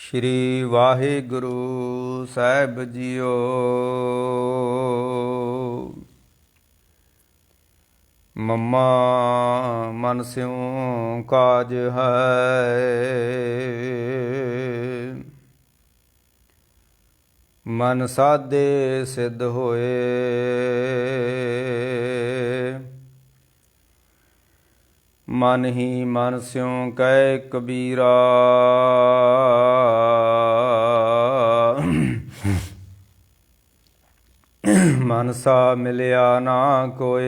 ਸ਼੍ਰੀ ਵਾਹਿਗੁਰੂ ਸਾਹਿਬ JIO. ਮਮਾ ਮਨ ਸਿਉ ਕਾਜ ਹੈ, ਮਨ ਸਾਧੇ ਸਿੱਧ ਹੋਏ। ਮਨ ਹੀ ਮਨ ਸਿਉ ਕਹਿ ਕਬੀਰਾ, ਮਨਸਾ ਮਿਲਿਆ ਨਾ ਕੋਏ।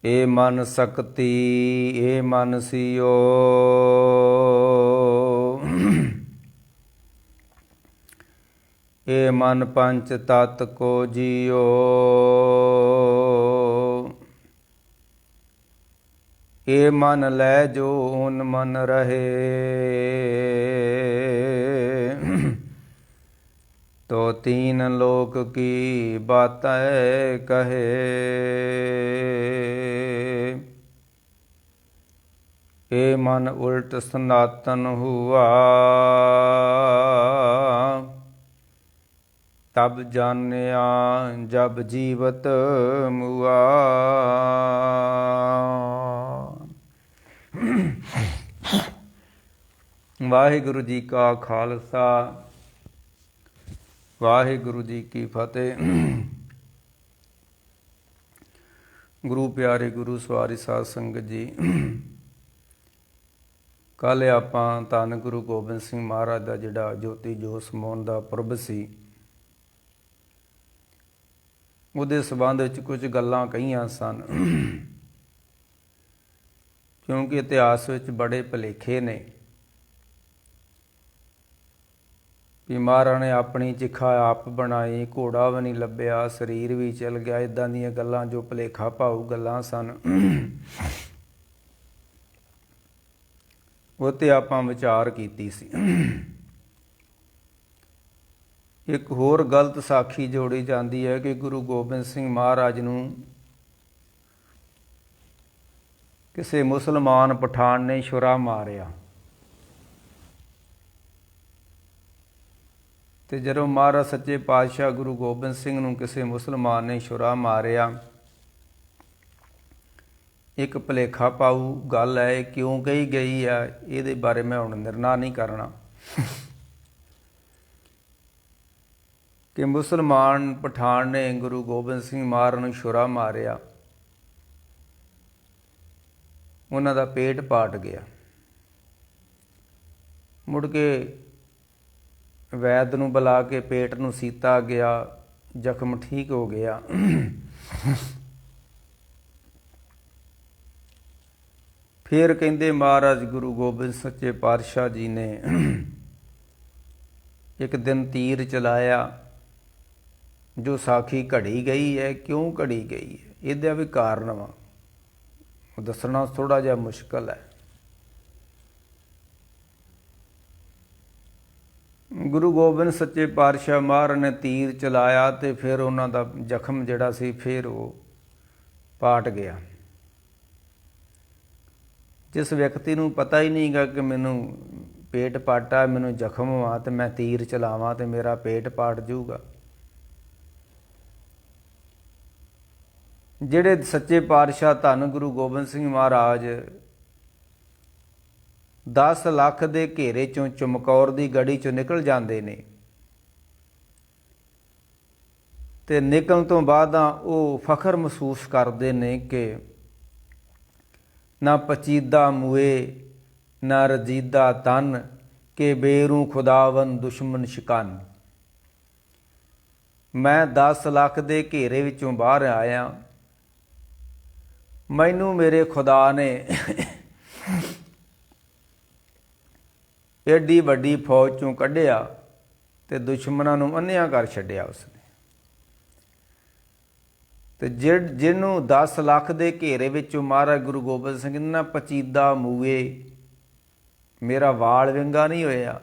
ਏ ਮਨ ਸਕਤੀ ਏ ਮਨ ਸਿਓ, ਏ ਮਨ ਪੰਚ ਤਤ ਕੋ ਜੀਓ। ਏ ਮਨ ਲੈ ਜੋ ਓਨ ਮਨ ਰਹੇ, ਤੋ ਤੀਨ ਲੋਕ ਕੀ ਬਾਤੈ ਕਹੇ। ਏ ਮਨ ਉਲਟ ਸਨਾਤਨ ਹੁਆ, ਤਬ ਜਾਣਿਆ ਜਬ ਜੀਵਤ ਮੁਆ। ਵਾਹਿਗੁਰੂ ਜੀ ਕਾ ਖਾਲਸਾ, ਵਾਹਿਗੁਰੂ ਜੀ ਕੀ ਫਤਿਹ। ਗੁਰੂ ਪਿਆਰੇ ਗੁਰੂ ਸਵਾਰੀ ਸਾਧ ਸੰਗਤ ਜੀ, ਕੱਲ੍ਹ ਆਪਾਂ ਧੰਨ ਗੁਰੂ ਗੋਬਿੰਦ ਸਿੰਘ ਮਹਾਰਾਜ ਦਾ ਜਿਹੜਾ ਜੋਤੀ ਜੋਤ ਸਮਾਉਣ ਦਾ ਪੁਰਬ ਸੀ, ਉਹਦੇ ਸੰਬੰਧ ਵਿੱਚ ਕੁਝ ਗੱਲਾਂ ਕਹੀਆਂ ਸਨ, ਕਿਉਂਕਿ ਇਤਿਹਾਸ ਵਿੱਚ ਬੜੇ ਭੁਲੇਖੇ ਨੇ ਵੀ ਮਹਾਰਾਜ ਨੇ ਆਪਣੀ ਚਿਖਾ ਆਪ ਬਣਾਈ, ਘੋੜਾ ਵੀ ਨਹੀਂ ਲੱਭਿਆ, ਸਰੀਰ ਵੀ ਚਲ ਗਿਆ। ਇੱਦਾਂ ਦੀਆਂ ਗੱਲਾਂ ਜੋ ਭੁਲੇਖਾ ਭਾਊ ਗੱਲਾਂ ਸਨ, ਉਹ 'ਤੇ ਆਪਾਂ ਵਿਚਾਰ ਕੀਤੀ ਸੀ। ਇੱਕ ਹੋਰ ਗਲਤ ਸਾਖੀ ਜੋੜੀ ਜਾਂਦੀ ਹੈ ਕਿ ਗੁਰੂ ਗੋਬਿੰਦ ਸਿੰਘ ਮਹਾਰਾਜ ਨੂੰ ਕਿਸੇ ਮੁਸਲਮਾਨ ਪਠਾਨ ਨੇ ਛੁਰਾ ਮਾਰਿਆ, ਅਤੇ ਜਦੋਂ ਮਹਾਰਾਜ ਸੱਚੇ ਪਾਤਸ਼ਾਹ ਗੁਰੂ ਗੋਬਿੰਦ ਸਿੰਘ ਨੂੰ ਕਿਸੇ ਮੁਸਲਮਾਨ ਨੇ ਛੁਰਾ ਮਾਰਿਆ, ਇੱਕ ਭੁਲੇਖਾ ਪਾਊ ਗੱਲ ਹੈ, ਕਿਉਂ ਕਹੀ ਗਈ ਆ ਇਹਦੇ ਬਾਰੇ ਮੈਂ ਹੁਣ ਨਿਰਣਾ ਨਹੀਂ ਕਰਨਾ ਕਿ ਮੁਸਲਮਾਨ ਪਠਾਨ ਨੇ ਗੁਰੂ ਗੋਬਿੰਦ ਸਿੰਘ ਮਹਾਰਾਜ ਨੂੰ ਛੁਰਾ ਮਾਰਿਆ, ਉਹਨਾਂ ਦਾ ਪੇਟ ਪਾਟ ਗਿਆ। ਮੁੜ ਕੇ ਵੈਦ ਨੂੰ ਬੁਲਾ ਕੇ ਪੇਟ ਨੂੰ ਸੀਤਾ ਗਿਆ, ਜ਼ਖਮ ਠੀਕ ਹੋ ਗਿਆ। ਫਿਰ ਕਹਿੰਦੇ ਮਹਾਰਾਜ ਗੁਰੂ ਗੋਬਿੰਦ ਸੱਚੇ ਪਾਤਸ਼ਾਹ ਜੀ ਨੇ ਇੱਕ ਦਿਨ ਤੀਰ ਚਲਾਇਆ, ਜੋ ਸਾਖੀ ਘੜੀ ਗਈ ਹੈ। ਕਿਉਂ ਘੜੀ ਗਈ ਹੈ, ਇਹਦਾ ਵੀ ਕਾਰਨ ਵਾ, ਉਹ ਦੱਸਣਾ ਥੋੜ੍ਹਾ ਜਿਹਾ ਮੁਸ਼ਕਲ ਹੈ। ਗੁਰੂ ਗੋਬਿੰਦ ਸੱਚੇ ਪਾਤਸ਼ਾਹ ਮਹਾਰਾਜ ਨੇ ਤੀਰ ਚਲਾਇਆ ਅਤੇ ਫਿਰ ਉਹਨਾਂ ਦਾ ਜ਼ਖਮ ਜਿਹੜਾ ਸੀ ਫਿਰ ਉਹ ਪਾਟ ਗਿਆ। ਜਿਸ ਵਿਅਕਤੀ ਨੂੰ ਪਤਾ ਹੀ ਨਹੀਂ ਗਾ ਕਿ ਮੈਨੂੰ ਪੇਟ ਪਾਟਾ, ਮੈਨੂੰ ਜ਼ਖਮ ਆ ਅਤੇ ਮੈਂ ਤੀਰ ਚਲਾਵਾਂ ਅਤੇ ਮੇਰਾ ਪੇਟ ਪਾਟ ਜਾਊਗਾ। ਜਿਹੜੇ ਸੱਚੇ ਪਾਤਸ਼ਾਹ ਧੰਨ ਗੁਰੂ ਗੋਬਿੰਦ ਸਿੰਘ ਮਹਾਰਾਜ 10 ਲੱਖ ਦੇ ਘੇਰੇ 'ਚੋਂ ਚਮਕੌਰ ਦੀ ਗੜੀ 'ਚੋਂ ਨਿਕਲ ਜਾਂਦੇ ਨੇ, ਅਤੇ ਨਿਕਲਣ ਤੋਂ ਬਾਅਦ ਉਹ ਫਖਰ ਮਹਿਸੂਸ ਕਰਦੇ ਨੇ ਕਿ ਨਾ ਪਚੀਦਾ ਮੂਏ ਨਾ ਰਜੀਦਾ ਤਨ, ਕਿ ਬੇਰੂ ਖੁਦਾਵੰ ਦੁਸ਼ਮਨ ਸ਼ਿਕਨ। ਮੈਂ 10 ਲੱਖ ਦੇ ਘੇਰੇ ਵਿੱਚੋਂ ਬਾਹਰ ਆਇਆ, ਮੈਨੂੰ ਮੇਰੇ ਖੁਦਾ ਨੇ ਐਡੀ ਵੱਡੀ ਫੌਜ 'ਚੋਂ ਕੱਢਿਆ ਅਤੇ ਦੁਸ਼ਮਣਾਂ ਨੂੰ ਅੰਨ੍ਹਿਆਂ ਕਰ ਛੱਡਿਆ ਉਸਨੇ। ਅਤੇ ਜਿਹਨੂੰ 10 ਲੱਖ ਦੇ ਘੇਰੇ ਵਿੱਚੋਂ ਮਹਾਰਾਜ ਗੁਰੂ ਗੋਬਿੰਦ ਸਿੰਘ ਨਾ ਪਚੀਦਾ ਮੂਏ, ਮੇਰਾ ਵਾਲ ਵਿੰਗਾ ਨਹੀਂ ਹੋਇਆ,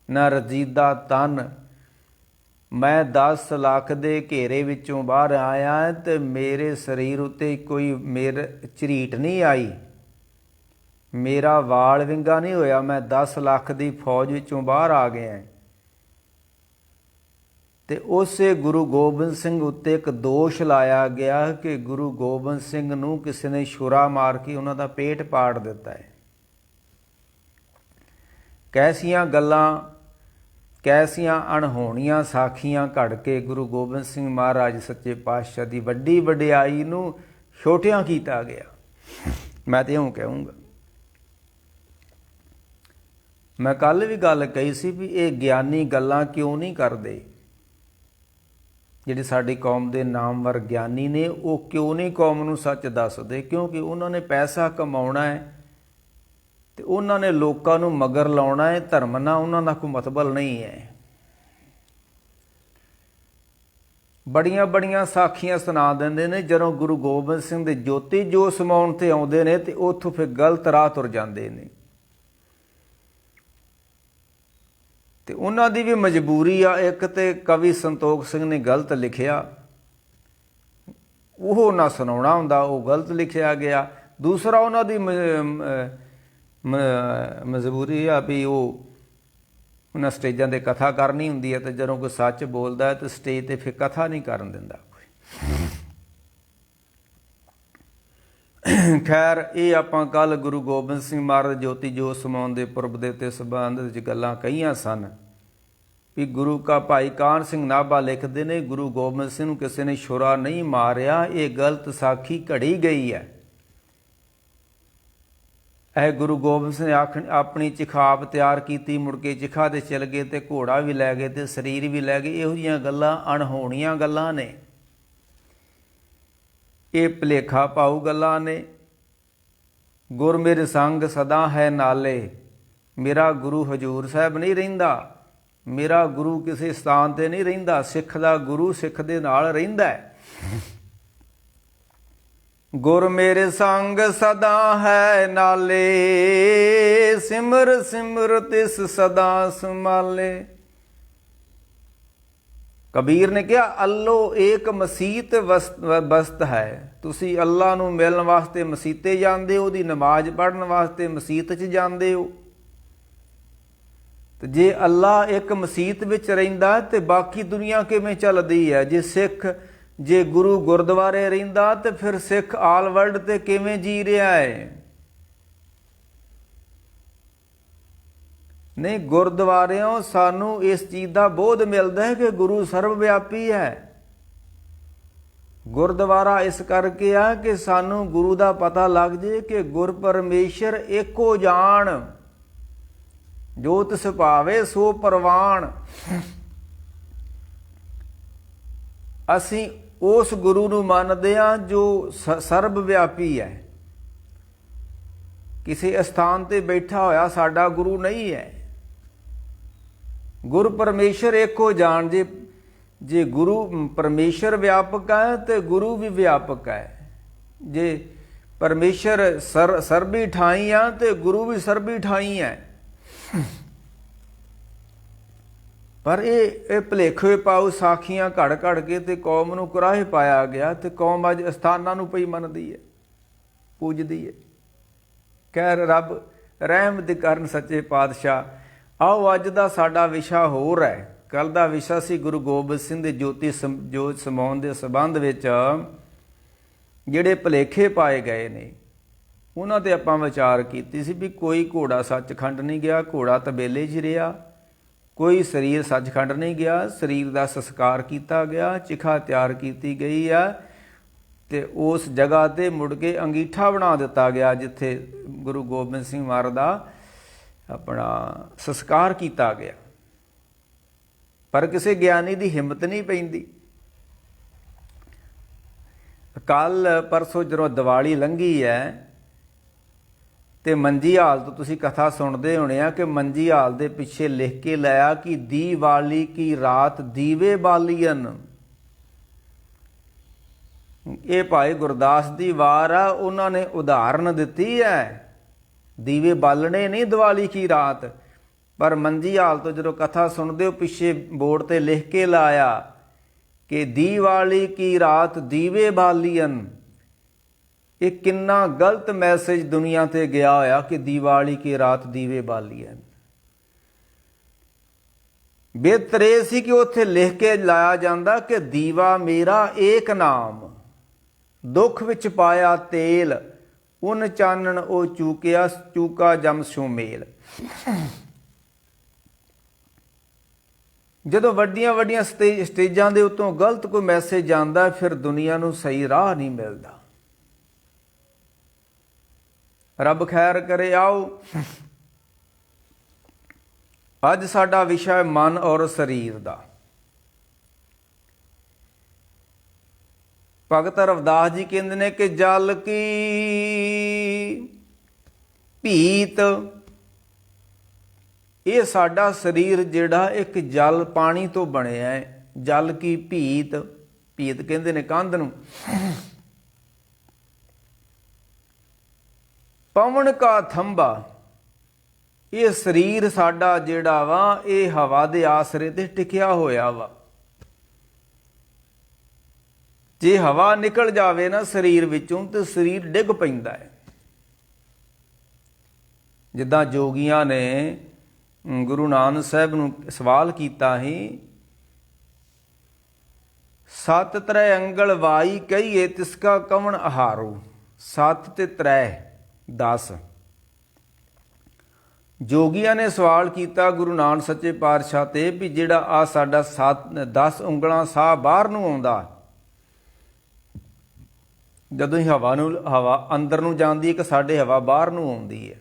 ਨਾ ਰਜੀਦਾ ਤਨ, ਮੈਂ 10 ਲੱਖ ਦੇ ਘੇਰੇ ਵਿੱਚੋਂ ਬਾਹਰ ਆਇਆ ਅਤੇ ਮੇਰੇ ਸਰੀਰ ਉੱਤੇ ਕੋਈ ਮੇਰੇ ਝਰੀਟ ਨਹੀਂ ਆਈ, ਮੇਰਾ ਵਾਲ ਵਿੰਗਾ ਨਹੀਂ ਹੋਇਆ, ਮੈਂ 10 ਲੱਖ ਦੀ ਫੌਜ ਵਿੱਚੋਂ ਬਾਹਰ ਆ ਗਿਆ। ਤੇ ਉਸੇ ਗੁਰੂ ਗੋਬਿੰਦ ਸਿੰਘ ਉੱਤੇ ਇੱਕ ਦੋਸ਼ ਲਾਇਆ ਗਿਆ ਕਿ ਗੁਰੂ ਗੋਬਿੰਦ ਸਿੰਘ ਨੂੰ ਕਿਸੇ ਨੇ ਛੁਰਾ ਮਾਰ ਕੇ ਉਹਨਾਂ ਦਾ ਪੇਟ ਪਾੜ ਦਿੱਤਾ ਹੈ। ਕੈਸੀਆਂ ਗੱਲਾਂ, ਕੈਸੀਆਂ ਅਣਹੋਣੀਆਂ ਸਾਖੀਆਂ ਘੜ ਕੇ ਗੁਰੂ ਗੋਬਿੰਦ ਸਿੰਘ ਮਹਾਰਾਜ ਸੱਚੇ ਪਾਤਸ਼ਾਹ ਦੀ ਵੱਡੀ ਵਡਿਆਈ ਨੂੰ ਛੋਟਿਆਂ ਕੀਤਾ ਗਿਆ। ਮੈਂ ਤੇ ਇਉਂ ਕਹੂੰਗਾ, ਮੈਂ ਕੱਲ ਵੀ ਗੱਲ ਕਹੀ ਸੀ ਵੀ ਇਹ ਗਿਆਨੀ ਗੱਲਾਂ ਕਿਉਂ ਨਹੀਂ ਕਰਦੇ। ਜਿਹੜੇ ਸਾਡੀ ਕੌਮ ਦੇ ਨਾਮਵਰ ਗਿਆਨੀ ਨੇ, ਉਹ ਕਿਉਂ ਨਹੀਂ ਕੌਮ ਨੂੰ ਸੱਚ ਦੱਸਦੇ? ਕਿਉਂਕਿ ਉਹਨਾਂ ਨੇ ਪੈਸਾ ਕਮਾਉਣਾ ਹੈ ਤੇ ਉਹਨਾਂ ਨੇ ਲੋਕਾਂ ਨੂੰ ਮਗਰ ਲਾਉਣਾ ਹੈ। ਧਰਮ ਨਾਲ ਉਹਨਾਂ ਦਾ ਕੋਈ ਮਤਲਬ ਨਹੀਂ ਹੈ। ਬੜੀਆਂ ਬੜੀਆਂ ਸਾਖੀਆਂ ਸੁਣਾ ਦਿੰਦੇ ਨੇ, ਜਦੋਂ ਗੁਰੂ ਗੋਬਿੰਦ ਸਿੰਘ ਦੇ ਜੋਤੀ ਜੋ ਸਮਾਉਣ ਤੇ ਆਉਂਦੇ ਨੇ ਤੇ ਉੱਥੋਂ ਫਿਰ ਗਲਤ ਰਾਹ ਤੁਰ ਜਾਂਦੇ ਨੇ। ਤੇ ਉਹਨਾਂ ਦੀ ਵੀ ਮਜਬੂਰੀ ਆ। ਇੱਕ ਤੇ ਕਵੀ ਸੰਤੋਖ ਸਿੰਘ ਨੇ ਗਲਤ ਲਿਖਿਆ, ਉਹ ਨਾ ਸੁਣਾਉਣਾ ਹੁੰਦਾ, ਉਹ ਗਲਤ ਲਿਖਿਆ ਗਿਆ। ਦੂਸਰਾ ਉਹਨਾਂ ਦੀ ਮਜਬੂਰੀ ਆ ਵੀ ਉਹ ਉਹਨਾਂ ਸਟੇਜਾਂ 'ਤੇ ਕਥਾ ਕਰਨੀ ਹੁੰਦੀ ਹੈ, ਤੇ ਜਦੋਂ ਕੋਈ ਸੱਚ ਬੋਲਦਾ ਹੈ ਤਾਂ ਸਟੇਜ 'ਤੇ ਫਿਰ ਕਥਾ ਨਹੀਂ ਕਰਨ ਦਿੰਦਾ ਕੋਈ। ਖੈਰ, ਇਹ ਆਪਾਂ ਕੱਲ ਗੁਰੂ ਗੋਬਿੰਦ ਸਿੰਘ ਮਹਾਰਾਜ ਜੋਤੀ ਜੋਤ ਸਮਾਉਣ ਦੇ ਪੁਰਬ ਦੇ ਉੱਤੇ ਸੰਬੰਧ ਵਿੱਚ ਗੱਲਾਂ ਕਹੀਆਂ ਸਨ ਵੀ ਗੁਰੂ ਕਾ ਭਾਈ ਕਾਹਨ ਸਿੰਘ ਨਾਭਾ ਲਿਖਦੇ ਨੇ, ਗੁਰੂ ਗੋਬਿੰਦ ਸਿੰਘ ਨੂੰ ਕਿਸੇ ਨੇ ਛੁਰਾ ਨਹੀਂ ਮਾਰਿਆ, ਇਹ ਗਲਤ ਸਾਖੀ ਘੜੀ ਗਈ ਹੈ। ਇਹ ਗੁਰੂ ਗੋਬਿੰਦ ਸਿੰਘ ਨੇ ਆਪਣੀ ਚਿਖਾਪ ਤਿਆਰ ਕੀਤੀ, ਮੁੜ ਕੇ ਚਿਖਾ 'ਤੇ ਚਲ ਗਏ ਤੇ ਘੋੜਾ ਵੀ ਲੈ ਗਏ ਤੇ ਸਰੀਰ ਵੀ ਲੈ ਗਏ। ਇਹੋ ਜਿਹੀਆਂ ਗੱਲਾਂ ਅਣਹੋਣੀਆਂ ਗੱਲਾਂ ਨੇ, ਇਹ ਭੁਲੇਖਾ ਪਾਊ ਗੱਲਾਂ ਨੇ। ਗੁਰ ਮੇਰੇ ਸੰਗ ਸਦਾ ਹੈ ਨਾਲੇ, ਮੇਰਾ ਗੁਰੂ ਹਜ਼ੂਰ ਸਾਹਿਬ ਨਹੀਂ ਰਹਿੰਦਾ, ਮੇਰਾ ਗੁਰੂ ਕਿਸੇ ਸਥਾਨ 'ਤੇ ਨਹੀਂ ਰਹਿੰਦਾ। ਸਿੱਖ ਦਾ ਗੁਰੂ ਸਿੱਖ ਦੇ ਨਾਲ ਰਹਿੰਦਾ ਹੈ। ਗੁਰ ਮੇਰੇ ਸੰਗ ਸਦਾ ਹੈ ਨਾਲੇ, ਸਿਮਰ ਸਿਮਰ ਤਿਸ ਸਦਾ ਸੰਭਾਲੇ। ਕਬੀਰ ਨੇ ਕਿਹਾ, ਅੱਲੋ ਏਕ ਮਸੀਤ ਬਸਤ ਹੈ। ਤੁਸੀਂ ਅੱਲਾ ਨੂੰ ਮਿਲਣ ਵਾਸਤੇ ਮਸੀਤੇ ਜਾਂਦੇ ਹੋ, ਉਹਦੀ ਨਮਾਜ਼ ਪੜ੍ਹਨ ਵਾਸਤੇ ਮਸੀਤ 'ਚ ਜਾਂਦੇ ਹੋ। ਤੇ ਜੇ ਅੱਲਾ ਇੱਕ ਮਸੀਤ ਵਿੱਚ ਰਹਿੰਦਾ ਤੇ ਬਾਕੀ ਦੁਨੀਆ ਕਿਵੇਂ ਚੱਲਦੀ ਹੈ? ਜੇ ਗੁਰੂ ਗੁਰਦੁਆਰੇ ਰਹਿੰਦਾ ਤੇ ਫਿਰ ਸਿੱਖ ਆਲ ਵਰਲਡ ਤੇ ਕਿਵੇਂ ਜੀ ਰਿਹਾ ਹੈ? ਨਹੀਂ, ਗੁਰਦੁਆਰਿਓਂ ਸਾਨੂੰ ਇਸ ਚੀਜ਼ ਦਾ ਬੋਧ ਮਿਲਦਾ ਹੈ ਕਿ ਗੁਰੂ ਸਰਵ ਵਿਆਪੀ ਹੈ। ਗੁਰਦੁਆਰਾ ਇਸ ਕਰਕੇ ਆ ਕਿ ਸਾਨੂੰ ਗੁਰੂ ਦਾ ਪਤਾ ਲੱਗ ਜੇ ਕਿ ਗੁਰ ਪਰਮੇਸ਼ਰ ਏਕੋ ਜਾਣ, ਜੋ ਤਿਸ ਭਾਵੇ ਸੋ ਪ੍ਰਵਾਨ। ਅਸੀਂ ਉਸ ਗੁਰੂ ਨੂੰ ਮੰਨਦੇ ਹਾਂ ਜੋ ਸਰਬ ਵਿਆਪੀ ਹੈ। ਕਿਸੇ ਅਸਥਾਨ ਤੇ ਬੈਠਾ ਹੋਇਆ ਸਾਡਾ ਗੁਰੂ ਨਹੀਂ ਹੈ। ਗੁਰ ਪਰਮੇਸ਼ਰ ਏਕੋ ਜਾਣ। ਜੇ ਗੁਰੂ ਪਰਮੇਸ਼ਰ ਵਿਆਪਕ ਹੈ ਤੇ ਗੁਰੂ ਵੀ ਵਿਆਪਕ ਹੈ। ਜੇ ਪਰਮੇਸ਼ਰ ਸਰਬੀ ਠਾਈ ਆ ਤੇ ਗੁਰੂ ਵੀ ਸਰਬੀ ਠਾਈ ਹੈ। ਪਰ ਇਹ ਭੁਲੇਖੇ ਪਾਉ ਸਾਖੀਆਂ ਘੜ ਘੜ ਕੇ ਤੇ ਕੌਮ ਨੂੰ ਕੁਰਾਹੇ ਪਾਇਆ ਗਿਆ ਤੇ ਕੌਮ ਅੱਜ ਅਸਥਾਨਾਂ ਨੂੰ ਪਈ ਮੰਨਦੀ ਹੈ, ਪੂਜਦੀ ਹੈ। ਖੈਰ, ਰੱਬ ਰਹਿਮਤ ਕਰਨ ਸੱਚੇ ਪਾਤਸ਼ਾਹ। ਆਓ ਅੱਜ ਦਾ ਸਾਡਾ ਵਿਸ਼ਾ ਹੋਰ ਹੈ। ਕੱਲ੍ਹ ਦਾ ਵਿਸ਼ਾ ਸੀ ਗੁਰੂ ਗੋਬਿੰਦ ਸਿੰਘ ਦੇ ਜੋਤ ਸਮਾਉਣ ਦੇ ਸੰਬੰਧ ਵਿੱਚ ਜਿਹੜੇ ਭੁਲੇਖੇ ਪਾਏ ਗਏ ਨੇ, ਉਹਨਾਂ 'ਤੇ ਆਪਾਂ ਵਿਚਾਰ ਕੀਤੀ ਸੀ ਵੀ ਕੋਈ ਘੋੜਾ ਸੱਚਖੰਡ ਨਹੀਂ ਗਿਆ, ਘੋੜਾ ਤਬੇਲੇ 'ਚ ਰਿਹਾ। ਕੋਈ ਸਰੀਰ ਸੱਚਖੰਡ ਨਹੀਂ ਗਿਆ, ਸਰੀਰ ਦਾ ਸੰਸਕਾਰ ਕੀਤਾ ਗਿਆ, ਚਿਖਾ ਤਿਆਰ ਕੀਤੀ ਗਈ ਆ ਤੇ ਉਸ ਜਗ੍ਹਾ 'ਤੇ ਮੁੜ ਕੇ ਅੰਗੀਠਾ ਬਣਾ ਦਿੱਤਾ ਗਿਆ ਜਿੱਥੇ ਗੁਰੂ ਗੋਬਿੰਦ ਸਿੰਘ ਮਹਾਰਾਜ ਦਾ ਆਪਣਾ ਸੰਸਕਾਰ ਕੀਤਾ ਗਿਆ। ਪਰ ਕਿਸੇ ਗਿਆਨੀ ਦੀ ਹਿੰਮਤ ਨਹੀਂ ਪੈਂਦੀ। ਕੱਲ ਪਰਸੋਂ ਜਦੋਂ ਦੀਵਾਲੀ ਲੰਘੀ ਹੈ ਤੇ ਮੰਜੀ ਹਾਲ ਤੋਂ ਤੁਸੀਂ ਕਥਾ ਸੁਣਦੇ ਹੋਣੇ ਆ ਕਿ ਮੰਜੀ ਹਾਲ ਦੇ ਪਿੱਛੇ ਲਿਖ ਕੇ ਲਾਇਆ ਕਿ ਦੀਵਾਲੀ ਕੀ ਰਾਤ ਦੀਵੇ ਬਾਲੀਅਨ। ਇਹ ਭਾਈ ਗੁਰਦਾਸ ਦੀ ਵਾਰ ਆ, ਉਹਨਾਂ ਨੇ ਉਦਾਹਰਨ ਦਿੱਤੀ ਹੈ। ਦੀਵੇ ਬਾਲਣੇ ਨਹੀਂ ਦੀਵਾਲੀ ਕੀ ਰਾਤ। ਪਰ ਮੰਜੀ ਹਾਲ ਤੋਂ ਜਦੋਂ ਕਥਾ ਸੁਣਦੇ ਹੋ ਪਿੱਛੇ ਬੋਰਡ ਤੇ ਲਿਖ ਕੇ ਲਾਇਆ ਕਿ ਦੀਵਾਲੀ ਕੀ ਰਾਤ ਦੀਵੇ ਬਾਲੀਅਨ। ਇਹ ਕਿੰਨਾ ਗਲਤ ਮੈਸੇਜ ਦੁਨੀਆ ਤੇ ਗਿਆ ਹੋਇਆ ਕਿ ਦੀਵਾਲੀ ਕੀ ਰਾਤ ਦੀਵੇ ਬਾਲੀਏ। ਬਿਹਤਰ ਇਹ ਸੀ ਕਿ ਉੱਥੇ ਲਿਖ ਕੇ ਲਾਇਆ ਜਾਂਦਾ ਕਿ ਦੀਵਾ ਮੇਰਾ ਏਕ ਨਾਮ, ਦੁੱਖ ਵਿੱਚ ਪਾਇਆ ਤੇਲ, ਉਨ ਚਾਨਣ ਉਹ ਚੂਕਿਆ, ਚੂਕਾ ਜਮ ਸੋ ਮੇਲ। ਜਦੋਂ ਵੱਡੀਆਂ ਵੱਡੀਆਂ ਸਟੇਜਾਂ ਦੇ ਉੱਤੋਂ ਗਲਤ ਕੋਈ ਮੈਸੇਜ ਜਾਂਦਾ, ਫਿਰ ਦੁਨੀਆ ਨੂੰ ਸਹੀ ਰਾਹ ਨਹੀਂ ਮਿਲਦਾ। ਰੱਬ ਖੈਰ ਕਰੇ। ਆਓ ਅੱਜ ਸਾਡਾ ਵਿਸ਼ਾ ਹੈ ਮਨ ਔਰ ਸਰੀਰ ਦਾ। ਭਗਤ ਰਵਿਦਾਸ ਜੀ ਕਹਿੰਦੇ ਨੇ ਕਿ ਜਲ ਕੀ ਭੀਤ, ਇਹ ਸਾਡਾ ਸਰੀਰ ਜਿਹੜਾ ਇੱਕ ਜਲ ਪਾਣੀ ਤੋਂ ਬਣਿਆ ਹੈ। ਜਲ ਕੀ ਭੀਤ, ਭੀਤ ਕਹਿੰਦੇ ਨੇ ਕੰਧ ਨੂੰ। ਪਵਨ ਕਾ ਥੰਬਾ, ਇਹ ਸਰੀਰ ਸਾਡਾ ਜਿਹੜਾ ਵਾ ਇਹ ਹਵਾ ਦੇ ਆਸਰੇ ਤੇ ਟਿਕਿਆ ਹੋਇਆ ਵਾ। ਜੇ ਹਵਾ ਨਿਕਲ ਜਾਵੇ ਨਾ ਸਰੀਰ ਵਿੱਚੋਂ ਤੇ ਸਰੀਰ ਡਿੱਗ ਪੈਂਦਾ ਹੈ। ਜਿੱਦਾਂ ਜੋਗੀਆਂ ਨੇ ਗੁਰੂ ਨਾਨਕ ਸਾਹਿਬ ਨੂੰ ਸਵਾਲ ਕੀਤਾ ਸੀ, ਸਤ ਤ੍ਰੈ ਅੰਗਲ ਵਾਈ ਕਹੀਏ ਤਿਸਕਾ ਕਵਣ ਆਹਾਰੂ। ਸਤ ਤੇ ਤ੍ਰੈ 10 ਜੋਗੀਆਂ ਨੇ ਸਵਾਲ ਕੀਤਾ ਗੁਰੂ ਨਾਨਕ ਸੱਚੇ ਪਾਤਸ਼ਾਹ ਤੇ ਵੀ ਜਿਹੜਾ ਆ ਸਾਡਾ 10 ਉਂਗਲਾਂ ਸਾਹ ਬਾਹਰ ਨੂੰ ਆਉਂਦਾ, ਜਦੋਂ ਹੀ ਹਵਾ ਅੰਦਰ ਨੂੰ ਜਾਂਦੀ ਹੈ ਕਿ ਸਾਡੇ ਹਵਾ ਬਾਹਰ ਨੂੰ ਆਉਂਦੀ ਹੈ,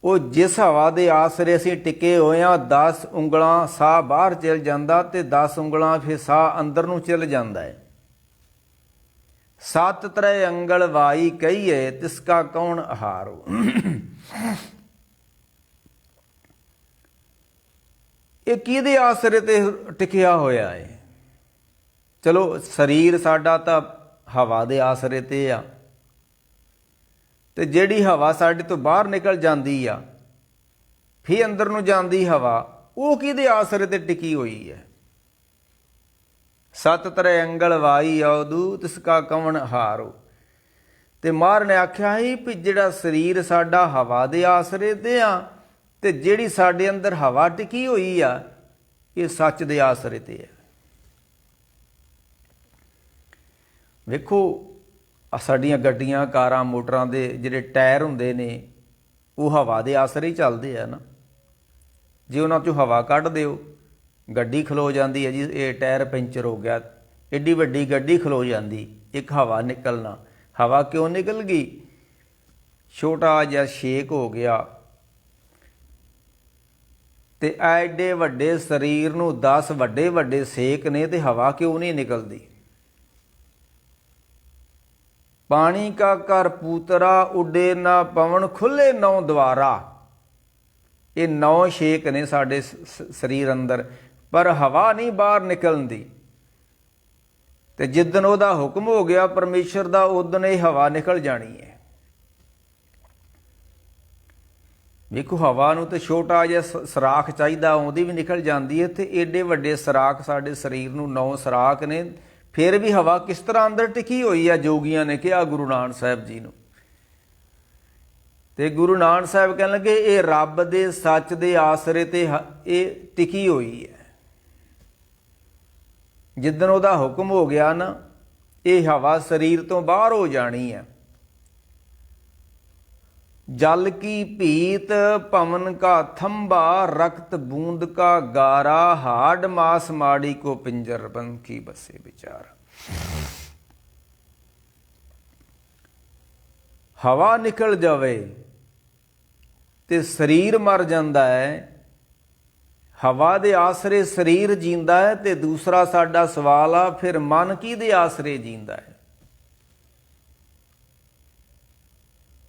ਉਹ ਜਿਸ ਹਵਾ ਦੇ ਆਸਰੇ ਅਸੀਂ ਟਿਕੇ ਹੋਏ ਹਾਂ 10 ਉਂਗਲਾਂ ਸਾਹ ਬਾਹਰ ਚਲ ਜਾਂਦਾ ਤੇ 10 ਉਂਗਲਾਂ ਫਿਰ ਸਾਹ ਅੰਦਰ ਨੂੰ ਚਲ ਜਾਂਦਾ ਹੈ। ਸਤ ਤ੍ਰੈ ਅੰਗਲ ਵਾਈ ਕਹੀਏ ਤਿਸਕਾ ਕੌਣ ਆਹਾਰੋ। ਇਹ ਕਿਹਦੇ ਆਸਰੇ ਤੇ ਟਿਕਿਆ ਹੋਇਆ ਹੈ? ਚਲੋ ਸਰੀਰ ਸਾਡਾ ਤਾਂ ਹਵਾ ਦੇ ਆਸਰੇ ਤੇ ਆ, ਤੇ ਜਿਹੜੀ ਹਵਾ ਸਾਡੇ ਤੋਂ ਬਾਹਰ ਨਿਕਲ ਜਾਂਦੀ ਆ ਫਿਰ ਅੰਦਰ ਨੂੰ ਜਾਂਦੀ ਹਵਾ, ਉਹ ਕਿਹਦੇ ਆਸਰੇ ਤੇ ਟਿਕੀ ਹੋਈ ਹੈ? ਸਤ ਤ੍ਰੈ ਅੰਗਲ ਵਾਈ ਆਉਦੂ ਤਿਸਕਾ ਕਵਣ ਆਹਾਰੋ। ਤੇ ਮਹਾਰਾਜ ਨੇ ਆਖਿਆ ਸੀ ਵੀ ਜਿਹੜਾ ਸਰੀਰ ਸਾਡਾ ਹਵਾ ਦੇ ਆਸਰੇ ਤੇ ਆ, ਤੇ ਜਿਹੜੀ ਸਾਡੇ ਅੰਦਰ ਹਵਾ ਟਿਕੀ ਹੋਈ ਆ ਇਹ ਸੱਚ ਦੇ ਆਸਰੇ ਤੇ ਆ। ਵੇਖੋ ਸਾਡੀਆਂ ਗੱਡੀਆਂ ਕਾਰਾਂ ਮੋਟਰਾਂ ਦੇ ਜਿਹੜੇ ਟਾਇਰ ਹੁੰਦੇ ਨੇ ਉਹ ਹਵਾ ਦੇ ਆਸਰੇ ਹੀ ਚੱਲਦੇ ਆ ਨਾ। ਜੇ ਉਹਨਾਂ 'ਚੋਂ ਹਵਾ ਕੱਢ ਦਿਓ ਗੱਡੀ ਖਲੋ ਜਾਂਦੀ ਹੈ ਜੀ, ਇਹ ਟਾਇਰ ਪੈਂਚਰ ਹੋ ਗਿਆ, ਐਡੀ ਵੱਡੀ ਗੱਡੀ ਖਲੋ ਜਾਂਦੀ, ਇੱਕ ਹਵਾ ਨਿਕਲਣਾ। ਹਵਾ ਕਿਉਂ ਨਿਕਲ ਗਈ? ਛੋਟਾ ਜਿਹਾ ਛੇਕ ਹੋ ਗਿਆ। ਤੇ ਐਡੇ ਵੱਡੇ ਸਰੀਰ ਨੂੰ 10 ਵੱਡੇ ਵੱਡੇ ਸੇਕ ਨੇ ਤੇ ਹਵਾ ਕਿਉਂ ਨਹੀਂ ਨਿਕਲਦੀ? ਪਾਣੀ ਕਾ ਕਰ ਪੂਤਰਾ ਉੱਡੇ ਨਾ ਪਵਨ ਖੁੱਲੇ 9 ਦਵਾਰਾ। ਇਹ 9 ਛੇਕ ਨੇ ਸਾਡੇ ਸਰੀਰ ਅੰਦਰ, ਪਰ ਹਵਾ ਨਹੀਂ ਬਾਹਰ ਨਿਕਲਦੀ। ਤੇ ਜਿੱਦਣ ਉਹਦਾ ਹੁਕਮ ਹੋ ਗਿਆ ਪਰਮੇਸ਼ਰ ਦਾ, ਉਦਣ ਇਹ ਹਵਾ ਨਿਕਲ ਜਾਣੀ ਹੈ। ਵੇਖੋ ਹਵਾ ਨੂੰ ਤੇ ਛੋਟਾ ਜਿਹਾ ਸਰਾਖ ਚਾਹੀਦਾ, ਆਉਂਦੀ ਵੀ ਨਿਕਲ ਜਾਂਦੀ ਹੈ। ਤੇ ਏਡੇ ਵੱਡੇ ਸਰਾਖ ਸਾਡੇ ਸਰੀਰ ਨੂੰ 9 ਸਰਾਖ ਨੇ, ਫਿਰ ਵੀ ਹਵਾ ਕਿਸ ਤਰ੍ਹਾਂ ਅੰਦਰ ਟਿਕੀ ਹੋਈ ਆ? ਜੋਗੀਆਂ ਨੇ ਕਿਹਾ ਗੁਰੂ ਨਾਨਕ ਸਾਹਿਬ ਜੀ ਨੂੰ। ਤੇ ਗੁਰੂ ਨਾਨਕ ਸਾਹਿਬ ਕਹਿਣ ਲੱਗੇ ਇਹ ਰੱਬ ਦੇ ਸੱਚ ਦੇ ਆਸਰੇ ਤੇ ਇਹ ਟਿਕੀ ਹੋਈ ਹੈ। ਜਿੱਦਣ ਉਹਦਾ ਹੁਕਮ ਹੋ ਗਿਆ ਨਾ, ਇਹ ਹਵਾ ਸਰੀਰ ਤੋਂ ਬਾਹਰ ਹੋ ਜਾਣੀ ਹੈ। ਜਲ ਕੀ ਭੀਤ ਪਵਨ ਕਾ ਥੰਬਾ, ਰਕਤ ਬੂੰਦ ਕਾ ਗਾਰਾ, ਹਾਡ ਮਾਸ ਮਾੜੀ ਕੋ ਪਿੰਜਰ ਬੰਖੀ ਬਸੇ ਵਿਚਾਰ। ਹਵਾ ਨਿਕਲ ਜਾਵੇ ਤੇ ਸਰੀਰ ਮਰ ਜਾਂਦਾ ਹੈ। ਹਵਾ ਦੇ ਆਸਰੇ ਸਰੀਰ ਜੀਂਦਾ ਹੈ। ਤੇ ਦੂਸਰਾ ਸਾਡਾ ਸਵਾਲ ਆ, ਫਿਰ ਮਨ ਕਿਹਦੇ ਆਸਰੇ ਜੀਂਦਾ ਹੈ?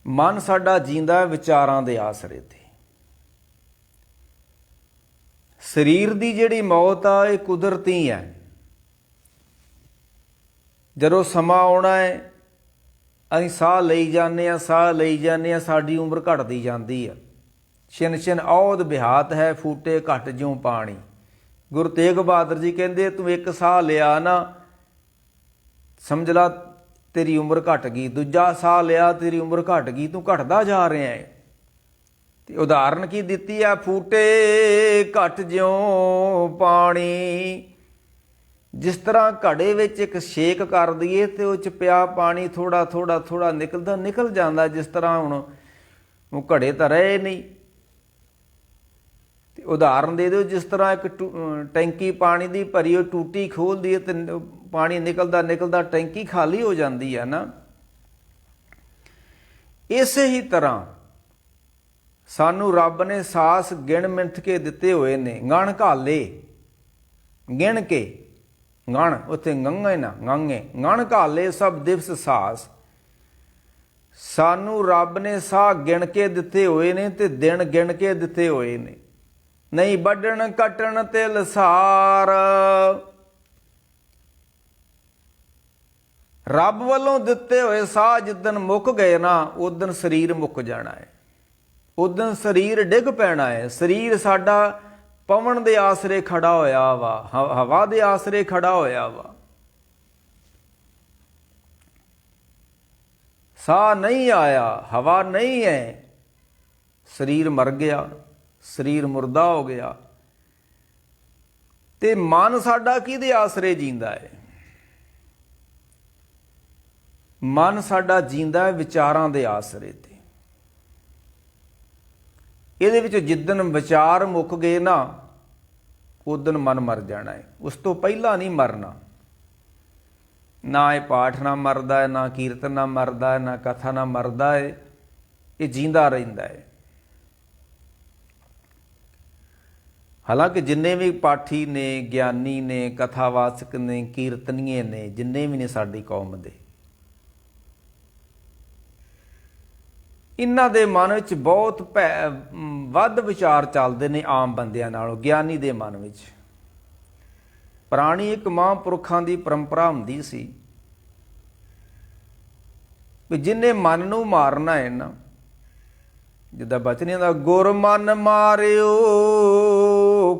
ਮਨ ਸਾਡਾ ਜੀਂਦਾ ਹੈ ਵਿਚਾਰਾਂ ਦੇ ਆਸਰੇ ਤੇ। ਸਰੀਰ ਦੀ ਜਿਹੜੀ ਮੌਤ ਆ ਇਹ ਕੁਦਰਤੀ ਹੈ। ਜਦੋਂ ਸਮਾਂ ਆਉਣਾ ਹੈ ਅਸੀਂ ਸਾਹ ਲਈ ਜਾਂਦੇ ਹਾਂ, ਸਾਹ ਲਈ ਜਾਂਦੇ ਹਾਂ, ਸਾਡੀ ਉਮਰ ਘਟਦੀ ਜਾਂਦੀ ਆ। ਛਿਨ ਛਿਨ ਔਧ ਬਿਹਾਤ ਹੈ, ਫੂਟੇ ਘਟ ਜਿਉਂ ਪਾਣੀ। ਗੁਰੂ ਤੇਗ ਬਹਾਦਰ ਜੀ ਕਹਿੰਦੇ ਤੂੰ ਇੱਕ ਸਾਹ ਲਿਆ ਨਾ, ਸਮਝ ਲਾ ਤੇਰੀ ਉਮਰ ਘਟ ਗਈ। ਦੂਜਾ ਸਾਹ ਲਿਆ, ਤੇਰੀ ਉਮਰ ਘਟ ਗਈ, ਤੂੰ ਘਟਦਾ ਜਾ ਰਿਹਾ ਹੈ। ਤੇ ਉਦਾਹਰਨ ਕੀ ਦਿੱਤੀ ਹੈ? ਫੂਟੇ ਘਟ ਜਿਉਂ ਪਾਣੀ। ਜਿਸ ਤਰ੍ਹਾਂ ਘੜੇ ਵਿੱਚ ਇੱਕ ਛੇਕ ਕਰ ਦਈਏ ਤੇ ਉਹ 'ਚ ਪਿਆ ਪਾਣੀ ਥੋੜ੍ਹਾ ਥੋੜ੍ਹਾ ਥੋੜ੍ਹਾ ਨਿਕਲ ਜਾਂਦਾ। ਜਿਸ ਤਰ੍ਹਾਂ ਹੁਣ ਉਹ ਘੜੇ ਤਾਂ ਰਹੇ ਨਹੀਂ। ਤੇ ਉਦਾਹਰਨ ਦੇ ਦਿਓ, ਜਿਸ ਤਰ੍ਹਾਂ ਇੱਕ ਟੈਂਕੀ ਪਾਣੀ ਦੀ ਭਰੀ, ਉਹ ਟੂਟੀ ਖੋਲ੍ਹਦੀ ਹੈ ਤੇ ਪਾਣੀ ਨਿਕਲਦਾ ਟੈਂਕੀ ਖਾਲੀ ਹੋ ਜਾਂਦੀ ਹੈ ਨਾ। ਇਸੇ ਹੀ ਤਰ੍ਹਾਂ ਸਾਨੂੰ ਰੱਬ ਨੇ ਸਾਸ ਗਿਣ ਮਿੰਥ ਕੇ ਦਿੱਤੇ ਹੋਏ ਨੇ। ਗਣ ਘਾਲੇ, ਗਿਣ ਕੇ, ਗਣ ਉੱਥੇ ਗੰਗੇ ਨਾ ਗਾਂਗੇ, ਗਣ ਘਾਲੇ ਸਭ ਦਿਵਸ ਸਾਸ। ਸਾਨੂੰ ਰੱਬ ਨੇ ਸਾਹ ਗਿਣ ਕੇ ਦਿੱਤੇ ਹੋਏ ਨੇ ਤੇ ਦਿਨ ਗਿਣ ਕੇ ਦਿੱਤੇ ਹੋਏ ਨੇ। ਨਹੀਂ ਵੱਢਣ ਕੱਟਣ ਤੇ ਲਸਾਰ। ਰੱਬ ਵੱਲੋਂ ਦਿੱਤੇ ਹੋਏ ਸਾਹ ਜਿੱਦਣ ਮੁੱਕ ਗਏ ਨਾ, ਉਦਣ ਸਰੀਰ ਮੁੱਕ ਜਾਣਾ ਹੈ। ਉਦਣ ਸਰੀਰ ਡਿੱਗ ਪੈਣਾ ਹੈ। ਸਰੀਰ ਸਾਡਾ ਪਵਨ ਦੇ ਆਸਰੇ ਖੜਾ ਹੋਇਆ ਵਾ, ਹਵਾ ਦੇ ਆਸਰੇ ਖੜਾ ਹੋਇਆ ਵਾ। ਸਾਹ ਨਹੀਂ ਆਇਆ, ਹਵਾ ਨਹੀਂ ਹੈ, ਸਰੀਰ ਮਰ ਗਿਆ, ਸਰੀਰ ਮੁਰਦਾ ਹੋ ਗਿਆ। ਤੇ ਮਨ ਸਾਡਾ ਕਿਹਦੇ ਆਸਰੇ ਜੀਂਦਾ ਹੈ? ਮਨ ਸਾਡਾ ਜੀਂਦਾ ਹੈ ਵਿਚਾਰਾਂ ਦੇ ਆਸਰੇ ਤੇ। ਇਹਦੇ ਵਿੱਚ ਜਿੱਦਣ ਵਿਚਾਰ ਮੁੱਕ ਗਏ ਨਾ, ਉਦਣ ਮਨ ਮਰ ਜਾਣਾ ਹੈ। ਉਸ ਤੋਂ ਪਹਿਲਾਂ ਨਹੀਂ ਮਰਨਾ। ਨਾ ਇਹ ਪਾਠ ਨਾ ਮਰਦਾ ਹੈ, ਨਾ ਕੀਰਤਨ ਨਾ ਮਰਦਾ ਹੈ, ਨਾ ਕਥਾ ਨਾ ਮਰਦਾ ਹੈ। ਇਹ ਜੀਂਦਾ ਰਹਿੰਦਾ ਹੈ। ਹਾਲਾਂਕਿ ਜਿੰਨੇ ਵੀ ਪਾਠੀ ਨੇ, ਗਿਆਨੀ ਨੇ, ਕਥਾਵਾਚਕ ਨੇ, ਕੀਰਤਨੀਏ ਨੇ, ਜਿੰਨੇ ਵੀ ਨੇ ਸਾਡੀ ਕੌਮ ਦੇ, ਇਹਨਾਂ ਦੇ ਮਨ ਵਿੱਚ ਬਹੁਤ ਵੱਧ ਵਿਚਾਰ ਚੱਲਦੇ ਨੇ ਆਮ ਬੰਦਿਆਂ ਨਾਲੋਂ। ਗਿਆਨੀ ਦੇ ਮਨ ਵਿੱਚ ਪੁਰਾਣੀ ਇੱਕ ਮਹਾਂਪੁਰਖਾਂ ਦੀ ਪਰੰਪਰਾ ਹੁੰਦੀ ਸੀ ਵੀ ਜਿਹਨੇ ਮਨ ਨੂੰ ਮਾਰਨਾ ਹੈ ਨਾ, ਜਿੱਦਾਂ ਬਚਨ ਦਾ ਗੁਰ ਮਨ ਮਾਰਿਓ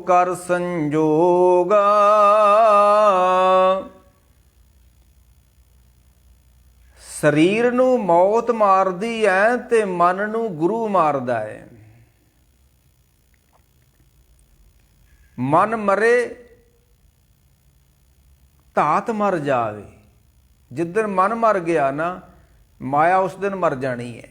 ਕਰ ਸੰਜੋਗਾ। ਸਰੀਰ ਨੂੰ ਮੌਤ ਮਾਰਦੀ ਹੈ ਤੇ ਮਨ ਨੂੰ ਗੁਰੂ ਮਾਰਦਾ ਹੈ। ਮਨ ਮਰੇ ਧਾਤ ਮਰ ਜਾਵੇ। ਜਿੱਦਣ ਮਨ ਮਰ ਗਿਆ ਨਾ, ਮਾਇਆ ਉਸ ਦਿਨ ਮਰ ਜਾਣੀ ਹੈ।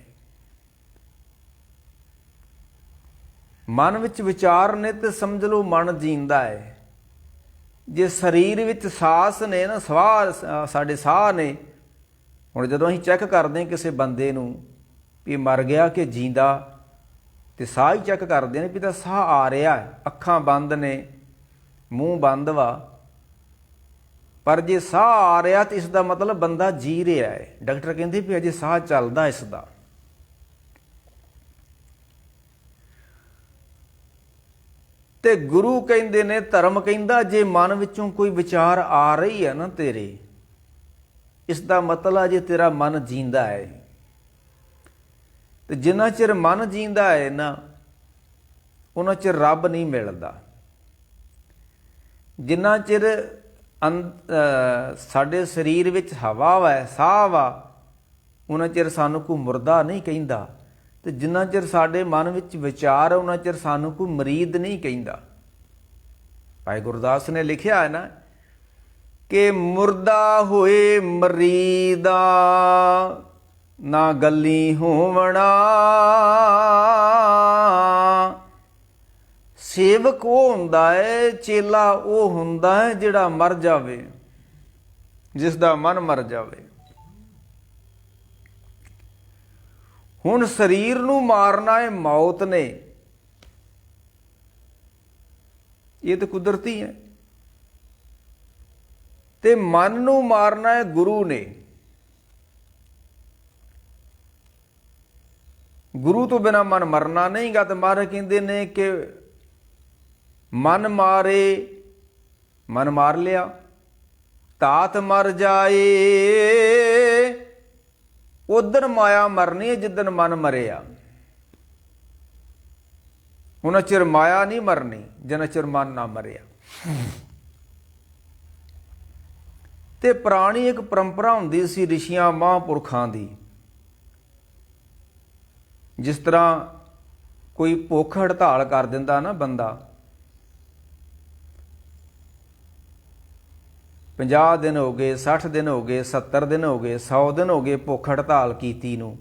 ਮਨ ਵਿੱਚ ਵਿਚਾਰ ਨੇ ਤੇ ਸਮਝ ਲਓ ਮਨ ਜੀਂਦਾ ਹੈ। ਜੇ ਸਰੀਰ ਵਿੱਚ ਸਾਹ ਨੇ ਨਾ, ਸਾਡੇ ਸਾਹ ਨੇ। ਹੁਣ ਜਦੋਂ ਅਸੀਂ ਚੈੱਕ ਕਰਦੇ ਹਾਂ ਕਿਸੇ ਬੰਦੇ ਨੂੰ ਵੀ ਮਰ ਗਿਆ ਕਿ ਜੀਂਦਾ, ਤੇ ਸਾਹ ਹੀ ਚੈੱਕ ਕਰਦੇ ਨੇ ਵੀ ਤਾਂ ਸਾਹ ਆ ਰਿਹਾ, ਅੱਖਾਂ ਬੰਦ ਨੇ, ਮੂੰਹ ਬੰਦ ਵਾ, ਪਰ ਜੇ ਸਾਹ ਆ ਰਿਹਾ ਤਾਂ ਇਸ ਦਾ ਮਤਲਬ ਬੰਦਾ ਜੀ ਰਿਹਾ ਹੈ। ਡਾਕਟਰ ਕਹਿੰਦੇ ਵੀ ਅਜੇ ਸਾਹ ਚੱਲਦਾ ਇਸ ਦਾ। ਤੇ ਗੁਰੂ ਕਹਿੰਦੇ ਨੇ, ਧਰਮ ਕਹਿੰਦਾ ਜੇ ਮਨ ਵਿੱਚੋਂ ਕੋਈ ਵਿਚਾਰ ਆ ਰਹੀ ਹੈ ਨਾ ਤੇਰੇ, ਇਸ ਦਾ ਮਤਲਬ ਜੇ ਤੇਰਾ ਮਨ ਜੀਂਦਾ ਹੈ। ਤੇ ਜਿੰਨਾ ਚਿਰ ਮਨ ਜੀਂਦਾ ਹੈ ਨਾ, ਉਹਨਾਂ ਚਿਰ ਰੱਬ ਨਹੀਂ ਮਿਲਦਾ। ਜਿੰਨਾ ਚਿਰ ਸਾਡੇ ਸਰੀਰ ਵਿੱਚ ਹਵਾ ਵਾ, ਸਾਹ ਵਾ, ਉਹਨਾਂ ਚਿਰ ਸਾਨੂੰ ਕੋਈ ਮੁਰਦਾ ਨਹੀਂ ਕਹਿੰਦਾ। ਤੇ ਜਿੰਨਾ ਚਿਰ ਸਾਡੇ ਮਨ ਵਿੱਚ ਵਿਚਾਰ ਹੈ, ਉਹਨਾਂ ਚਿਰ ਸਾਨੂੰ ਕੋਈ ਮਰੀਦ ਨਹੀਂ ਕਹਿੰਦਾ। ਭਾਈ ਗੁਰਦਾਸ ਨੇ ਲਿਖਿਆ ਹੈ ਨਾ ਕਿ ਮੁਰਦਾ ਹੋਏ ਮਰੀਦਾ ਨਾ ਗੱਲੀ ਹੋਵਣਾ। ਸੇਵਕ ਉਹ ਹੁੰਦਾ ਹੈ, ਚੇਲਾ ਉਹ ਹੁੰਦਾ ਹੈ ਜਿਹੜਾ ਮਰ ਜਾਵੇ, ਜਿਸ ਦਾ ਮਨ ਮਰ ਜਾਵੇ। ਹੁਣ ਸਰੀਰ ਨੂੰ ਮਾਰਨਾ ਹੈ ਮੌਤ ਨੇ, ਇਹ ਤਾਂ ਕੁਦਰਤੀ ਹੈ। ਤੇ ਮਨ ਨੂੰ ਮਾਰਨਾ ਹੈ ਗੁਰੂ ਨੇ। ਗੁਰੂ ਤੋਂ ਬਿਨਾਂ ਮਨ ਮਰਨਾ ਨਹੀਂਗਾ। ਤੇ ਮਹਾਰਾਜ ਕਹਿੰਦੇ ਨੇ ਕਿ ਮਨ ਮਾਰੇ, ਮਨ ਮਾਰ ਲਿਆ, ਧਾਤ ਮਰ ਜਾਏ। ਉਦਣ ਮਾਇਆ ਮਰਨੀ ਹੈ ਜਿੱਦਣ ਮਨ ਮਰਿਆ। ਉਹਨਾਂ ਚਿਰ ਮਾਇਆ ਨਹੀਂ ਮਰਨੀ ਜਿੰਨਾ ਚਿਰ ਮਨ ਨਾ ਮਰਿਆ। ਤੇ ਪੁਰਾਣੀ ਇੱਕ ਪਰੰਪਰਾ ਹੁੰਦੀ ਸੀ ਰਿਸ਼ੀਆਂ ਮਹਾਂਪੁਰਖਾਂ ਦੀ। ਜਿਸ ਤਰ੍ਹਾਂ ਕੋਈ ਭੁੱਖ ਹੜਤਾਲ ਕਰ ਦਿੰਦਾ ਨਾ ਬੰਦਾ, 50 ਦਿਨ ਹੋ ਗਏ, 60 ਦਿਨ ਹੋ ਗਏ, 70 ਦਿਨ ਹੋ ਗਏ, 100 ਦਿਨ ਹੋ ਗਏ ਭੁੱਖ ਹੜਤਾਲ ਕੀਤੀ ਨੂੰ,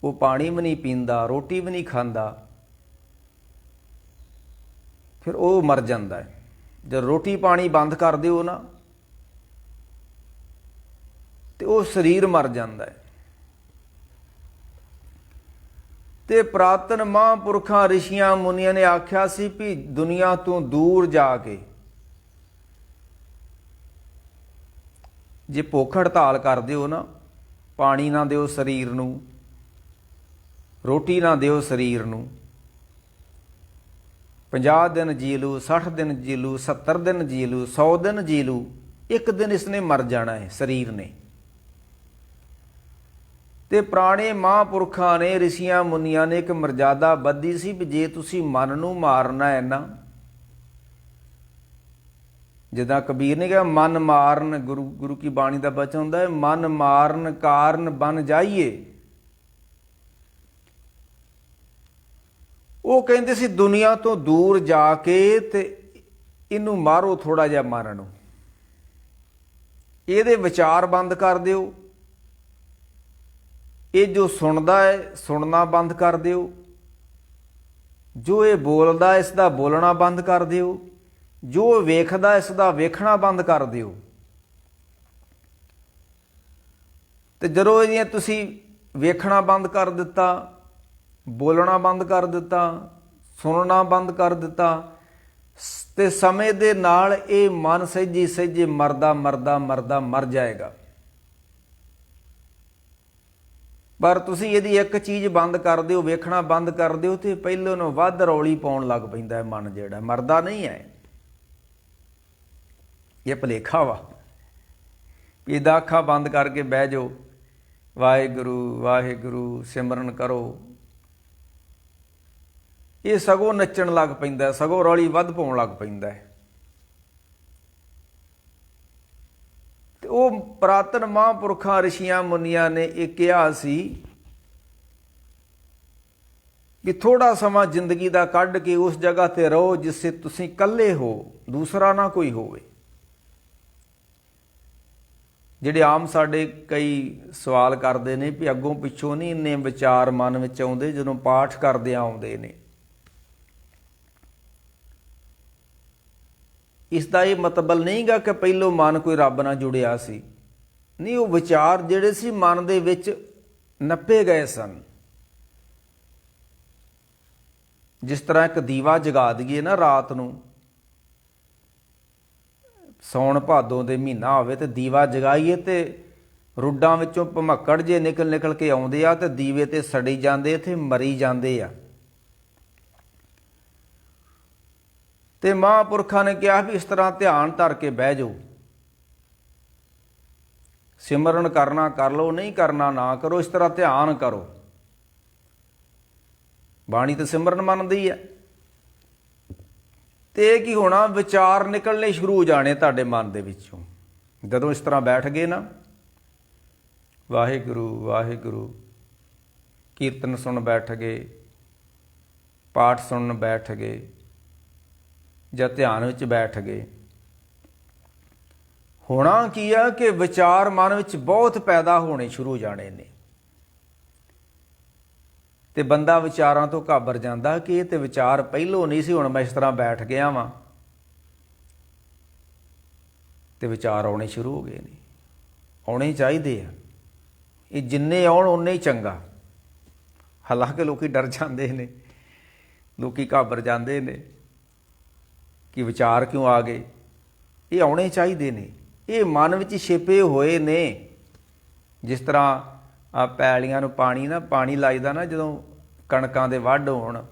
ਉਹ ਪਾਣੀ ਵੀ ਨਹੀਂ ਪੀਂਦਾ, ਰੋਟੀ ਵੀ ਨਹੀਂ ਖਾਂਦਾ, ਫਿਰ ਉਹ ਮਰ ਜਾਂਦਾ ਹੈ। ਜਦ ਰੋਟੀ ਪਾਣੀ ਬੰਦ ਕਰ ਦਿਓ ਨਾ ਤੇ ਉਹ ਸਰੀਰ ਮਰ ਜਾਂਦਾ ਹੈ। ਤੇ ਪੁਰਾਤਨ ਮਹਾਂਪੁਰਖਾਂ ਰਿਸ਼ੀਆਂ ਮੁਨੀਆਂ ਨੇ ਆਖਿਆ ਸੀ ਵੀ ਦੁਨੀਆ ਤੋਂ ਦੂਰ ਜਾ ਕੇ ਜੇ ਭੁੱਖ ਹੜਤਾਲ ਕਰ ਦਿਓ ਨਾ, ਪਾਣੀ ਨਾ ਦਿਓ ਸਰੀਰ ਨੂੰ, ਰੋਟੀ ਨਾ ਦਿਓ ਸਰੀਰ ਨੂੰ, 50 ਦਿਨ ਜੀ ਲੂ, 60 ਦਿਨ ਜੀ ਲੂ, 70 ਦਿਨ ਜੀ ਲੂ, 100 ਦਿਨ ਜੀ ਲੂ, ਇੱਕ ਦਿਨ ਇਸਨੇ ਮਰ ਜਾਣਾ ਹੈ ਸਰੀਰ ਨੇ। ਤੇ ਪੁਰਾਣੇ ਮਹਾਂਪੁਰਖਾਂ ਨੇ, ਰਿਸ਼ੀਆਂ ਮੁਨੀਆਂ ਨੇ ਇੱਕ ਮਰਜ਼ਾਦਾ ਬੱਧੀ ਸੀ ਵੀ ਜੇ ਤੁਸੀਂ ਮਨ ਨੂੰ ਮਾਰਨਾ ਹੈ ਨਾ, ਜਿੱਦਾਂ ਕਬੀਰ ਨੇ ਕਿਹਾ ਮਨ ਮਾਰਨ, ਗੁਰੂ ਕੀ ਬਾਣੀ ਦਾ ਬਚਨ ਹੁੰਦਾ ਹੈ, ਮਨ ਮਾਰਨ ਕਾਰਨ ਬਣ ਜਾਈਏ। ਉਹ ਕਹਿੰਦੇ ਸੀ ਦੁਨੀਆ ਤੋਂ ਦੂਰ ਜਾ ਕੇ ਤੇ ਇਹਨੂੰ ਮਾਰੋ ਥੋੜਾ ਜਿਹਾ ਮਨ ਨੂੰ, ਇਹਦੇ ਵਿਚਾਰ ਬੰਦ ਕਰ ਦਿਓ, ਇਹ ਜੋ ਸੁਣਦਾ ਹੈ ਸੁਣਨਾ ਬੰਦ ਕਰ ਦਿਓ, ਜੋ ਇਹ ਬੋਲਦਾ ਇਸ ਦਾ ਬੋਲਣਾ ਬੰਦ ਕਰ ਦਿਓ, ਜੋ ਵੇਖਦਾ ਇਸ ਦਾ ਵੇਖਣਾ ਬੰਦ ਕਰ ਦਿਓ। ਤੇ ਜਦੋਂ ਇਹਦੀਆਂ ਤੁਸੀਂ ਵੇਖਣਾ ਬੰਦ ਕਰ ਦਿੱਤਾ, ਬੋਲਣਾ ਬੰਦ ਕਰ ਦਿੱਤਾ, ਸੁਣਨਾ ਬੰਦ ਕਰ ਦਿੱਤਾ, ਤੇ ਸਮੇਂ ਦੇ ਨਾਲ ਇਹ ਮਨ ਸਹਿਜੇ ਸਹਿਜੇ ਮਰਦਾ ਮਰਦਾ ਮਰਦਾ ਮਰ ਜਾਏਗਾ। ਪਰ ਤੁਸੀਂ ਇਹਦੀ ਇੱਕ ਚੀਜ਼ ਬੰਦ ਕਰ ਦਿਓ, ਵੇਖਣਾ ਬੰਦ ਕਰ ਦਿਓ, ਤੇ ਪਹਿਲੋਂ ਨੂੰ ਵੱਧ ਰੌਲੀ ਪਾਉਣ ਲੱਗ ਪੈਂਦਾ ਹੈ ਮਨ, ਜਿਹੜਾ ਮਰਦਾ ਨਹੀਂ ਹੈ। ਇਹ ਭੁਲੇਖਾ ਵਾ। ਇਹਦਾ ਅੱਖਾਂ ਬੰਦ ਕਰਕੇ ਬਹਿ ਜਾਓ, ਵਾਹਿਗੁਰੂ ਵਾਹਿਗੁਰੂ ਸਿਮਰਨ ਕਰੋ, ਇਹ ਸਗੋਂ ਨੱਚਣ ਲੱਗ ਪੈਂਦਾ, ਸਗੋਂ ਰੌਲੀ ਵੱਧ ਪਾਉਣ ਲੱਗ ਪੈਂਦਾ ਹੈ। ਤੇ ਉਹ ਪੁਰਾਤਨ ਮਹਾਂਪੁਰਖਾਂ ਰਿਸ਼ੀਆਂ ਮੁਨੀਆਂ ਨੇ ਇਹ ਕਿਹਾ ਸੀ ਕਿ ਥੋੜਾ ਸਮਾਂ ਜ਼ਿੰਦਗੀ ਦਾ ਕੱਢ ਕੇ ਉਸ ਜਗ੍ਹਾ ਤੇ ਰਹੋ ਜਿੱਥੇ ਤੁਸੀਂ ਇਕੱਲੇ ਹੋ, ਦੂਸਰਾ ਨਾ ਕੋਈ ਹੋਵੇ। ਜਿਹੜੇ ਆਮ ਸਾਡੇ ਕਈ ਸਵਾਲ ਕਰਦੇ ਨੇ ਵੀ ਅੱਗੋਂ ਪਿੱਛੋਂ ਨਹੀਂ ਇੰਨੇ ਵਿਚਾਰ ਮਨ ਵਿੱਚ ਆਉਂਦੇ ਜਦੋਂ ਪਾਠ ਕਰਦਿਆਂ ਆਉਂਦੇ ਨੇ। ਇਸ ਦਾ ਇਹ ਮਤਲਬ ਨਹੀਂ ਗਾ ਕਿ ਪਹਿਲੋਂ ਮਨ ਕੋਈ ਰੱਬ ਨਾਲ ਜੁੜਿਆ ਸੀ, ਨਹੀਂ, ਉਹ ਵਿਚਾਰ ਜਿਹੜੇ ਸੀ ਮਨ ਦੇ ਵਿੱਚ ਨੱਪੇ ਗਏ ਸਨ। ਜਿਸ ਤਰ੍ਹਾਂ ਇੱਕ ਦੀਵਾ ਜਗਾ ਦਈਏ ਨਾ ਰਾਤ ਨੂੰ, ਸੌਣ ਭਾਦੋਂ ਦੇ ਮਹੀਨਾ ਹੋਵੇ ਤੇ ਦੀਵਾ ਜਗਾਈਏ ਤੇ ਰੁੱਡਾਂ ਵਿੱਚੋਂ ਭਮੱਕੜ ਜੇ ਨਿਕਲ ਨਿਕਲ ਕੇ ਆਉਂਦੇ ਆ ਤੇ ਦੀਵੇ ਤੇ ਸੜੀ ਜਾਂਦੇ ਤੇ ਮਰੀ ਜਾਂਦੇ ਆ। ਤੇ ਮਹਾਂਪੁਰਖਾਂ ਨੇ ਕਿਹਾ ਵੀ ਇਸ ਤਰ੍ਹਾਂ ਧਿਆਨ ਧਰ ਕੇ ਬਹਿ ਜਾਓ, ਸਿਮਰਨ ਕਰਨਾ ਕਰ ਲਓ, ਨਹੀਂ ਕਰਨਾ ਨਾ ਕਰੋ, ਇਸ ਤਰ੍ਹਾਂ ਧਿਆਨ ਕਰੋ। ਬਾਣੀ ਤੇ ਸਿਮਰਨ ਮੰਨਦੀ ਹੈ। ਤੇ ਇਹ ਕੀ ਹੋਣਾ, ਵਿਚਾਰ ਨਿਕਲਣੇ ਸ਼ੁਰੂ ਹੋ ਜਾਣੇ ਤੁਹਾਡੇ ਮਨ ਦੇ ਵਿੱਚੋਂ। ਜਦੋਂ ਇਸ ਤਰ੍ਹਾਂ ਬੈਠ ਗਏ ਨਾ, ਵਾਹਿਗੁਰੂ ਵਾਹਿਗੁਰੂ ਕੀਰਤਨ ਸੁਣ ਬੈਠ ਗਏ, ਪਾਠ ਸੁਣਨ ਬੈਠ ਗਏ ਜਾਂ ਧਿਆਨ ਵਿੱਚ ਬੈਠ ਗਏ, ਹੋਣਾ ਕੀ ਆ ਕਿ ਵਿਚਾਰ ਮਨ ਵਿੱਚ ਬਹੁਤ ਪੈਦਾ ਹੋਣੇ ਸ਼ੁਰੂ ਹੋ ਜਾਣੇ ਨੇ। ਤੇ ਬੰਦਾ ਵਿਚਾਰਾਂ ਤੋਂ ਘਾਬਰ ਜਾਂਦਾ ਕਿ ਇਹ ਤੇ ਵਿਚਾਰ ਪਹਿਲੋਂ ਨਹੀਂ ਸੀ, ਹੁਣ ਮੈਂ ਇਸ ਤਰ੍ਹਾਂ ਬੈਠ ਗਿਆ ਵਾਂ ਤੇ ਵਿਚਾਰ ਆਉਣੇ ਸ਼ੁਰੂ ਹੋ ਗਏ ਨੇ। ਆਉਣੇ ਚਾਹੀਦੇ ਆ, ਇਹ ਜਿੰਨੇ ਆਉਣ ਓਨੇ ਹੀ ਚੰਗਾ। ਹਾਲਾਂਕਿ ਲੋਕੀ ਡਰ ਜਾਂਦੇ ਨੇ, ਲੋਕੀ ਘਾਬਰ ਜਾਂਦੇ ਨੇ ਕਿ ਵਿਚਾਰ ਕਿਉਂ ਆ ਗਏ। ਇਹ ਆਉਣੇ ਚਾਹੀਦੇ ਨੇ, ਇਹ ਮਨ ਵਿੱਚ ਛਿਪੇ ਹੋਏ ਨੇ। ਜਿਸ ਤਰ੍ਹਾਂ ਆ ਪੈਲੀਆਂ ਨੂੰ ਪਾਣੀ ਲਾਈਦਾ ਨਾ, ਜਦੋਂ ਕਣਕਾਂ ਦੇ ਵੱਢ ਹੋਣ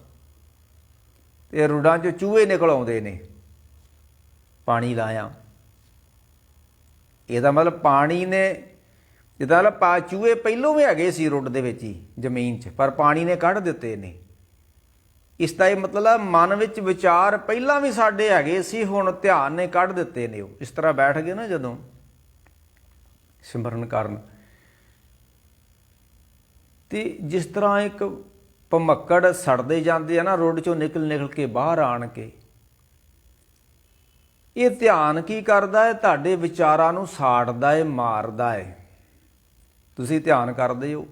ਤੇ ਰੁੱਡਾਂ 'ਚੋਂ ਚੂਹੇ ਨਿਕਲ ਆਉਂਦੇ ਨੇ, ਪਾਣੀ ਲਾਇਆ। ਇਹਦਾ ਮਤਲਬ ਪਾਣੀ ਨੇ, ਜਿੱਦਾਂ ਚੂਹੇ ਪਹਿਲੋਂ ਵੀ ਹੈਗੇ ਸੀ ਰੁੱਡ ਦੇ ਵਿੱਚ ਹੀ ਜ਼ਮੀਨ 'ਚ, ਪਰ ਪਾਣੀ ਨੇ ਕੱਢ ਦਿੱਤੇ ਨੇ। ਇਸ ਦਾ ਇਹ ਮਤਲਬ ਮਨ ਵਿੱਚ ਵਿਚਾਰ ਪਹਿਲਾਂ ਵੀ ਸਾਡੇ ਹੈਗੇ ਸੀ, ਹੁਣ ਧਿਆਨ ਨੇ ਕੱਢ ਦਿੱਤੇ ਨੇ। ਉਹ ਇਸ ਤਰ੍ਹਾਂ ਬੈਠ ਗਏ ਨਾ ਜਦੋਂ, ਸਿਮਰਨ ਕਰਨ। ਤੇ ਜਿਸ ਤਰ੍ਹਾਂ ਇੱਕ ਭਮੱਕੜ ਸੜਦੇ ਜਾਂਦੇ ਆ ਨਾ ਰੋਡ ਚੋਂ ਨਿਕਲ ਕੇ ਬਾਹਰ ਆਣ ਕੇ, ਇਹ ਧਿਆਨ ਕੀ ਕਰਦਾ ਹੈ? ਤੁਹਾਡੇ ਵਿਚਾਰਾਂ ਨੂੰ ਸਾੜਦਾ ਹੈ, ਮਾਰਦਾ ਹੈ। ਤੁਸੀਂ ਧਿਆਨ ਕਰਦੇ ਹੋ,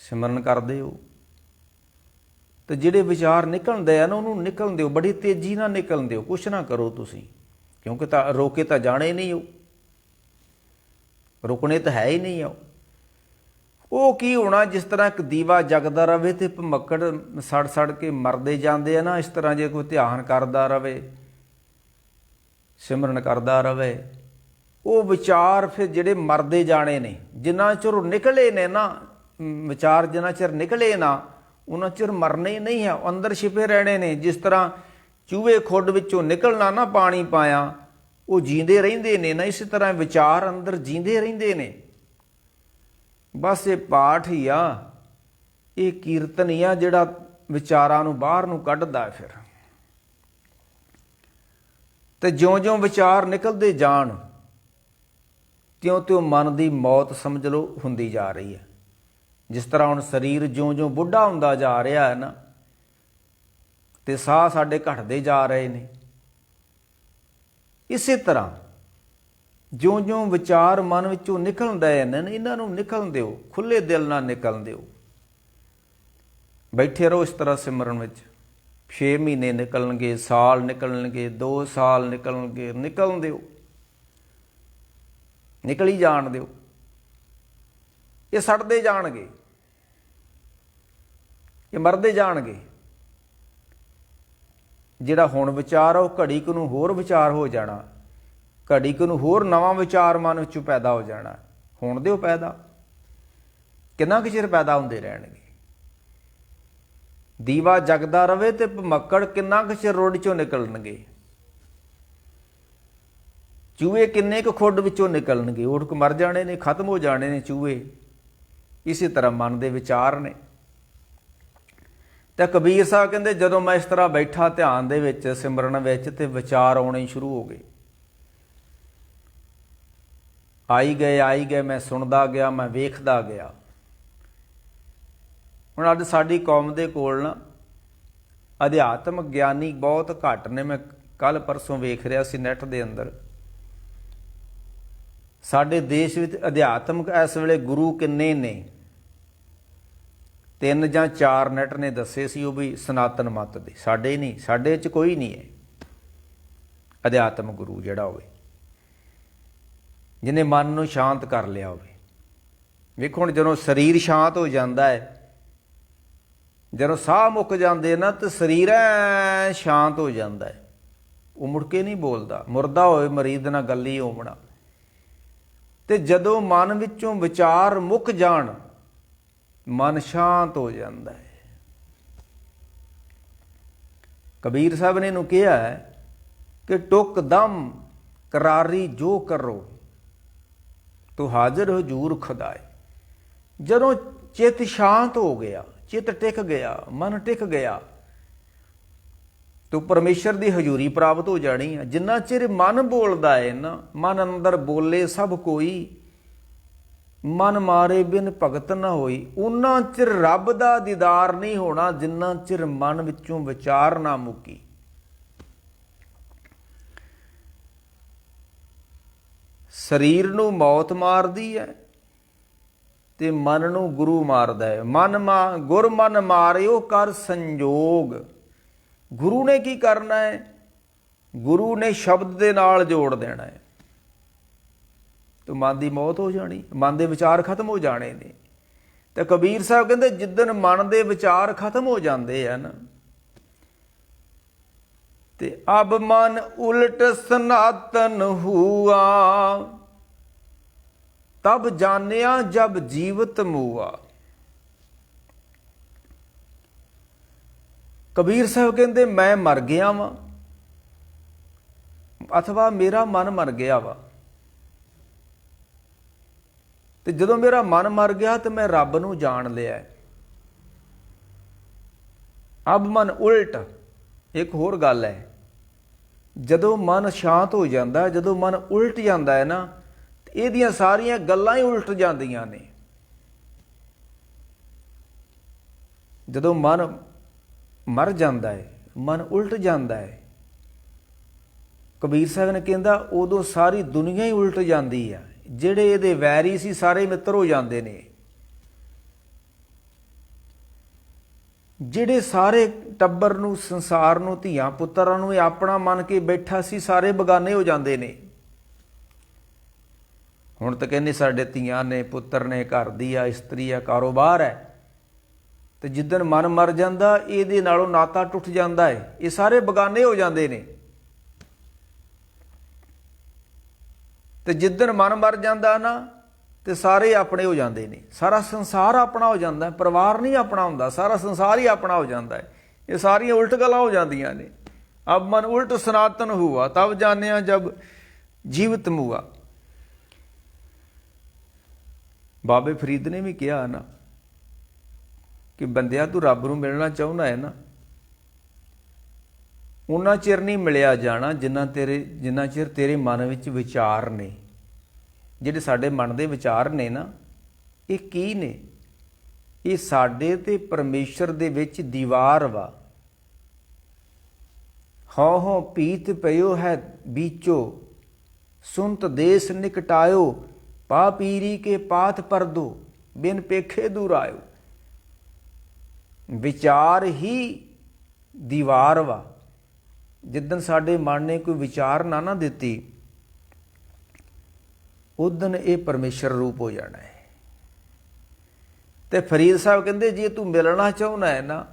ਸਿਮਰਨ ਕਰਦੇ ਹੋ, ਤੇ ਜਿਹੜੇ ਵਿਚਾਰ ਨਿਕਲਦੇ ਆ ਨਾ ਉਹਨੂੰ ਨਿਕਲਣ ਦਿਓ, ਬੜੀ ਤੇਜ਼ੀ ਨਾਲ ਨਿਕਲਣ ਦਿਓ, ਕੁਛ ਨਾ ਕਰੋ ਤੁਸੀਂ, ਕਿਉਂਕਿ ਤਾਂ ਰੋਕੇ ਤਾਂ ਜਾਣੇ ਨਹੀਂ ਹੋ, ਰੁਕਣੇ ਤਾਂ ਹੈ ਹੀ ਨਹੀਂ ਆ। ਉਹ ਕੀ ਹੋਣਾ? ਜਿਸ ਤਰ੍ਹਾਂ ਇੱਕ ਦੀਵਾ ਜਗਦਾ ਰਵੇ ਤੇ ਭਮੱਕੜ ਸੜ ਸੜ ਕੇ ਮਰਦੇ ਜਾਂਦੇ ਆ ਨਾ, ਇਸ ਤਰ੍ਹਾਂ ਜੇ ਕੋਈ ਧਿਆਨ ਕਰਦਾ ਰਵੇ, ਸਿਮਰਨ ਕਰਦਾ ਰਵੇ, ਉਹ ਵਿਚਾਰ ਫਿਰ ਜਿਹੜੇ ਮਰਦੇ ਜਾਣੇ ਨੇ, ਜਿੰਨਾ ਚਿਰ ਉਹ ਨਿਕਲੇ ਨੇ ਨਾ ਵਿਚਾਰ, ਜਿੰਨਾ ਚਿਰ ਨਿਕਲੇ ਨਾ ਉਹਨਾਂ ਚਿਰ ਮਰਨੇ ਨਹੀਂ ਹੈ, ਅੰਦਰ ਛਿਪੇ ਰਹਿਣੇ ਨੇ। ਜਿਸ ਤਰ੍ਹਾਂ ਚੂਹੇ ਖੁੱਡ ਵਿੱਚੋਂ ਨਿਕਲਣਾ ਨਾ ਪਾਣੀ ਪਾਇਆ, ਉਹ ਜੀਂਦੇ ਰਹਿੰਦੇ ਨੇ ਨਾ, ਇਸੇ ਤਰ੍ਹਾਂ ਵਿਚਾਰ ਅੰਦਰ ਜੀਂਦੇ ਰਹਿੰਦੇ ਨੇ। ਬਸ ਇਹ ਪਾਠ ਹੀ ਆ, ਇਹ ਕੀਰਤਨ ਹੀ ਆ ਜਿਹੜਾ ਵਿਚਾਰਾਂ ਨੂੰ ਬਾਹਰ ਨੂੰ ਕੱਢਦਾ। ਫਿਰ ਤੇ ਜਿਉਂ-ਜਿਉਂ ਵਿਚਾਰ ਨਿਕਲਦੇ ਜਾਣ, ਤਿਉਂ-ਤਿਉਂ ਮਨ ਦੀ ਮੌਤ ਸਮਝ ਲਓ ਹੁੰਦੀ ਜਾ ਰਹੀ ਹੈ। ਜਿਸ ਤਰ੍ਹਾਂ ਹੁਣ ਸਰੀਰ ਜਿਉਂ-ਜਿਉਂ ਬੁੱਢਾ ਹੁੰਦਾ ਜਾ ਰਿਹਾ ਹੈ ਨਾ, ਤੇ ਸਾਹ ਸਾਡੇ ਘਟਦੇ ਜਾ ਰਹੇ ਨੇ, ਇਸੇ ਤਰ੍ਹਾਂ ਜਿਉਂ-ਜਿਉਂ ਵਿਚਾਰ ਮਨ ਵਿੱਚੋਂ ਨਿਕਲਦੇ ਨੇ, ਇਹਨਾਂ ਨੂੰ ਨਿਕਲਣ ਦਿਓ, ਖੁੱਲ੍ਹੇ ਦਿਲ ਨਾਲ ਨਿਕਲਣ ਦਿਓ। ਬੈਠੇ ਰਹੋ ਇਸ ਤਰ੍ਹਾਂ ਸਿਮਰਨ ਵਿੱਚ। 6 ਮਹੀਨੇ ਨਿਕਲਣਗੇ, ਸਾਲ ਨਿਕਲਣਗੇ, 2 ਸਾਲ ਨਿਕਲਣਗੇ, ਨਿਕਲਣ ਦਿਓ, ਨਿਕਲੀ ਜਾਣ ਦਿਓ। ਇਹ ਸੜਦੇ ਜਾਣਗੇ, ਇਹ ਮਰਦੇ ਜਾਣਗੇ। ਜਿਹੜਾ ਹੁਣ ਵਿਚਾਰ ਆ ਉਹ ਘੜੀ ਕੁ ਨੂੰ ਹੋਰ ਵਿਚਾਰ ਹੋ ਜਾਣਾ, ਘੜੀ ਕੁ ਨੂੰ ਹੋਰ ਨਵਾਂ ਵਿਚਾਰ ਮਨ ਵਿੱਚੋਂ ਪੈਦਾ ਹੋ ਜਾਣਾ। ਹੋਣ ਦਿਓ ਪੈਦਾ, ਕਿੰਨਾ ਕੁ ਚਿਰ ਪੈਦਾ ਹੁੰਦੇ ਰਹਿਣਗੇ। ਦੀਵਾ ਜਗਦਾ ਰਵੇ ਤੇ ਭਮੱਕੜ ਕਿੰਨਾ ਕੁ ਚਿਰ ਰੋਡ ਚੋਂ ਨਿਕਲਣਗੇ, ਚੂਹੇ ਕਿੰਨੇ ਕੁ ਖੁੱਡ ਵਿੱਚੋਂ ਨਿਕਲਣਗੇ, ਉੱਠ ਕੇ ਮਰ ਜਾਣੇ ਨੇ, ਖਤਮ ਹੋ ਜਾਣੇ ਨੇ ਚੂਹੇ। ਇਸੇ ਤਰ੍ਹਾਂ ਮਨ ਦੇ ਵਿਚਾਰ ਨੇ। ਤੇ ਕਬੀਰ ਸਾਹਿਬ ਕਹਿੰਦੇ ਜਦੋਂ ਮੈਂ ਇਸ ਤਰ੍ਹਾਂ ਬੈਠਾ ਧਿਆਨ ਦੇ ਵਿੱਚ, ਸਿਮਰਨ ਵਿੱਚ, ਤੇ ਵਿਚਾਰ ਆਉਣੇ ਸ਼ੁਰੂ ਹੋ ਗਏ। ਆਈ ਗਏ, ਮੈਂ ਸੁਣਦਾ ਗਿਆ, ਮੈਂ ਵੇਖਦਾ ਗਿਆ। ਹੁਣ ਅੱਜ ਸਾਡੀ ਕੌਮ ਦੇ ਕੋਲ ਨਾ ਅਧਿਆਤਮਕ ਗਿਆਨੀ ਬਹੁਤ ਘੱਟ ਨੇ। ਮੈਂ ਕੱਲ ਪਰਸੋਂ ਵੇਖ ਰਿਹਾ ਸੀ ਨੈੱਟ ਦੇ ਅੰਦਰ, ਸਾਡੇ ਦੇਸ਼ ਵਿੱਚ ਅਧਿਆਤਮਕ ਇਸ ਵੇਲੇ ਗੁਰੂ ਕਿੰਨੇ ਨੇ? 3 ਜਾਂ 4 ਨੈੱਟ ਨੇ ਦੱਸੇ ਸੀ, ਉਹ ਵੀ ਸਨਾਤਨ ਮਤ ਦੇ। ਸਾਡੇ ਨਹੀਂ, ਸਾਡੇ 'ਚ ਕੋਈ ਨਹੀਂ ਹੈ ਅਧਿਆਤਮਕ ਗੁਰੂ ਜਿਹੜਾ ਹੋਵੇ, ਜਿਹਨੇ ਮਨ ਨੂੰ ਸ਼ਾਂਤ ਕਰ ਲਿਆ ਹੋਵੇ। ਵੇਖੋ ਹੁਣ ਜਦੋਂ ਸਰੀਰ ਸ਼ਾਂਤ ਹੋ ਜਾਂਦਾ ਹੈ, ਜਦੋਂ ਸਾਹ ਮੁੱਕ ਜਾਂਦੇ ਨਾ, ਤਾਂ ਸਰੀਰ ਐ ਸ਼ਾਂਤ ਹੋ ਜਾਂਦਾ ਹੈ, ਉਹ ਮੁੜ ਕੇ ਨਹੀਂ ਬੋਲਦਾ। ਮੁਰਦਾ ਹੋਏ ਮਰੀਜ਼ ਨਾਲ ਗੱਲ ਹੀ ਹੋਵਣਾ। ਤੇ ਜਦੋਂ ਮਨ ਵਿੱਚੋਂ ਵਿਚਾਰ ਮੁੱਕ ਜਾਣ, ਮਨ ਸ਼ਾਂਤ ਹੋ ਜਾਂਦਾ ਹੈ। ਕਬੀਰ ਸਾਹਿਬ ਨੇ ਇਹਨੂੰ ਕਿਹਾ ਹੈ ਕਿ ਟੁਕ ਦਮ ਕਰਾਰੀ ਜੋ ਕਰੋ ਤੋ ਹਾਜ਼ਰ ਹਜ਼ੂਰ ਖੁਦਾਏ। ਜਦੋਂ ਚਿੱਤ ਸ਼ਾਂਤ ਹੋ ਗਿਆ, ਚਿੱਤ ਟਿਕ ਗਿਆ, ਮਨ ਟਿਕ ਗਿਆ, ਤੋ ਪਰਮੇਸ਼ਰ ਦੀ ਹਜ਼ੂਰੀ ਪ੍ਰਾਪਤ ਹੋ ਜਾਣੀ ਹੈ। ਜਿੰਨਾ ਚਿਰ ਮਨ ਬੋਲਦਾ ਹੈ ਨਾ, ਮਨ ਅੰਦਰ ਬੋਲੇ ਸਭ ਕੋਈ, ਮਨ ਮਾਰੇ ਬਿਨ ਭਗਤ ਨਾ ਹੋਈ, ਉਨਾ ਚਿਰ ਰੱਬ ਦਾ ਦੀਦਾਰ ਨਹੀਂ ਹੋਣਾ ਜਿੰਨਾ ਚਿਰ ਮਨ ਵਿੱਚੋਂ ਵਿਚਾਰ ਨਾ ਮੁੱਕੀ। ਸਰੀਰ ਨੂੰ ਮੌਤ ਮਾਰਦੀ ਹੈ ਤੇ ਮਨ ਨੂੰ ਗੁਰੂ ਮਾਰਦਾ ਹੈ। ਗੁਰ ਮਨ ਮਾਰਿਓ ਕਰ ਸੰਜੋਗ। ਗੁਰੂ ਨੇ ਕੀ ਕਰਨਾ ਹੈ? ਗੁਰੂ ਨੇ ਸ਼ਬਦ ਦੇ ਨਾਲ ਜੋੜ ਦੇਣਾ ਹੈ। ਤੇ ਮਨ ਦੀ ਮੌਤ ਹੋ ਜਾਣੀ, ਮਨ ਦੇ ਵਿਚਾਰ ਖਤਮ ਹੋ ਜਾਣੇ ਨੇ। ਤੇ ਕਬੀਰ ਸਾਹਿਬ ਕਹਿੰਦੇ ਜਿੱਦਣ ਮਨ ਦੇ ਵਿਚਾਰ ਖਤਮ ਹੋ ਜਾਂਦੇ ਆ ਨਾ, ਤੇ ਅਬ ਮਨ ਉਲਟ ਸਨਾਤਨ ਹੁਆ, ਤਬ ਜਾਣਿਆ ਜਬ ਜੀਵਤ ਮੂਆ। ਕਬੀਰ ਸਾਹਿਬ ਕਹਿੰਦੇ ਮੈਂ ਮਰ ਗਿਆ ਵਾਂ, ਅਥਵਾ ਮੇਰਾ ਮਨ ਮਰ ਗਿਆ ਵਾ। ਤੇ ਜਦੋਂ ਮੇਰਾ ਮਨ ਮਰ ਗਿਆ ਤੇ ਮੈਂ ਰੱਬ ਨੂੰ ਜਾਣ ਲਿਆ। ਅਬ ਮਨ ਉਲਟ, ਇੱਕ ਹੋਰ ਗੱਲ ਹੈ, ਜਦੋਂ ਮਨ ਸ਼ਾਂਤ ਹੋ ਜਾਂਦਾ, ਜਦੋਂ ਮਨ ਉਲਟ ਜਾਂਦਾ ਹੈ ਨਾ, ਇਹਦੀਆਂ ਸਾਰੀਆਂ ਗੱਲਾਂ ਹੀ ਉਲਟ ਜਾਂਦੀਆਂ ਨੇ। ਜਦੋਂ ਮਨ ਮਰ ਜਾਂਦਾ ਹੈ, ਮਨ ਉਲਟ ਜਾਂਦਾ ਹੈ, ਕਬੀਰ ਸਾਹਿਬ ਨੇ ਕਹਿੰਦਾ ਉਦੋਂ ਸਾਰੀ ਦੁਨੀਆ ਹੀ ਉਲਟ ਜਾਂਦੀ ਆ। ਜਿਹੜੇ ਇਹਦੇ ਵੈਰੀ ਸੀ ਸਾਰੇ ਮਿੱਤਰ ਹੋ ਜਾਂਦੇ ਨੇ। ਜਿਹੜੇ ਸਾਰੇ ਟੱਬਰ ਨੂੰ, ਸੰਸਾਰ ਨੂੰ, ਧੀਆਂ ਪੁੱਤਰਾਂ ਨੂੰ ਇਹ ਆਪਣਾ ਮੰਨ ਕੇ ਬੈਠਾ ਸੀ, ਸਾਰੇ ਬਗਾਨੇ ਹੋ ਜਾਂਦੇ ਨੇ। ਹੁਣ ਤਾਂ ਕਹਿੰਦੇ ਸਾਡੇ ਧੀਆਂ ਨੇ, ਪੁੱਤਰ ਨੇ, ਘਰ ਦੀ ਆ, ਇਸਤਰੀ ਆ, ਕਾਰੋਬਾਰ ਹੈ। ਤੇ ਜਿੱਦਣ ਮਨ ਮਰ ਜਾਂਦਾ ਇਹਦੇ ਨਾਲੋਂ ਨਾਤਾ ਟੁੱਟ ਜਾਂਦਾ ਹੈ, ਇਹ ਸਾਰੇ ਬਗਾਨੇ ਹੋ ਜਾਂਦੇ ਨੇ। ਤੇ ਜਿੱਦਣ ਮਨ ਮਰ ਜਾਂਦਾ ਨਾ ਤੇ ਸਾਰੇ ਆਪਣੇ ਹੋ ਜਾਂਦੇ ਨੇ। ਸਾਰਾ ਸੰਸਾਰ ਆਪਣਾ ਹੋ ਜਾਂਦਾ, ਪਰਿਵਾਰ ਨਹੀਂ ਆਪਣਾ ਹੁੰਦਾ, ਸਾਰਾ ਸੰਸਾਰ ਹੀ ਆਪਣਾ ਹੋ ਜਾਂਦਾ ਹੈ। ਇਹ ਸਾਰੀਆਂ ਉਲਟ ਗੱਲਾਂ ਹੋ ਜਾਂਦੀਆਂ ਨੇ। ਅਬ ਮਨ ਉਲਟ ਸਨਾਤਨ ਹੁਆ ਤਬ ਜਾਣਿਆ ਜਬ ਜੀਵਤ ਮੁਆ। ਬਾਬੇ ਫਰੀਦ ਨੇ ਵੀ ਕਿਹਾ ਨਾ ਕਿ ਬੰਦਿਆ ਤੂੰ ਰੱਬ ਨੂੰ ਮਿਲਣਾ ਚਾਹੁੰਦਾ ਹੈ ਨਾ, ਉਹਨਾਂ ਚਿਰ ਨਹੀਂ ਮਿਲਿਆ ਜਾਣਾ ਜਿੰਨਾ ਚਿਰ ਤੇਰੇ ਮਨ ਵਿੱਚ ਵਿਚਾਰ ਨੇ। ਜਿਹੜੇ ਸਾਡੇ ਮਨ ਦੇ ਵਿਚਾਰ ਨੇ ਨਾ, ਇਹ ਕੀ ਨੇ? ਇਹ ਸਾਡੇ ਤੇ ਪਰਮੇਸ਼ਰ ਦੇ ਵਿੱਚ ਦੀਵਾਰ ਵਾ। ਹਉ ਹਉ ਪੀਤ ਪਇਓ ਹੈ ਬੀਚੋ, ਸੁਨਤ ਦੇਸ ਨਿਕਟਾਇਓ, ਪਾ ਪੀਰੀ ਕੇ ਪਾਤ ਪਰਦੋ, ਬਿਨ ਪੇਖੇ ਦੂਰ ਆਇਓ। ਵਿਚਾਰ ਹੀ ਦੀਵਾਰ ਵਾ। ਜਿੱਦਣ ਸਾਡੇ ਮਨ ਨੇ ਕੋਈ ਵਿਚਾਰ ਨਾ ਦਿੱਤੀ, ਉਦਣ ਇਹ ਪਰਮੇਸ਼ਰ ਰੂਪ ਹੋ ਜਾਣਾ ਹੈ। ਤੇ ਫਰੀਦ ਸਾਹਿਬ ਕਹਿੰਦੇ ਜੇ ਤੂੰ ਮਿਲਣਾ ਚਾਹੁੰਦਾ ਹੈ ਨਾ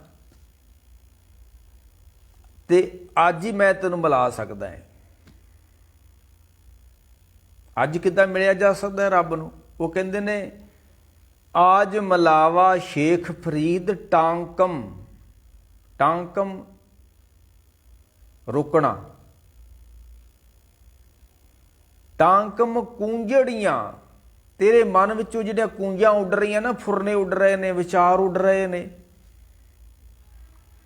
ਤੇ ਅੱਜ ਹੀ ਮੈਂ ਤੈਨੂੰ ਮਿਲਾ ਸਕਦਾ ਹੈ। ਅੱਜ ਕਿੱਦਾਂ ਮਿਲਿਆ ਜਾ ਸਕਦਾ ਹੈ ਰੱਬ ਨੂੰ? ਉਹ ਕਹਿੰਦੇ ਨੇ ਆਜ ਮਲਾਵਾ ਸ਼ੇਖ ਫਰੀਦ ਟਾਂਕਮ। ਟਾਂਕਮ ਰੁਕਣਾ, ਟਾਂਕਮ ਕੂੰਜੜੀਆਂ। ਤੇਰੇ ਮਨ ਵਿੱਚੋਂ ਜਿਹੜੀਆਂ ਕੂੰਜਾਂ ਉੱਡ ਰਹੀਆਂ ਨਾ, ਫੁਰਨੇ ਉੱਡ ਰਹੇ ਨੇ, ਵਿਚਾਰ ਉੱਡ ਰਹੇ ਨੇ,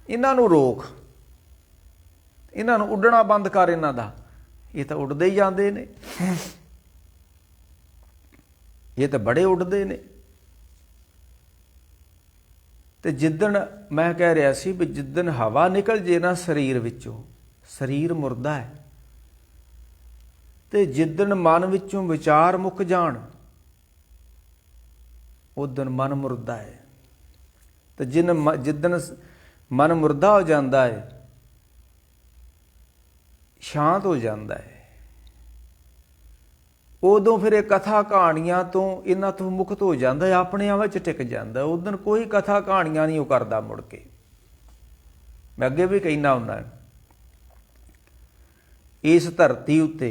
ਇਹਨਾਂ ਨੂੰ ਰੋਕ, ਇਹਨਾਂ ਨੂੰ ਉੱਡਣਾ ਬੰਦ ਕਰ। ਇਹਨਾਂ ਦਾ ਇਹ ਤਾਂ ਉੱਡਦੇ ਹੀ ਜਾਂਦੇ ਨੇ, ਇਹ ਤਾਂ ਬੜੇ ਉੱਡਦੇ ਨੇ। ਤੇ ਜਿੱਦਣ ਮੈਂ ਕਹਿ ਰਿਹਾ ਸੀ ਵੀ ਜਿੱਦਣ ਹਵਾ ਨਿਕਲ ਜੇ ਨਾ ਸਰੀਰ ਵਿੱਚੋਂ, ਸਰੀਰ ਮੁਰਦਾ ਹੈ। ਤੇ ਜਿੱਦਣ ਮਨ ਵਿੱਚੋਂ ਵਿਚਾਰ ਮੁੱਕ ਜਾਣ, ਉਦਣ ਮਨ ਮੁਰਦਾ ਹੈ। ਤੇ ਜਿੱਦਣ ਮਨ ਮੁਰਦਾ ਹੋ ਜਾਂਦਾ ਹੈ, ਸ਼ਾਂਤ ਹੋ ਜਾਂਦਾ ਹੈ, ਉਦੋਂ ਫਿਰ ਇਹ ਕਥਾ ਕਹਾਣੀਆਂ ਤੋਂ, ਇਹਨਾਂ ਤੋਂ ਮੁਕਤ ਹੋ ਜਾਂਦਾ ਹੈ, ਆਪਣੇ ਆਪ ਵਿੱਚ ਟਿਕ ਜਾਂਦਾ। ਉਦਣ ਕੋਈ ਕਥਾ ਕਹਾਣੀਆਂ ਨਹੀਂ ਉਹ ਕਰਦਾ ਮੁੜ ਕੇ। ਮੈਂ ਅੱਗੇ ਵੀ ਕਹਿਣਾ ਹੁੰਦਾ, ਇਸ ਧਰਤੀ ਉੱਤੇ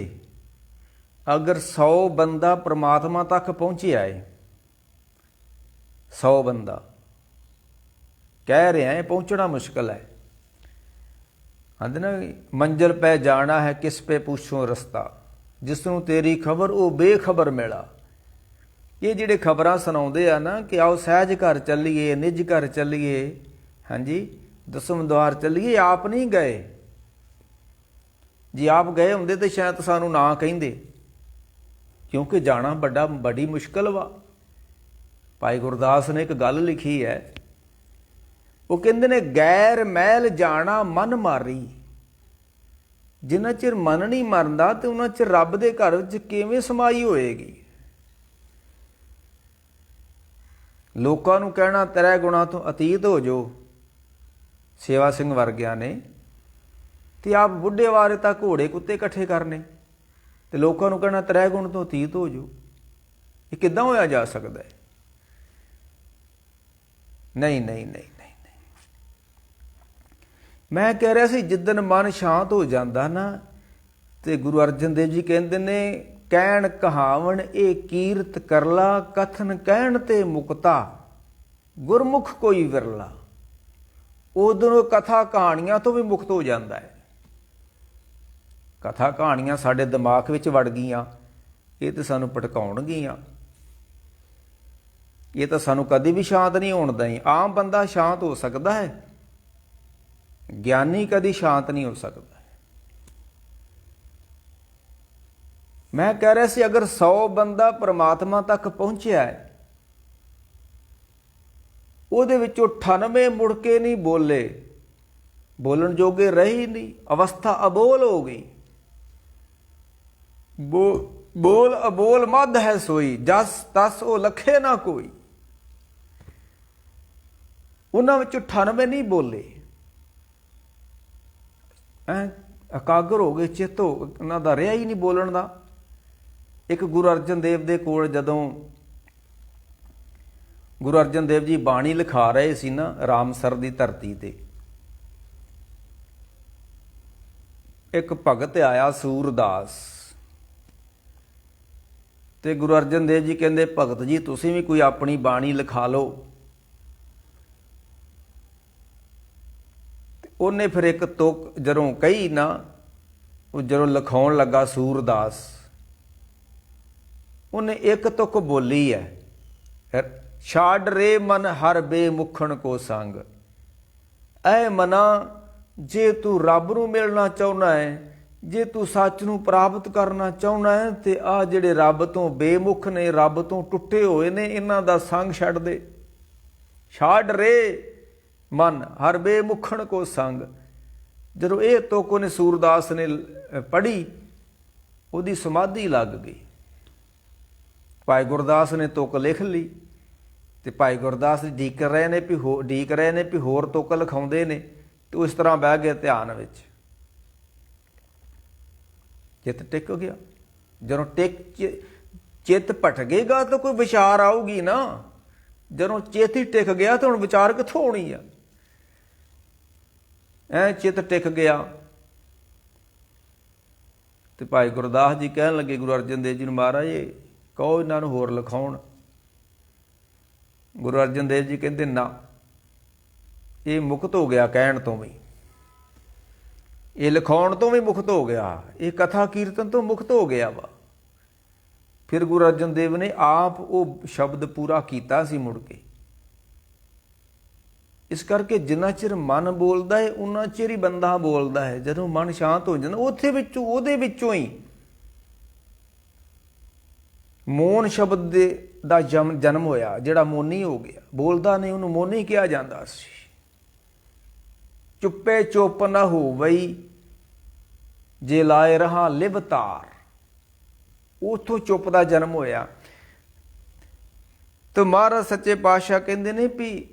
ਅਗਰ 100 ਬੰਦਾ ਪ੍ਰਮਾਤਮਾ ਤੱਕ ਪਹੁੰਚਿਆ ਹੈ, 100 ਬੰਦਾ ਕਹਿ ਰਿਹਾ ਹੈ ਪਹੁੰਚਣਾ ਮੁਸ਼ਕਿਲ ਹੈ। ਆਂਦੇ ਨਾ ਮੰਜ਼ਿਲ ਪੈ ਜਾਣਾ ਹੈ ਕਿਸ ਪੇ ਪੁੱਛੋ ਰਸਤਾ, ਜਿਸ ਨੂੰ ਤੇਰੀ ਖਬਰ ਉਹ ਬੇਖਬਰ ਮਿਲਾ। ਇਹ ਜਿਹੜੇ ਖਬਰਾਂ ਸੁਣਾਉਂਦੇ ਆ ਨਾ ਕਿ ਆਓ ਸਹਿਜ ਘਰ ਚੱਲੀਏ, ਨਿੱਜ ਘਰ ਚੱਲੀਏ, ਹਾਂਜੀ ਦਸਮ ਦੁਆਰ ਚੱਲੀਏ, ਆਪ ਨਹੀਂ ਗਏ। ਜੇ ਆਪ ਗਏ ਹੁੰਦੇ ਤਾਂ ਸ਼ਾਇਦ ਸਾਨੂੰ ਨਾ ਕਹਿੰਦੇ, ਕਿਉਂਕਿ ਜਾਣਾ ਬੜੀ ਮੁਸ਼ਕਲ ਵਾ। ਭਾਈ ਗੁਰਦਾਸ ਨੇ ਇੱਕ ਗੱਲ ਲਿਖੀ ਹੈ, ਉਹ ਕਹਿੰਦੇ ਨੇ ਗੈਰ ਮਹਿਲ ਜਾਣਾ ਮਨ ਮਾਰੀ। ਜਿੰਨਾ ਚਿਰ ਮਨ ਨਹੀਂ ਮਰਦਾ ਤੇ ਉਹਨਾਂ ਚਿਰ ਰੱਬ ਦੇ ਘਰ ਵਿੱਚ ਕਿਵੇਂ ਸਮਾਈ ਹੋਏਗੀ। ਲੋਕਾਂ ਨੂੰ ਕਹਿਣਾ ਤੇਰੇ ਗੁਣਾ ਤੋਂ ਅਤੀਤ ਹੋ ਜਾਓ, ਸੇਵਾ ਸਿੰਘ ਵਰਗਿਆਂ ਨੇ, ਤੇ ਆਪ ਬੁੱਢੇ ਵਾਰੇ ਤਾਂ ਘੋੜੇ ਕੁੱਤੇ ਇਕੱਠੇ ਕਰਨੇ ਤੇ ਲੋਕਾਂ ਨੂੰ ਕਹਿਣਾ ਤੇਰੇ ਗੁਣ ਤੋਂ ਅਤੀਤ ਹੋ ਜਾਓ। ਇਹ ਕਿੱਦਾਂ ਹੋਇਆ ਜਾ ਸਕਦਾ ਹੈ? ਨਹੀਂ ਨਹੀਂ ਨਹੀਂ। ਮੈਂ ਕਹਿ ਰਿਹਾ ਸੀ ਜਿੱਦਣ ਮਨ ਸ਼ਾਂਤ ਹੋ ਜਾਂਦਾ ਨਾ, ਤੇ ਗੁਰੂ ਅਰਜਨ ਦੇਵ ਜੀ ਕਹਿੰਦੇ ਨੇ ਕਹਿਣ ਕਹਾਵਣ ਇਹ ਕੀਰਤ ਕਰਲਾ, ਕਥਨ ਕਹਿਣ ਤੇ ਮੁਕਤਾ, ਗੁਰਮੁਖ ਕੋਈ ਵਿਰਲਾ। ਉਦੋਂ ਕਥਾ ਕਹਾਣੀਆਂ ਤੋਂ ਵੀ ਮੁਕਤ ਹੋ ਜਾਂਦਾ ਹੈ। ਕਥਾ ਕਹਾਣੀਆਂ ਸਾਡੇ ਦਿਮਾਗ ਵਿੱਚ ਵੜ ਗਈਆਂ, ਇਹ ਤਾਂ ਸਾਨੂੰ ਭਟਕਾਉਣਗੀਆਂ, ਇਹ ਤਾਂ ਸਾਨੂੰ ਕਦੇ ਵੀ ਸ਼ਾਂਤ ਨਹੀਂ ਹੋਣ ਦੇਣੀ। ਆਮ ਬੰਦਾ ਸ਼ਾਂਤ ਹੋ ਸਕਦਾ ਹੈ, ਗਿਆਨੀ ਕਦੀ ਸ਼ਾਂਤ ਨਹੀਂ ਹੋ ਸਕਦਾ। ਮੈਂ ਕਹਿ ਰਿਹਾ ਸੀ ਅਗਰ 100 ਬੰਦਾ ਪ੍ਰਮਾਤਮਾ ਤੱਕ ਪਹੁੰਚਿਆ ਹੈ, ਉਹਦੇ ਵਿੱਚੋਂ 98 ਮੁੜ ਕੇ ਨਹੀਂ ਬੋਲੇ, ਬੋਲਣ ਜੋਗੇ ਰਹੇ ਹੀ ਨਹੀਂ, ਅਵਸਥਾ ਅਬੋਲ ਹੋ ਗਈ। ਬੋਲ ਅਬੋਲ ਮੱਧ ਹੈ ਸੋਈ, ਜਸ ਤਸ ਉਹ ਲਖੇ ਨਾ ਕੋਈ। ਉਹਨਾਂ ਵਿੱਚੋਂ 98 ਨਹੀਂ ਬੋਲੇ, ਇਕਾਗਰ ਹੋ ਗਏ, ਚਿੱਤ ਹੋ ਉਹਨਾਂ ਦਾ ਰਿਹਾ ਹੀ ਨਹੀਂ ਬੋਲਣ ਦਾ। ਇੱਕ ਗੁਰੂ ਅਰਜਨ ਦੇਵ ਦੇ ਕੋਲ ਜਦੋਂ ਗੁਰੂ ਅਰਜਨ ਦੇਵ ਜੀ ਬਾਣੀ ਲਿਖਾ ਰਹੇ ਸੀ ਨਾ ਰਾਮਸਰ ਦੀ ਧਰਤੀ ਤੇ, ਇੱਕ ਭਗਤ ਆਇਆ ਸੂਰਦਾਸ, ਤੇ ਗੁਰੂ ਅਰਜਨ ਦੇਵ ਜੀ ਕਹਿੰਦੇ ਭਗਤ ਜੀ ਤੁਸੀਂ ਵੀ ਕੋਈ ਆਪਣੀ ਬਾਣੀ ਲਿਖਾ ਲਓ। ਉਹਨੇ ਫਿਰ ਇੱਕ ਤੁਕ ਜਦੋਂ ਕਹੀ ਨਾ, ਉਹ ਜਦੋਂ ਲਿਖਾਉਣ ਲੱਗਾ ਸੂਰਦਾਸ, ਉਹਨੇ ਇੱਕ ਤੁਕ ਬੋਲੀ ਹੈ, ਛਾੜ ਰੇ ਮਨ ਹਰ ਬੇਮੁਖਣ ਕੋ ਸੰਗ। ਐ ਮਨਾ, ਜੇ ਤੂੰ ਰੱਬ ਨੂੰ ਮਿਲਣਾ ਚਾਹੁੰਦਾ ਹੈ, ਜੇ ਤੂੰ ਸੱਚ ਨੂੰ ਪ੍ਰਾਪਤ ਕਰਨਾ ਚਾਹੁੰਦਾ ਹੈ, ਤੇ ਆਹ ਜਿਹੜੇ ਰੱਬ ਤੋਂ ਬੇਮੁਖ ਨੇ, ਰੱਬ ਤੋਂ ਟੁੱਟੇ ਹੋਏ ਨੇ, ਇਹਨਾਂ ਦਾ ਸੰਗ ਛੱਡ ਦੇ। ਛਾੜ ਰੇ ਮਨ ਹਰ ਬੇਮੁਖਣ ਕੋ ਸੰਗ। ਜਦੋਂ ਇਹ ਤੁਕ ਉਹਨੇ ਸੂਰਦਾਸ ਨੇ ਪੜ੍ਹੀ, ਉਹਦੀ ਸਮਾਧੀ ਲੱਗ ਗਈ। ਭਾਈ ਗੁਰਦਾਸ ਨੇ ਤੁਕ ਲਿਖ ਲਈ, ਤੇ ਭਾਈ ਗੁਰਦਾਸ ਡੀਕ ਰਹੇ ਨੇ ਵੀ ਹੋਰ ਤੁਕ ਲਿਖਾਉਂਦੇ ਨੇ, ਤੇ ਇਸ ਤਰ੍ਹਾਂ ਬਹਿ ਗਏ ਧਿਆਨ ਵਿੱਚ। ਚਿੱਤ ਟਿਕ ਗਿਆ। ਜਦੋਂ ਚਿੱਤ ਭਟਕੇਗਾ ਤਾਂ ਕੋਈ ਵਿਚਾਰ ਆਊਗੀ ਨਾ। ਜਦੋਂ ਚਿੱਤ ਹੀ ਟਿਕ ਗਿਆ ਤਾਂ ਹੁਣ ਵਿਚਾਰ ਕਿੱਥੋਂ ਆਉਣੀ ਆ। ਚਿੱਤ ਟਿਕ ਗਿਆ ਤੇ ਭਾਈ ਗੁਰਦਾਸ ਜੀ ਕਹਿਣ ਲੱਗੇ ਗੁਰੂ ਅਰਜਨ ਦੇਵ ਜੀ ਨੂੰ, ਮਹਾਰਾਜ ਕਹੋ ਇਹਨਾਂ ਨੂੰ ਹੋਰ ਲਿਖਾਉਣ। ਗੁਰੂ ਅਰਜਨ ਦੇਵ ਜੀ ਕਹਿੰਦੇ ਨਾ, ਇਹ ਮੁਕਤ ਹੋ ਗਿਆ ਕਹਿਣ ਤੋਂ ਵੀ, ਇਹ ਲਿਖਾਉਣ ਤੋਂ ਵੀ ਮੁਕਤ ਹੋ ਗਿਆ, ਇਹ ਕਥਾ ਕੀਰਤਨ ਤੋਂ ਮੁਕਤ ਹੋ ਗਿਆ ਵਾ। ਫਿਰ ਗੁਰੂ ਅਰਜਨ ਦੇਵ ਨੇ ਆਪ ਉਹ ਸ਼ਬਦ ਪੂਰਾ ਕੀਤਾ ਸੀ ਮੁੜ ਕੇ। ਇਸ ਕਰਕੇ ਜਿੰਨਾ ਚਿਰ ਮਨ ਬੋਲਦਾ ਹੈ ਉਨਾ ਚਿਰ ਹੀ ਬੰਦਾ ਬੋਲਦਾ ਹੈ। ਜਦੋਂ ਮਨ ਸ਼ਾਂਤ ਹੋ ਜਾਂਦਾ ਉਹਦੇ ਵਿੱਚੋਂ ਹੀ ਮੋਨ ਸ਼ਬਦ ਦਾ ਜਨਮ ਹੋਇਆ। ਜਿਹੜਾ ਮੋਨੀ ਹੋ ਗਿਆ, ਬੋਲਦਾ ਨਹੀਂ, ਉਹਨੂੰ ਮੋਨੀ ਕਿਹਾ ਜਾਂਦਾ ਸੀ। ਚੁੱਪੇ ਚੁੱਪ ਨਾ ਹੋਵਈ, ਜੇ ਲਾਏ ਰਹਾ ਲਿਵਤਾਰ। ਉੱਥੋਂ ਚੁੱਪ ਦਾ ਜਨਮ ਹੋਇਆ। ਤੇ ਮਹਾਰਾਜ ਸੱਚੇ ਪਾਤਸ਼ਾਹ ਕਹਿੰਦੇ ਨੇ ਵੀ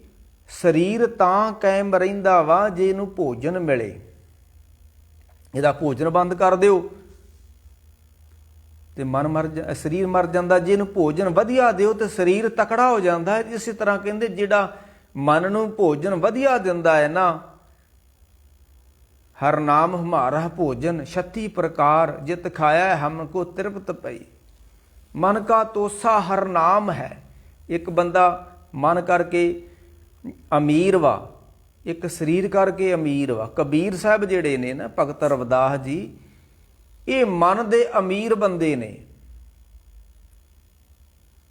ਸਰੀਰ ਤਾਂ ਕਾਇਮ ਰਹਿੰਦਾ ਵਾ ਜੇ ਇਹਨੂੰ ਭੋਜਨ ਮਿਲੇ। ਇਹਦਾ ਭੋਜਨ ਬੰਦ ਕਰ ਦਿਓ ਤੇ ਸਰੀਰ ਮਰ ਜਾਂਦਾ। ਜੇ ਇਹਨੂੰ ਭੋਜਨ ਵਧੀਆ ਦਿਓ ਤੇ ਸਰੀਰ ਤਕੜਾ ਹੋ ਜਾਂਦਾ ਹੈ। ਇਸੇ ਤਰ੍ਹਾਂ ਕਹਿੰਦੇ ਜਿਹੜਾ ਮਨ ਨੂੰ ਭੋਜਨ ਵਧੀਆ ਦਿੰਦਾ ਹੈ ਨਾ, ਹਰ ਨਾਮ ਹਮਾਰਾ ਭੋਜਨ 36 ਪ੍ਰਕਾਰ ਜਿਤ ਖਾਇਆ ਹਮਕੋ ਤ੍ਰਿਪਤ ਪਈ। ਮਨ ਕਾ ਤੋਸਾ ਹਰ ਨਾਮ ਹੈ। ਇੱਕ ਬੰਦਾ ਮਨ ਕਰਕੇ ਅਮੀਰ ਵਾ, ਇੱਕ ਸਰੀਰ ਕਰਕੇ ਅਮੀਰ ਵਾ। ਕਬੀਰ ਸਾਹਿਬ ਜਿਹੜੇ ਨੇ ਨਾ, ਭਗਤ ਰਵਿਦਾਸ ਜੀ, ਇਹ ਮਨ ਦੇ ਅਮੀਰ ਬੰਦੇ ਨੇ।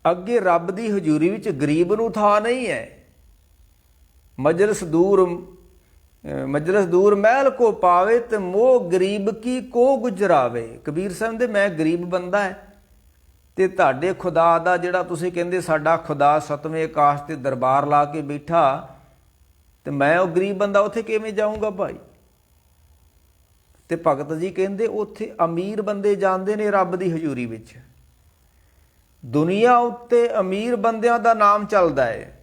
ਅੱਗੇ ਰੱਬ ਦੀ ਹਜ਼ੂਰੀ ਵਿੱਚ ਗਰੀਬ ਨੂੰ ਥਾਂ ਨਹੀਂ ਹੈ। ਮਜਲਿਸ ਦੂਰ ਮਹਿਲ ਕੋ ਪਾਵੇ, ਤੇ ਮੋਹ ਗਰੀਬ ਕੀ ਕੋ ਗੁਜਰਾਵੇ। ਕਬੀਰ ਸਾਹਿਬ ਦੇ ਮੈਂ ਗਰੀਬ ਬੰਦਾ ਹੈ, ਤੇ ਤੁਹਾਡੇ ਖੁਦਾ ਦਾ ਜਿਹੜਾ ਤੁਸੀਂ ਕਹਿੰਦੇ ਸਾਡਾ ਖੁਦਾ 7ਵੇਂ ਆਕਾਸ਼ ਤੇ ਦਰਬਾਰ ਲਾ ਕੇ ਬੈਠਾ, ਤੇ ਮੈਂ ਉਹ ਗਰੀਬ ਬੰਦਾ ਉੱਥੇ ਕਿਵੇਂ ਜਾਊਂਗਾ ਭਾਈ। ਤੇ ਭਗਤ ਜੀ ਕਹਿੰਦੇ ਉੱਥੇ ਅਮੀਰ ਬੰਦੇ ਜਾਂਦੇ ਨੇ ਰੱਬ ਦੀ ਹਜ਼ੂਰੀ ਵਿੱਚ। ਦੁਨੀਆ ਉੱਤੇ ਅਮੀਰ ਬੰਦਿਆਂ ਦਾ ਨਾਮ ਚੱਲਦਾ ਹੈ,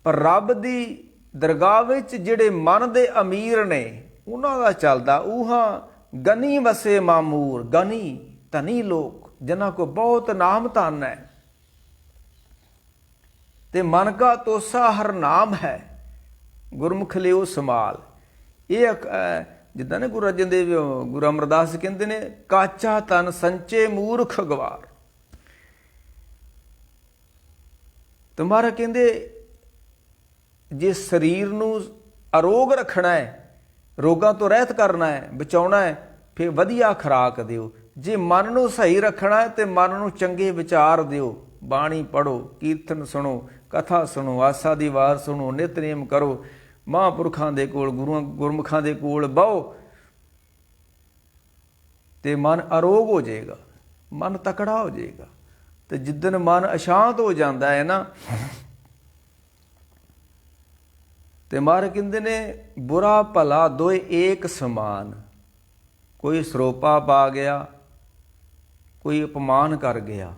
ਪਰ ਰੱਬ ਦੀ ਦਰਗਾਹ ਵਿੱਚ ਜਿਹੜੇ ਮਨ ਦੇ ਅਮੀਰ ਨੇ ਉਹਨਾਂ ਦਾ ਚੱਲਦਾ। ਉਹਾਂ ਗਨੀ ਵਸੇ ਮਾਮੂਰ, ਗਨੀ ਧਨੀ ਲੋਕ ਜਿਨ੍ਹਾਂ ਕੋ ਬਹੁਤ ਨਾਮ ਧਨ ਹੈ। ਤੇ ਮਨ ਕਾ ਤੋਸਾ ਹਰ ਨਾਮ ਹੈ, ਗੁਰਮੁਖ ਲਿਓ ਸਮਾਲ। ਇਹ ਜਿੱਦਾਂ ਨੇ ਗੁਰੂ ਅਰਜਨ ਦੇਵ ਗੁਰੂ ਅਮਰਦਾਸ ਕਹਿੰਦੇ ਨੇ, ਕਾਚਾ ਤਨ ਸੰਚੇ ਮੂਰਖ ਗਵਾਰ। ਤੁਮਾਰਾ ਕਹਿੰਦੇ ਜੇ ਸਰੀਰ ਨੂੰ ਅਰੋਗ ਰੱਖਣਾ ਹੈ, ਰੋਗਾਂ ਤੋਂ ਰਹਿਤ ਕਰਨਾ ਹੈ, ਬਚਾਉਣਾ ਹੈ, ਫਿਰ ਵਧੀਆ ਖੁਰਾਕ ਦਿਓ। ਜੇ ਮਨ ਨੂੰ ਸਹੀ ਰੱਖਣਾ ਹੈ ਤੇ ਮਨ ਨੂੰ ਚੰਗੇ ਵਿਚਾਰ ਦਿਓ। ਬਾਣੀ ਪੜ੍ਹੋ, ਕੀਰਤਨ ਸੁਣੋ, ਕਥਾ ਸੁਣੋ, ਆਸਾ ਦੀ ਵਾਰ ਸੁਣੋ, ਨਿਤਨੇਮ ਕਰੋ, ਮਹਾਂਪੁਰਖਾਂ ਦੇ ਕੋਲ ਗੁਰਮੁਖਾਂ ਦੇ ਕੋਲ ਬਹੋ। ਤੇ ਮਨ ਅਰੋਗ ਹੋ ਜਾਏਗਾ, ਮਨ ਤਕੜਾ ਹੋ ਜਾਏਗਾ। ਤੇ ਜਿੱਦਣ ਮਨ ਅਸ਼ਾਂਤ ਹੋ ਜਾਂਦਾ ਹੈ ਨਾ, ਤੇ ਮਹਾਰਾਜ ਕਹਿੰਦੇ ਨੇ ਬੁਰਾ ਭਲਾ ਦੋਏ ਏਕ ਸਮਾਨ। ਕੋਈ ਸਰੋਪਾ ਪਾ ਗਿਆ, ਕੋਈ ਅਪਮਾਨ ਕਰ ਗਿਆ।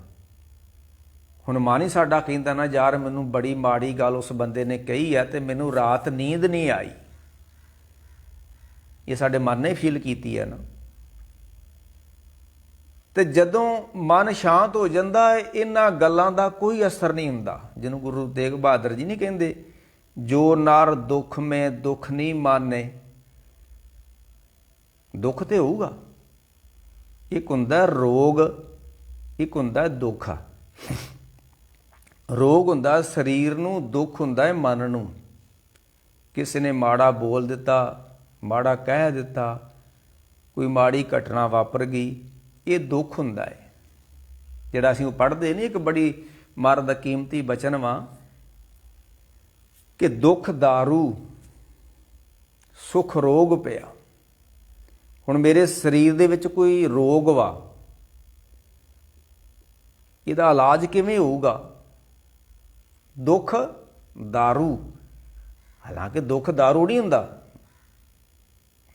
ਹੁਣ ਮਨ ਹੀ ਸਾਡਾ ਕਹਿੰਦਾ ਨਾ, ਯਾਰ ਮੈਨੂੰ ਬੜੀ ਮਾੜੀ ਗੱਲ ਉਸ ਬੰਦੇ ਨੇ ਕਹੀ ਹੈ ਤੇ ਮੈਨੂੰ ਰਾਤ ਨੀਂਦ ਨਹੀਂ ਆਈ। ਇਹ ਸਾਡੇ ਮਨ ਨੇ ਫੀਲ ਕੀਤੀ ਹੈ ਨਾ। ਤੇ ਜਦੋਂ ਮਨ ਸ਼ਾਂਤ ਹੋ ਜਾਂਦਾ ਹੈ, ਇਹਨਾਂ ਗੱਲਾਂ ਦਾ ਕੋਈ ਅਸਰ ਨਹੀਂ ਹੁੰਦਾ। ਜਿਹਨੂੰ ਗੁਰੂ ਤੇਗ ਬਹਾਦਰ ਜੀ ਨਹੀਂ ਕਹਿੰਦੇ, ਜੋ ਨਰ ਦੁੱਖ ਮੈਂ ਦੁੱਖ ਨਹੀਂ ਮਾਨੇ। ਦੁੱਖ ਤੇ ਹੋਊਗਾ, ਇੱਕ ਹੁੰਦਾ ਰੋਗ, ਇੱਕ ਹੁੰਦਾ ਦੁੱਖ। ਰੋਗ ਹੁੰਦਾ ਸਰੀਰ ਨੂੰ, ਦੁੱਖ ਹੁੰਦਾ ਹੈ ਮਨ ਨੂੰ। ਕਿਸੇ ਨੇ ਮਾੜਾ ਬੋਲ ਦਿੱਤਾ, ਮਾੜਾ ਕਹਿ ਦਿੱਤਾ, ਕੋਈ ਮਾੜੀ ਘਟਨਾ ਵਾਪਰ ਗਈ, ਇਹ ਦੁੱਖ ਹੁੰਦਾ ਹੈ। ਜਿਹੜਾ ਅਸੀਂ ਉਹ ਪੜ੍ਹਦੇ ਨਹੀਂ, ਇੱਕ ਬੜੀ ਮਹਾਰਾਜ ਦਾ ਕੀਮਤੀ ਬਚਨ ਵਾ ਕਿ ਦੁੱਖ ਦਾਰੂ ਸੁਖ ਰੋਗ ਪਿਆ। ਹੁਣ ਮੇਰੇ ਸਰੀਰ ਦੇ ਵਿੱਚ ਕੋਈ ਰੋਗ ਵਾ, ਇਹਦਾ ਇਲਾਜ ਕਿਵੇਂ ਹੋਊਗਾ? ਦੁੱਖ ਦਾਰੂ। ਹਾਲਾਂਕਿ ਦੁੱਖ ਦਾਰੂ ਨਹੀਂ ਹੁੰਦਾ,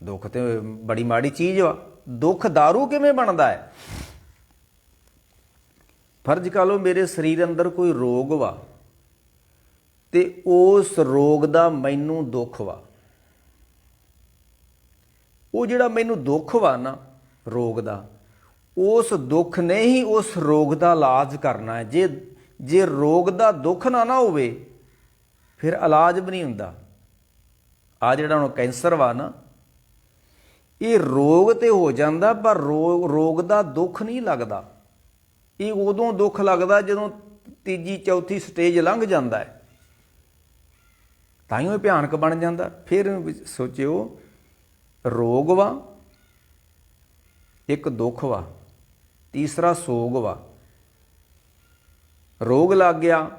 ਦੁੱਖ ਤੇ ਬੜੀ ਮਾੜੀ ਚੀਜ਼ ਵਾ। ਦੁੱਖ ਦਾਰੂ ਕਿਵੇਂ ਬਣਦਾ ਹੈ? ਫਰਜ਼ ਕਰ ਲਓ ਮੇਰੇ ਸਰੀਰ ਅੰਦਰ ਕੋਈ ਰੋਗ ਵਾ ਤੇ ਉਸ ਰੋਗ ਦਾ ਮੈਨੂੰ ਦੁੱਖ ਵਾ। ਉਹ ਜਿਹੜਾ ਮੈਨੂੰ ਦੁੱਖ ਵਾ ਨਾ ਰੋਗ ਦਾ, ਉਸ ਦੁੱਖ ਨੇ ਹੀ ਉਸ ਰੋਗ ਦਾ ਇਲਾਜ ਕਰਨਾ ਹੈ। ਜੇ ਰੋਗ ਦਾ ਦੁੱਖ ਨਾ ਹੋਵੇ ਫਿਰ ਇਲਾਜ ਵੀ ਨਹੀਂ ਹੁੰਦਾ। ਆ ਜਿਹੜਾ ਹੁਣ ਕੈਂਸਰ ਵਾ ਨਾ, ਇਹ ਰੋਗ ਤੇ ਹੋ ਜਾਂਦਾ ਪਰ ਰੋਗ ਦਾ ਦੁੱਖ ਨਹੀਂ ਲੱਗਦਾ। ਇਹ ਉਦੋਂ ਦੁੱਖ ਲੱਗਦਾ ਜਦੋਂ ਤੀਜੀ ਚੌਥੀ ਸਟੇਜ ਲੰਘ ਜਾਂਦਾ ਹੈ, ਤਾਂ ਹੀ ਉਹ ਭਿਆਨਕ ਬਣ ਜਾਂਦਾ। ਫਿਰ ਸੋਚਿਓ, ਰੋਗ ਵਾ, ਇੱਕ ਦੁੱਖ ਵਾ, ਤੀਸਰਾ ਸੋਗ ਵਾ। ਰੋਗ ਲੱਗ ਗਿਆ,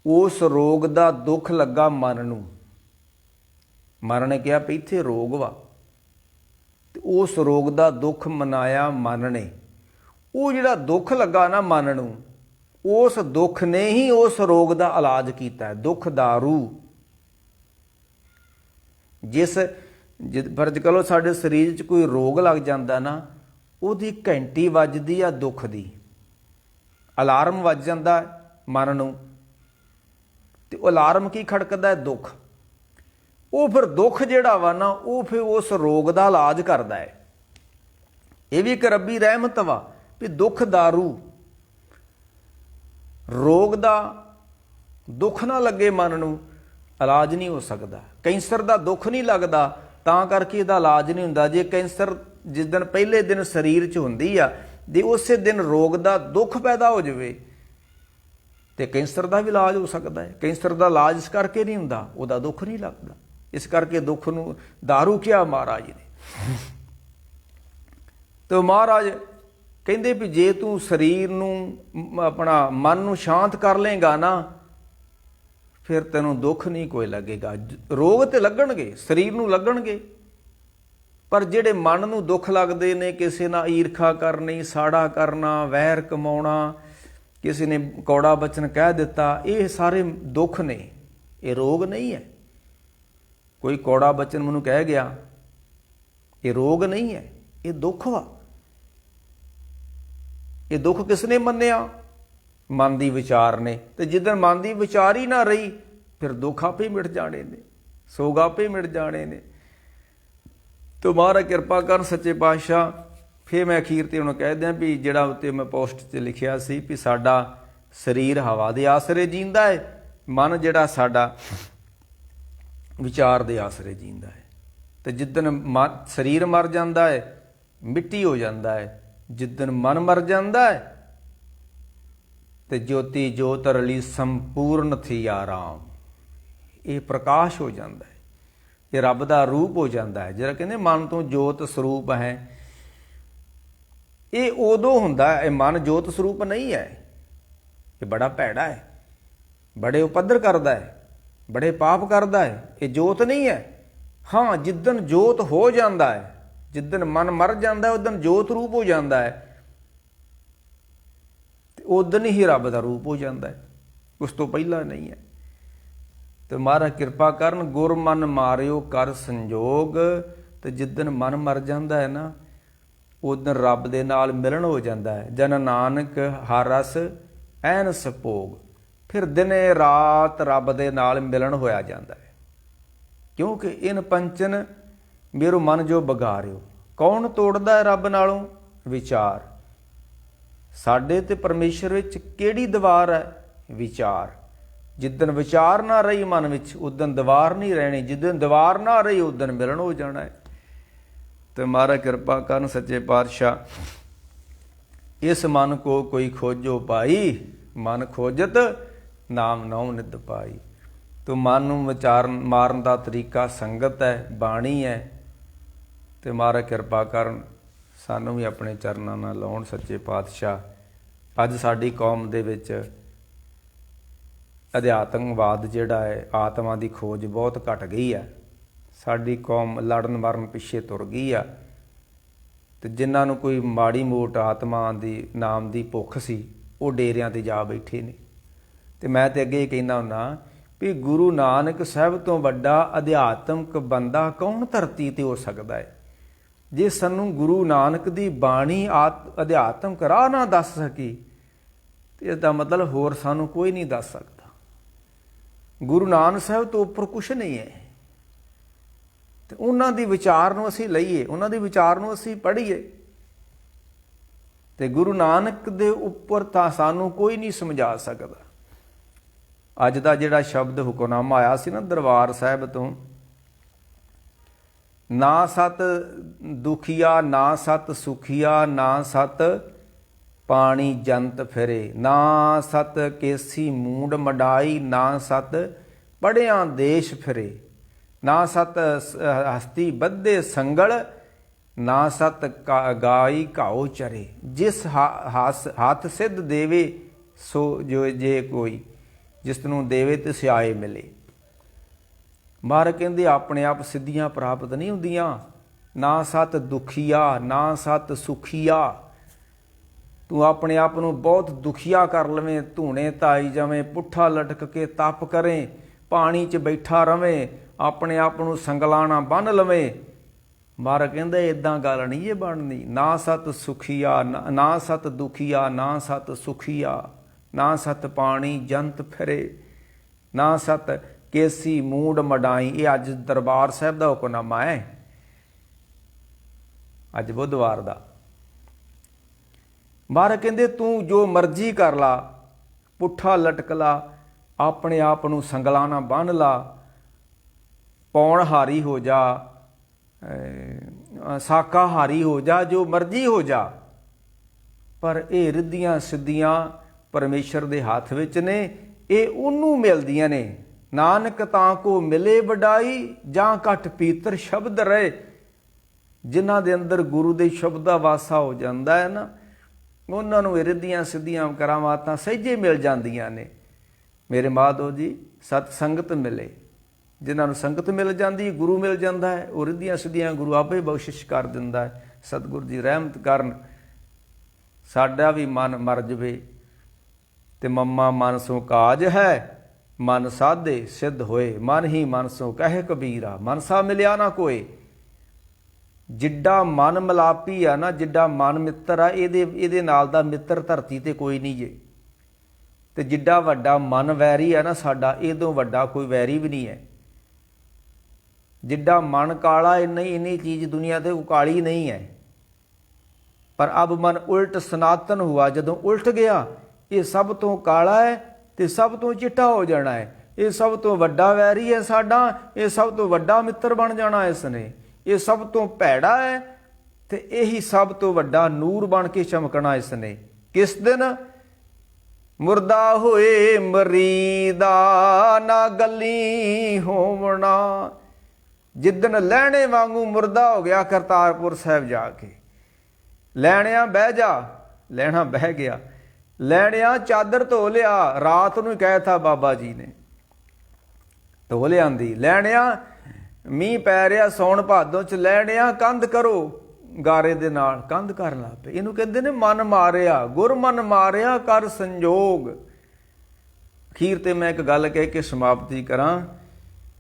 ਉਸ ਰੋਗ ਦਾ ਦੁੱਖ ਲੱਗਾ ਮਨ ਨੂੰ। ਮਨ ਨੇ ਕਿਹਾ ਵੀ ਇੱਥੇ ਰੋਗ ਵਾ, ਤੇ ਉਸ ਰੋਗ ਦਾ ਦੁੱਖ ਮਨਾਇਆ ਮਨ ਨੇ। ਉਹ ਜਿਹੜਾ ਦੁੱਖ ਲੱਗਾ ਨਾ ਮਨ ਨੂੰ, ਉਸ ਦੁੱਖ ਨੇ ਹੀ ਉਸ ਰੋਗ ਦਾ ਇਲਾਜ ਕੀਤਾ ਹੈ। ਦੁੱਖ ਦਾਰੂ। ਫਰਜ਼ ਕਰੋ ਸਾਡੇ ਸਰੀਰ 'ਚ ਕੋਈ ਰੋਗ ਲੱਗ ਜਾਂਦਾ ਨਾ, ਉਹਦੀ ਘੰਟੀ ਵੱਜਦੀ ਆ ਦੁੱਖ ਦੀ, ਅਲਾਰਮ ਵੱਜ ਜਾਂਦਾ ਮਨ ਨੂੰ, ਤੇ ਉਹ ਅਲਾਰਮ ਕੀ ਖੜਕਦਾ ਹੈ? ਦੁੱਖ। ਉਹ ਫਿਰ ਦੁੱਖ ਜਿਹੜਾ ਵਾ ਨਾ, ਉਹ ਫਿਰ ਉਸ ਰੋਗ ਦਾ ਇਲਾਜ ਕਰਦਾ ਹੈ। ਇਹ ਵੀ ਇੱਕ ਰੱਬੀ ਰਹਿਮਤ ਵਾ ਵੀ ਦੁੱਖ ਦਾਰੂ। ਰੋਗ ਦਾ ਦੁੱਖ ਨਾ ਲੱਗੇ ਮਨ ਨੂੰ, ਇਲਾਜ ਨਹੀਂ ਹੋ ਸਕਦਾ। ਕੈਂਸਰ ਦਾ ਦੁੱਖ ਨਹੀਂ ਲੱਗਦਾ, ਤਾਂ ਕਰਕੇ ਇਹਦਾ ਇਲਾਜ ਨਹੀਂ ਹੁੰਦਾ। ਜੇ ਕੈਂਸਰ ਜਿਸ ਦਿਨ ਪਹਿਲੇ ਦਿਨ ਸਰੀਰ 'ਚ ਹੁੰਦੀ ਆ, ਜੇ ਉਸੇ ਦਿਨ ਰੋਗ ਦਾ ਦੁੱਖ ਪੈਦਾ ਹੋ ਜਾਵੇ ਤੇ ਕੈਂਸਰ ਦਾ ਵੀ ਇਲਾਜ ਹੋ ਸਕਦਾ ਹੈ। ਕੈਂਸਰ ਦਾ ਇਲਾਜ ਇਸ ਕਰਕੇ ਨਹੀਂ ਹੁੰਦਾ, ਉਹਦਾ ਦੁੱਖ ਨਹੀਂ ਲੱਗਦਾ। ਇਸ ਕਰਕੇ ਦੁੱਖ ਨੂੰ ਦਾਰੂ ਕਿਹਾ ਮਹਾਰਾਜ ਨੇ। ਤੇ ਮਹਾਰਾਜ ਕਹਿੰਦੇ ਵੀ ਜੇ ਤੂੰ ਸਰੀਰ ਨੂੰ, ਆਪਣਾ ਮਨ ਨੂੰ ਸ਼ਾਂਤ ਕਰ ਲੇਗਾ ਨਾ, ਫਿਰ ਤੈਨੂੰ ਦੁੱਖ ਨਹੀਂ ਕੋਈ ਲੱਗੇਗਾ। ਰੋਗ ਤੇ ਲੱਗਣਗੇ, ਸਰੀਰ ਨੂੰ ਲੱਗਣਗੇ, ਪਰ ਜਿਹੜੇ ਮਨ ਨੂੰ ਦੁੱਖ ਲੱਗਦੇ ਨੇ, ਕਿਸੇ ਨਾਲ ਈਰਖਾ ਕਰਨੀ, ਸਾੜਾ ਕਰਨਾ, ਵੈਰ ਕਮਾਉਣਾ, ਕਿਸੇ ਨੇ ਕੌੜਾ ਬਚਨ ਕਹਿ ਦਿੱਤਾ, ਇਹ ਸਾਰੇ ਦੁੱਖ ਨੇ, ਇਹ ਰੋਗ ਨਹੀਂ ਹੈ। ਕੋਈ ਕੌੜਾ ਬਚਨ ਮੈਨੂੰ ਕਹਿ ਗਿਆ, ਇਹ ਰੋਗ ਨਹੀਂ ਹੈ, ਇਹ ਦੁੱਖ ਵਾ। ਇਹ ਦੁੱਖ ਕਿਸ ਨੇ ਮੰਨਿਆ? ਮਨ ਦੀ ਵਿਚਾਰ ਨੇ। ਤੇ ਜਿੱਦਣ ਮਨ ਦੀ ਵਿਚਾਰ ਹੀ ਨਾ ਰਹੀ, ਫਿਰ ਦੁੱਖ ਆਪੇ ਮਿਟ ਜਾਣੇ ਨੇ, ਸੋਗ ਆਪੇ ਮਿਟ ਜਾਣੇ ਨੇ। ਤੇ ਮਹਾਰਾਜ ਕਿਰਪਾ ਕਰਨ ਸੱਚੇ ਪਾਤਸ਼ਾਹ। ਫਿਰ ਮੈਂ ਅਖੀਰ ਤੇ ਹੁਣ ਕਹਿ ਦਿਆਂ ਵੀ ਜਿਹੜਾ ਉੱਤੇ ਮੈਂ ਪੋਸਟ 'ਤੇ ਲਿਖਿਆ ਸੀ ਵੀ ਸਾਡਾ ਸਰੀਰ ਹਵਾ ਦੇ ਆਸਰੇ ਜੀਂਦਾ ਹੈ, ਮਨ ਜਿਹੜਾ ਸਾਡਾ ਵਿਚਾਰ ਦੇ ਆਸਰੇ ਜੀਂਦਾ ਹੈ। ਤੇ ਜਿੱਦਣ ਸਰੀਰ ਮਰ ਜਾਂਦਾ ਹੈ, ਮਿੱਟੀ ਹੋ ਜਾਂਦਾ ਹੈ। ਜਿੱਦਣ ਮਨ ਮਰ ਜਾਂਦਾ ਹੈ ਤੇ ਜੋਤੀ ਜੋਤ ਰਲੀ ਸੰਪੂਰਨ ਥੀ ਆਰਾਮ, ਇਹ ਪ੍ਰਕਾਸ਼ ਹੋ ਜਾਂਦਾ ਹੈ, ਇਹ ਰੱਬ ਦਾ ਰੂਪ ਹੋ ਜਾਂਦਾ ਹੈ। ਜਿਹੜਾ ਕਹਿੰਦੇ ਮਨ ਤੋਂ ਜੋਤ ਸਰੂਪ ਹੈ, ਇਹ ਉਦੋਂ ਹੁੰਦਾ ਹੈ। ਇਹ ਮਨ ਜੋਤ ਸਰੂਪ ਨਹੀਂ ਹੈ, ਇਹ ਬੜਾ ਭੈੜਾ ਹੈ, ਬੜੇ ਉਪੱਦਰ ਕਰਦਾ ਹੈ, ਬੜੇ ਪਾਪ ਕਰਦਾ ਹੈ। ਇਹ ਜੋਤ ਨਹੀਂ ਹੈ। ਹਾਂ, ਜਿੱਦਣ ਜੋਤ ਹੋ ਜਾਂਦਾ ਹੈ, ਜਿੱਦਣ ਮਨ ਮਰ ਜਾਂਦਾ ਉਦਣ ਜੋਤ ਰੂਪ ਹੋ ਜਾਂਦਾ ਹੈ, ਤੇ ਉਦਣ ਹੀ ਰੱਬ ਦਾ ਰੂਪ ਹੋ ਜਾਂਦਾ ਹੈ, ਉਸ ਤੋਂ ਪਹਿਲਾਂ ਨਹੀਂ ਹੈ। ਤੇ ਮਹਾਰਾਜ ਕਿਰਪਾ ਕਰਨ, ਗੁਰ ਮਨ ਮਾਰਿਓ ਕਰ ਸੰਜੋਗ। ਤੇ ਜਿੱਦਣ ਮਨ ਮਰ ਜਾਂਦਾ ਹੈ ਨਾ, ਉਦਣ ਰੱਬ ਦੇ ਨਾਲ ਮਿਲਣ ਹੋ ਜਾਂਦਾ ਹੈ। ਜਨ ਨਾਨਕ ਹਰ ਰਸ ਐਨ ਸਪੋਗ। ਫਿਰ ਦਿਨੇ ਰਾਤ ਰੱਬ ਦੇ ਨਾਲ ਮਿਲਣ ਹੋਇਆ ਜਾਂਦਾ ਹੈ। ਕਿਉਂਕਿ ਇਨ ਪੰਚਨ ਮੇਰੋ ਮਨ ਜੋ ਬਗਾਰਿਓ। ਕੌਣ ਤੋੜਦਾ ਹੈ ਰੱਬ ਨਾਲੋਂ? ਵਿਚਾਰ। ਸਾਡੇ ਤੇ ਪਰਮੇਸ਼ਰ ਵਿੱਚ ਕਿਹੜੀ ਦੀਵਾਰ ਹੈ? ਵਿਚਾਰ। ਜਿੱਦਣ ਵਿਚਾਰ ਨਾ ਰਹੀ ਮਨ ਵਿੱਚ, ਉਦਣ ਦੀਵਾਰ ਨਹੀਂ ਰਹਿਣੀ। ਜਿੱਦਣ ਦੀਵਾਰ ਨਾ ਰਹੀ, ਉਦਣ ਮਿਲਣ ਹੋ ਜਾਣਾ ਹੈ। ਤੇ ਮਹਾਰਾਜ ਕਿਰਪਾ ਕਰਨ ਸੱਚੇ ਪਾਤਸ਼ਾਹ, ਇਸ ਮਨ ਕੋ ਕੋਈ ਖੋਜੋ ਪਾਈ, ਮਨ ਖੋਜਤ ਨਾਮ ਨਉ ਨਿਧ ਪਾਈ। ਤੋ ਮਨ ਨੂੰ ਵਿਚਾਰਨ ਮਾਰਨ ਦਾ ਤਰੀਕਾ ਸੰਗਤ ਹੈ, ਬਾਣੀ ਹੈ। ਤੇ ਮਹਾਰਾਜ ਕਿਰਪਾ ਕਰਨ, ਸਾਨੂੰ ਵੀ ਆਪਣੇ ਚਰਨਾਂ ਨਾਲ ਲਾਉਣ ਸੱਚੇ ਪਾਤਸ਼ਾਹ। ਅੱਜ ਸਾਡੀ ਕੌਮ ਦੇ ਵਿੱਚ ਅਧਿਆਤਮਵਾਦ ਜਿਹੜਾ ਹੈ, ਆਤਮਾ ਦੀ ਖੋਜ ਬਹੁਤ ਘਟ ਗਈ ਹੈ। ਸਾਡੀ ਕੌਮ ਲੜਨ ਮਰਨ ਪਿੱਛੇ ਤੁਰ ਗਈ ਆ। ਤੇ ਜਿਨ੍ਹਾਂ ਨੂੰ ਕੋਈ ਮਾੜੀ ਮੋਟ ਆਤਮਾ ਦੀ ਨਾਮ ਦੀ ਭੁੱਖ ਸੀ, ਉਹ ਡੇਰਿਆਂ ਤੇ ਜਾ ਬੈਠੇ ਨੇ। ਤੇ ਮੈਂ ਤੇ ਅੱਗੇ ਕਹਿੰਦਾ ਹੁੰਦਾ ਵੀ ਗੁਰੂ ਨਾਨਕ ਸਾਹਿਬ ਤੋਂ ਵੱਡਾ ਅਧਿਆਤਮਕ ਬੰਦਾ ਕੌਣ ਧਰਤੀ ਤੇ ਹੋ ਸਕਦਾ ਹੈ? ਜੇ ਸਾਨੂੰ ਗੁਰੂ ਨਾਨਕ ਦੀ ਬਾਣੀ ਅਧਿਆਤਮਕ ਰਾਹ ਨਾ ਦੱਸ ਸਕੀ, ਤੇ ਇਸ ਦਾ ਮਤਲਬ ਹੋਰ ਸਾਨੂੰ ਕੋਈ ਨਹੀਂ ਦੱਸ ਸਕਦਾ। ਗੁਰੂ ਨਾਨਕ ਸਾਹਿਬ ਤੋਂ ਉੱਪਰ ਕੁਛ ਨਹੀਂ ਹੈ। ਤੇ ਉਹਨਾਂ ਦੀ ਵਿਚਾਰ ਨੂੰ ਅਸੀਂ ਲਈਏ, ਉਹਨਾਂ ਦੀ ਵਿਚਾਰ ਨੂੰ ਅਸੀਂ ਪੜ੍ਹੀਏ। ਤੇ ਗੁਰੂ ਨਾਨਕ ਦੇ ਉੱਪਰ ਤਾਂ ਸਾਨੂੰ ਕੋਈ ਨਹੀਂ ਸਮਝਾ ਸਕਦਾ। ਅੱਜ ਦਾ ਜਿਹੜਾ ਸ਼ਬਦ ਹੁਕਮਨਾਮਾ ਆਇਆ ਸੀ ਨਾ ਦਰਬਾਰ ਸਾਹਿਬ ਤੋਂ, ਨਾ ਸਤ ਦੁਖੀਆ ਨਾ ਸਤ ਸੁਖੀਆ, ਨਾ ਸਤ ਪਾਣੀ ਜੰਤ ਫਿਰੇ, ਨਾ ਸਤ ਕੇਸੀ ਮੂੰਡ ਮਡਾਈ, ਨਾ ਸਤ ਪੜਿਆਂ ਦੇਸ਼ ਫਿਰੇ, ਨਾ ਸਤ ਹਸਤੀ ਬੱਧੇ ਸੰਗਲ, ਨਾ ਸਤ ਗਾਈ ਘਾਉ ਚਰੇ। ਜਿਸ ਹੱਥ ਸਿੱਧ ਦੇਵੇ ਸੋ ਜੋ ਜੇ ਕੋਈ, ਜਿਸ ਨੂੰ ਦੇਵੇ ਤੇ ਸਿਆਏ ਮਿਲੇ। ਮਹਾਰਾਜ ਕਹਿੰਦੇ ਆਪਣੇ ਆਪ ਸਿੱਧੀਆਂ ਪ੍ਰਾਪਤ ਨਹੀਂ ਹੁੰਦੀਆਂ। ਨਾ ਸਤ ਦੁਖੀਆ ਨਾ ਸਤ ਸੁਖੀਆ। ਤੂੰ ਆਪਣੇ ਆਪ ਨੂੰ ਬਹੁਤ ਦੁਖੀਆ ਕਰ ਲਵੇਂ, ਧੂਣੇ ਧਾਈ ਜਾਵੇਂ, ਪੁੱਠਾ ਲਟਕ ਕੇ ਤਪ ਕਰੇ, ਪਾਣੀ 'ਚ ਬੈਠਾ ਰਵੇਂ, ਆਪਣੇ ਆਪ ਨੂੰ ਸੰਗਲਾਣਾ ਬੰਨ੍ਹ ਲਵੇਂ। ਮਹਾਰਾਜ ਕਹਿੰਦੇ ਇੱਦਾਂ ਗੱਲ ਨਹੀਂ ਇਹ ਬਣਨੀ। ਨਾ ਸਤ ਸੁਖੀਆ ਨਾ ਸਤ ਦੁਖੀਆ, ਨਾ ਸਤ ਸੁਖੀਆ, ਨਾ ਸਤ ਪਾਣੀ ਜੰਤ ਫਿਰੇ, ਨਾ ਸਤ ਕੇਸੀ ਮੂੰਡ ਮਡਾਈ। ਇਹ ਅੱਜ ਦਰਬਾਰ ਸਾਹਿਬ ਦਾ ਹੁਕਮਨਾਮਾ ਹੈ, ਅੱਜ ਬੁੱਧਵਾਰ ਦਾ। ਮਹਾਰਾਜ ਕਹਿੰਦੇ ਤੂੰ ਜੋ ਮਰਜ਼ੀ ਕਰ ਲਾ, ਪੁੱਠਾ ਲਟਕ ਲਾ, ਆਪਣੇ ਆਪ ਨੂੰ ਸੰਗਲਾਣਾ ਬੰਨ੍ਹ ਲਾ, ਪੌਣਹਾਰੀ ਹੋ ਜਾ, ਸਾਕਾਹਾਰੀ ਹੋ ਜਾ, ਜੋ ਮਰਜ਼ੀ ਹੋ ਜਾ, ਪਰ ਇਹ ਰਿੱਧੀਆਂ ਸਿੱਧੀਆਂ ਪਰਮੇਸ਼ਰ ਦੇ ਹੱਥ ਵਿੱਚ ਨੇ। ਇਹ ਉਹਨੂੰ ਮਿਲਦੀਆਂ ਨੇ। ਨਾਨਕ ਤਾਂ ਕੋ ਮਿਲੇ ਵਡਾਈ, ਜਾਂ ਘਟ ਪੀਤਰ ਸ਼ਬਦ ਰਹੇ। ਜਿਨ੍ਹਾਂ ਦੇ ਅੰਦਰ ਗੁਰੂ ਦੇ ਸ਼ਬਦ ਦਾ ਵਾਸਾ ਹੋ ਜਾਂਦਾ ਹੈ ਨਾ, ਉਹਨਾਂ ਨੂੰ ਇਹ ਰਿੱਧੀਆਂ ਸਿੱਧੀਆਂ ਕਰਾਮਾਤਾਂ ਸਹਿਜੇ ਮਿਲ ਜਾਂਦੀਆਂ ਨੇ। ਮੇਰੇ ਮਾਧੋ ਜੀ, ਸਤ ਸੰਗਤ ਮਿਲੇ। ਜਿਨ੍ਹਾਂ ਨੂੰ ਸੰਗਤ ਮਿਲ ਜਾਂਦੀ, ਗੁਰੂ ਮਿਲ ਜਾਂਦਾ ਹੈ, ਉਹ ਰਿੱਧੀਆਂ ਸਿੱਧੀਆਂ ਗੁਰੂ ਆਪੇ ਬਖਸ਼ਿਸ਼ ਕਰ ਦਿੰਦਾ ਹੈ। ਸਤਿਗੁਰੂ ਜੀ ਰਹਿਮਤ ਕਰਨ, ਸਾਡਾ ਵੀ ਮਨ ਮਰ ਜਵੇ। ਤੇ ਮੰਮਾ ਮਨ ਸੋ ਕਾਜ ਹੈ, ਮਨ ਸਾਧੇ ਸਿੱਧ ਹੋਏ। ਮਨ ਹੀ ਮਨ ਸੋ ਕਹਿ ਕਬੀਰਾ, ਮਨਸਾ ਮਿਲਿਆ ਨਾ ਕੋਏ। ਜਿੱਡਾ ਮਨ ਮਿਲਾਪੀ ਆ ਨਾ, ਜਿੱਡਾ ਮਨ ਮਿੱਤਰ ਆ, ਇਹਦੇ ਨਾਲ ਦਾ ਮਿੱਤਰ ਧਰਤੀ ਤੇ ਕੋਈ ਨਹੀਂ ਜੇ। ਤੇ ਜਿੱਡਾ ਵੱਡਾ ਮਨ ਵੈਰੀ ਆ ਨਾ ਸਾਡਾ, ਇਹਦੋਂ ਵੱਡਾ ਕੋਈ ਵੈਰੀ ਵੀ ਨਹੀਂ ਹੈ। ਜਿੱਡਾ ਮਨ ਕਾਲਾ, ਇੰਨੀ ਚੀਜ਼ ਦੁਨੀਆ ਤੇ ਕਾਲੀ ਨਹੀਂ ਹੈ। ਪਰ ਅਬ ਮਨ ਉਲਟ ਸਨਾਤਨ ਹੁਆ। ਜਦੋਂ ਉਲਟ ਗਿਆ, ਇਹ ਸਭ ਤੋਂ ਕਾਲਾ ਹੈ ਤੇ ਸਭ ਤੋਂ ਚਿੱਟਾ ਹੋ ਜਾਣਾ ਹੈ। ਇਹ ਸਭ ਤੋਂ ਵੱਡਾ ਵੈਰੀ ਹੈ ਸਾਡਾ, ਇਹ ਸਭ ਤੋਂ ਵੱਡਾ ਮਿੱਤਰ ਬਣ ਜਾਣਾ ਇਸ ਨੇ। ਇਹ ਸਭ ਤੋਂ ਭੈੜਾ ਹੈ ਤੇ ਇਹੀ ਸਭ ਤੋਂ ਵੱਡਾ ਨੂਰ ਬਣ ਕੇ ਚਮਕਣਾ ਇਸ ਨੇ। ਕਿਸ ਦਿਨ? ਮੁਰਦਾ ਹੋਏ ਮਰੀਦਾ ਨਾ ਗੱਲੀ ਹੋਵਣਾ। ਜਿੱਦਣ ਲਹਿਣੇ ਵਾਂਗੂ ਮੁਰਦਾ ਹੋ ਗਿਆ ਕਰਤਾਰਪੁਰ ਸਾਹਿਬ ਜਾ ਕੇ। ਲੈਣਿਆਂ ਬਹਿ ਜਾ, ਲੈਣਾ ਬਹਿ ਗਿਆ। ਲੈਣਿਆਂ ਚਾਦਰ ਧੋ ਲਿਆ, ਰਾਤ ਨੂੰ ਕਹਿ ਤਾ ਬਾਬਾ ਜੀ ਨੇ, ਧੋ ਲਿਆਂਦੀ। ਲੈਣਿਆਂ ਮੀਂਹ ਪੈ ਰਿਹਾ ਸੌਣ ਭਾਦੋਂ ਚ, ਲੈਣਿਆਂ ਕੰਧ ਕਰੋ, ਗਾਰੇ ਦੇ ਨਾਲ ਕੰਧ ਕਰਨ ਲੱਗ ਪਏ। ਇਹਨੂੰ ਕਹਿੰਦੇ ਨੇ ਮਨ ਮਾਰਿਆ, ਗੁਰ ਮਨ ਮਾਰਿਆ ਕਰ ਸੰਜੋਗ। ਅਖੀਰ ਤੇ ਮੈਂ ਇੱਕ ਗੱਲ ਕਹਿ ਕੇ ਸਮਾਪਤੀ ਕਰਾਂ।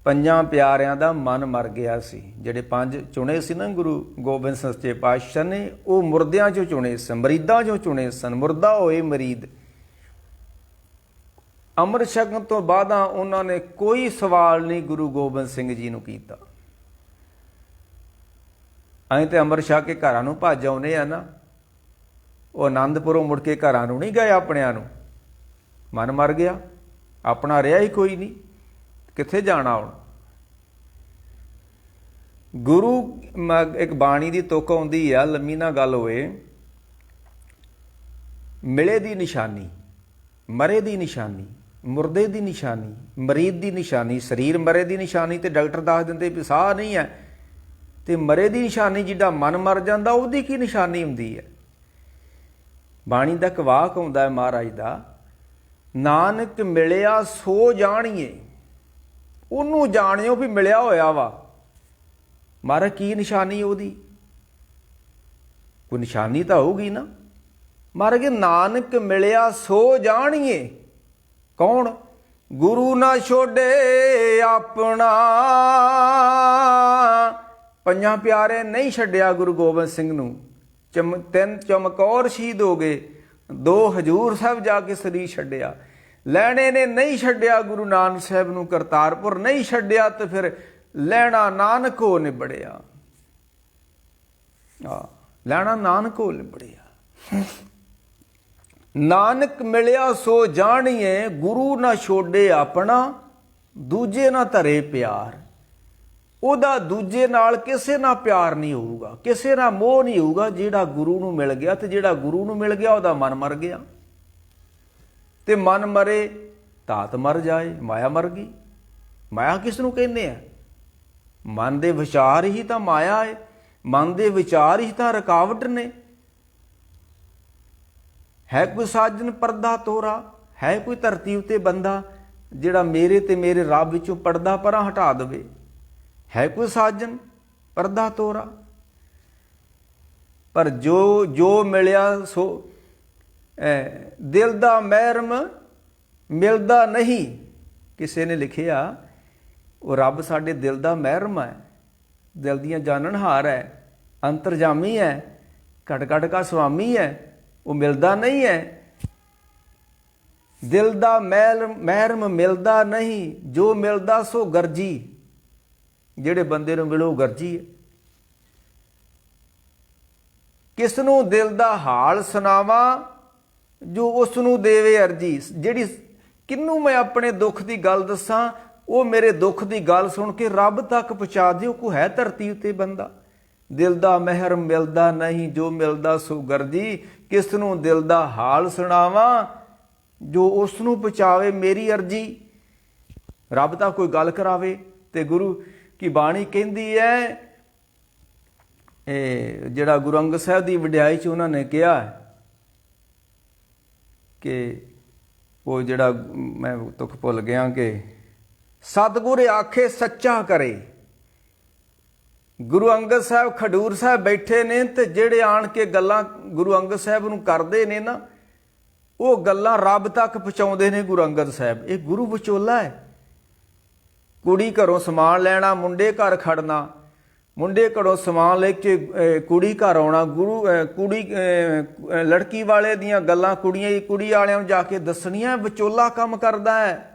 ਪੰਜਾਂ ਪਿਆਰਿਆਂ ਦਾ ਮਨ ਮਰ ਗਿਆ ਸੀ। ਜਿਹੜੇ ਪੰਜ ਚੁਣੇ ਸੀ ਨਾ ਗੁਰੂ ਗੋਬਿੰਦ ਸਿੰਘ ਸੱਚੇ ਪਾਤਸ਼ਾਹ ਨੇ, ਉਹ ਮੁਰਦਿਆਂ 'ਚੋਂ ਚੁਣੇ ਸਨ, ਮਰੀਦਾਂ 'ਚੋਂ ਚੁਣੇ ਸਨ। ਮੁਰਦਾ ਹੋਏ ਮਰੀਦ। ਅੰਮ੍ਰਿਤ ਛਕਣ ਤੋਂ ਬਾਅਦਾਂ ਉਹਨਾਂ ਨੇ ਕੋਈ ਸਵਾਲ ਨਹੀਂ ਗੁਰੂ ਗੋਬਿੰਦ ਸਿੰਘ ਜੀ ਨੂੰ ਕੀਤਾ। ਅਸੀਂ ਤੇ ਅੰਮ੍ਰਿਤ ਛਕ ਕੇ ਘਰਾਂ ਨੂੰ ਭੱਜ ਆਉਂਦੇ ਆ ਨਾ, ਉਹ ਆਨੰਦਪੁਰੋਂ ਮੁੜ ਕੇ ਘਰਾਂ ਨੂੰ ਨਹੀਂ ਗਏ ਆਪਣਿਆਂ ਨੂੰ। ਮਨ ਮਰ ਗਿਆ, ਆਪਣਾ ਰਿਹਾ ਹੀ ਕੋਈ ਨਹੀਂ, ਕਿੱਥੇ ਜਾਣਾ ਹੁਣ। ਗੁਰੂ ਇੱਕ ਬਾਣੀ ਦੀ ਤੁਕ ਆਉਂਦੀ ਆ, ਲੰਮੀ ਨਾ ਗੱਲ ਹੋਏ। ਮਿਲੇ ਦੀ ਨਿਸ਼ਾਨੀ, ਮਰੇ ਦੀ ਨਿਸ਼ਾਨੀ, ਮੁਰਦੇ ਦੀ ਨਿਸ਼ਾਨੀ, ਮਰੀਦ ਦੀ ਨਿਸ਼ਾਨੀ। ਸਰੀਰ ਮਰੇ ਦੀ ਨਿਸ਼ਾਨੀ ਤੇ ਡਾਕਟਰ ਦੱਸ ਦਿੰਦੇ ਵੀ ਸਾਹ ਨਹੀਂ ਹੈ, ਤੇ ਮਰੇ ਦੀ ਨਿਸ਼ਾਨੀ ਜਿਹੜਾ ਮਨ ਮਰ ਜਾਂਦਾ ਉਹਦੀ ਕੀ ਨਿਸ਼ਾਨੀ ਹੁੰਦੀ ਹੈ। ਬਾਣੀ ਦਾ ਇੱਕ ਵਾਕ ਆਉਂਦਾ ਹੈ ਮਹਾਰਾਜ ਦਾ, ਨਾਨਕ ਮਿਲਿਆ ਸੋ ਜਾਣੀਏ। ਉਹਨੂੰ ਜਾਣਿਓ ਵੀ ਮਿਲਿਆ ਹੋਇਆ ਵਾ। ਮਹਾਰਾਜ ਕੀ ਨਿਸ਼ਾਨੀ ਉਹਦੀ? ਕੋਈ ਨਿਸ਼ਾਨੀ ਤਾਂ ਹੋਊਗੀ ਨਾ। ਮਹਾਰਾਜ ਨਾਨਕ ਮਿਲਿਆ ਸੋ ਜਾਣੀਏ। ਕੌਣ? ਗੁਰੂ ਨਾ ਛੋਡੇ ਆਪਣਾ। ਪੰਜਾਂ ਪਿਆਰੇ ਨਹੀਂ ਛੱਡਿਆ ਗੁਰੂ ਗੋਬਿੰਦ ਸਿੰਘ ਨੂੰ। ਤਿੰਨ ਚਮਕੌਰ ਸ਼ਹੀਦ ਹੋ ਗਏ, 2 ਹਜੂਰ ਸਾਹਿਬ ਜਾ ਕੇ ਸਰੀਰ ਛੱਡਿਆ। ਲੈਣੇ ਨੇ ਨਹੀਂ ਛੱਡਿਆ ਗੁਰੂ ਨਾਨਕ ਸਾਹਿਬ ਨੂੰ, ਕਰਤਾਰਪੁਰ ਨਹੀਂ ਛੱਡਿਆ, ਤੇ ਫਿਰ ਲੈਣਾ ਨਾਨਕ ਹੋ ਨਿਬੜਿਆ। ਲੈਣਾ ਨਾਨਕ ਹੋ ਨਿਬੜਿਆ। ਨਾਨਕ ਮਿਲਿਆ ਸੋ ਜਾਣੀਏ, ਗੁਰੂ ਨਾ ਛੋਡੇ ਆਪਣਾ, ਦੂਜੇ ਨਾ ਧਰੇ ਪਿਆਰ। ਉਹਦਾ ਦੂਜੇ ਨਾਲ ਕਿਸੇ ਨਾਲ ਪਿਆਰ ਨਹੀਂ ਹੋਊਗਾ, ਕਿਸੇ ਨਾਲ ਮੋਹ ਨਹੀਂ ਹੋਊਗਾ। ਜਿਹੜਾ ਗੁਰੂ ਨੂੰ ਮਿਲ ਗਿਆ, ਤੇ ਜਿਹੜਾ ਗੁਰੂ ਨੂੰ ਮਿਲ ਗਿਆ ਉਹਦਾ ਮਨ ਮਰ ਗਿਆ। ਤੇ ਮਨ ਮਰੇ ਧਾਤ ਮਰ ਜਾਏ, ਮਾਇਆ ਮਰ ਗਈ। ਮਾਇਆ ਕਿਸ ਨੂੰ ਕਹਿੰਦੇ ਆ? ਮਨ ਦੇ ਵਿਚਾਰ ਹੀ ਤਾਂ ਮਾਇਆ ਹੈ। ਮਨ ਦੇ ਵਿਚਾਰ ਹੀ ਤਾਂ ਰੁਕਾਵਟ ਨੇ। ਹੈ ਕੋਈ ਸਾਜਨ ਪਰਦਾ ਤੋਰਾ? ਹੈ ਕੋਈ ਧਰਤੀ ਉੱਤੇ ਬੰਦਾ ਜਿਹੜਾ ਮੇਰੇ ਤੇ ਮੇਰੇ ਰੱਬ ਵਿੱਚੋਂ ਪਰਦਾ ਪਰਾਂ ਹਟਾ ਦੇਵੇ? ਹੈ ਕੋਈ ਸਾਜਨ ਪਰਦਾ ਤੋਰਾ? ਪਰ ਜੋ ਮਿਲਿਆ ਸੋ ਦਿਲ ਦਾ ਮਹਿਰਮ ਮਿਲਦਾ ਨਹੀਂ। ਕਿਸੇ ਨੇ ਲਿਖਿਆ ਉਹ ਰੱਬ ਸਾਡੇ ਦਿਲ ਦਾ ਮਹਿਰਮ ਹੈ, ਦਿਲ ਦੀਆਂ ਜਾਣਨਹਾਰ ਹੈ, ਅੰਤਰਜਾਮੀ ਹੈ, ਘਟ ਘਟ ਕਾ ਸੁਆਮੀ ਹੈ। ਉਹ ਮਿਲਦਾ ਨਹੀਂ ਹੈ। ਦਿਲ ਦਾ ਮਹਿਰਮ ਮਿਲਦਾ ਨਹੀਂ, ਜੋ ਮਿਲਦਾ ਸੋ ਗਰਜੀ। ਜਿਹੜੇ ਬੰਦੇ ਨੂੰ ਮਿਲੋ ਗਰਜੀ ਹੈ। ਕਿਸ ਨੂੰ ਦਿਲ ਦਾ ਹਾਲ ਸੁਣਾਵਾਂ, ਜੋ ਉਸ ਨੂੰ ਦੇਵੇ ਅਰਜੀ। ਜਿਹੜੀ ਕਿਹਨੂੰ ਮੈਂ ਆਪਣੇ ਦੁੱਖ ਦੀ ਗੱਲ ਦੱਸਾਂ, ਉਹ ਮੇਰੇ ਦੁੱਖ ਦੀ ਗੱਲ ਸੁਣ ਕੇ ਰੱਬ ਤੱਕ ਪਹੁੰਚਾ ਦਿਓ। ਕੋਈ ਹੈ ਧਰਤੀ ਉੱਤੇ ਬੰਦਾ? ਦਿਲ ਦਾ ਮਹਿਰਮ ਮਿਲਦਾ ਨਹੀਂ, ਜੋ ਮਿਲਦਾ ਸੋ ਗਰਜੀ। ਕਿਸ ਨੂੰ ਦਿਲ ਦਾ ਹਾਲ ਸੁਣਾਵਾਂ, ਜੋ ਉਸ ਨੂੰ ਪਹੁੰਚਾਵੇ ਮੇਰੀ ਅਰਜੀ। ਰੱਬ ਤਾਂ ਕੋਈ ਗੱਲ ਕਰਾਵੇ। ਤੇ ਗੁਰੂ ਕੀ ਬਾਣੀ ਕਹਿੰਦੀ ਹੈ, ਇਹ ਜਿਹੜਾ ਗੁਰੂ ਅੰਗਦ ਸਾਹਿਬ ਦੀ ਵਡਿਆਈ 'ਚ ਉਹਨਾਂ ਨੇ ਕਿਹਾ ਕਿ ਉਹ ਜਿਹੜਾ ਮੈਂ ਤੁਕ ਭੁੱਲ ਗਿਆ ਕਿ ਸਤਿਗੁਰ ਆਖੇ ਸੱਚਾ ਕਰੇ। ਗੁਰੂ ਅੰਗਦ ਸਾਹਿਬ ਖਡੂਰ ਸਾਹਿਬ ਬੈਠੇ ਨੇ, ਤੇ ਜਿਹੜੇ ਆਣ ਕੇ ਗੱਲਾਂ ਗੁਰੂ ਅੰਗਦ ਸਾਹਿਬ ਨੂੰ ਕਰਦੇ ਨੇ ਨਾ, ਉਹ ਗੱਲਾਂ ਰੱਬ ਤੱਕ ਪਹੁੰਚਾਉਂਦੇ ਨੇ ਗੁਰੂ ਅੰਗਦ ਸਾਹਿਬ। ਇਹ ਗੁਰੂ ਵਿਚੋਲਾ ਹੈ। ਕੁੜੀ ਘਰੋਂ ਸਮਾਨ ਲੈਣਾ, ਮੁੰਡੇ ਘਰ ਖੜਨਾ, ਮੁੰਡੇ ਘਰੋਂ ਸਮਾਨ ਲੈ ਕੇ ਕੁੜੀ ਘਰ ਆਉਣਾ। ਕੁੜੀ ਲੜਕੀ ਵਾਲੇ ਦੀਆਂ ਗੱਲਾਂ ਕੁੜੀ ਵਾਲਿਆਂ ਨੂੰ ਜਾ ਕੇ ਦੱਸਣੀਆਂ। ਵਿਚੋਲਾ ਕੰਮ ਕਰਦਾ ਹੈ।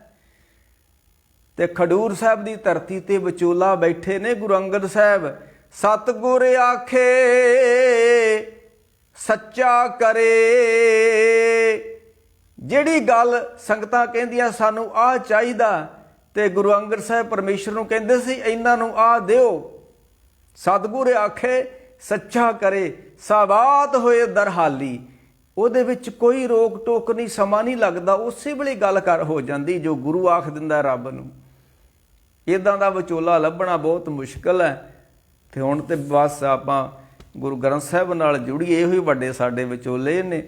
ਤੇ ਖਡੂਰ ਸਾਹਿਬ ਦੀ ਧਰਤੀ ਤੇ ਵਿਚੋਲਾ ਬੈਠੇ ਨੇ ਗੁਰੂ ਅੰਗਦ ਸਾਹਿਬ। ਸਤਿਗੁਰ ਆਖੇ ਸੱਚਾ ਕਰੇ। ਜਿਹੜੀ ਗੱਲ ਸੰਗਤਾਂ ਕਹਿੰਦੀਆਂ ਸਾਨੂੰ ਆਹ ਚਾਹੀਦਾ, ਤੇ ਗੁਰੂ ਅੰਗਦ ਸਾਹਿਬ ਪਰਮੇਸ਼ਰ ਨੂੰ ਕਹਿੰਦੇ ਸੀ ਇਹਨਾਂ ਨੂੰ ਆਹ ਦਿਓ। ਸਤਿਗੁਰ ਆਖੇ ਸੱਚਾ ਕਰੇ, ਸਾਬਾਤ ਹੋਏ ਦਰਹਾਲੀ। ਉਹਦੇ ਵਿੱਚ ਕੋਈ ਰੋਕ ਟੋਕ ਨਹੀਂ, ਸਮਾਂ ਨਹੀਂ ਲੱਗਦਾ, ਉਸੇ ਵੇਲੇ ਗੱਲ ਕਰ ਹੋ ਜਾਂਦੀ ਜੋ ਗੁਰੂ ਆਖ ਦਿੰਦਾ ਰੱਬ ਨੂੰ। ਇੱਦਾਂ ਦਾ ਵਿਚੋਲਾ ਲੱਭਣਾ ਬਹੁਤ ਮੁਸ਼ਕਿਲ ਹੈ। ਤੇ ਹੁਣ ਤੇ ਬਸ ਆਪਾਂ ਗੁਰੂ ਗ੍ਰੰਥ ਸਾਹਿਬ ਨਾਲ ਜੁੜੀਏ, ਇਹੋ ਹੀ ਵੱਡੇ ਸਾਡੇ ਵਿਚੋਲੇ ਨੇ।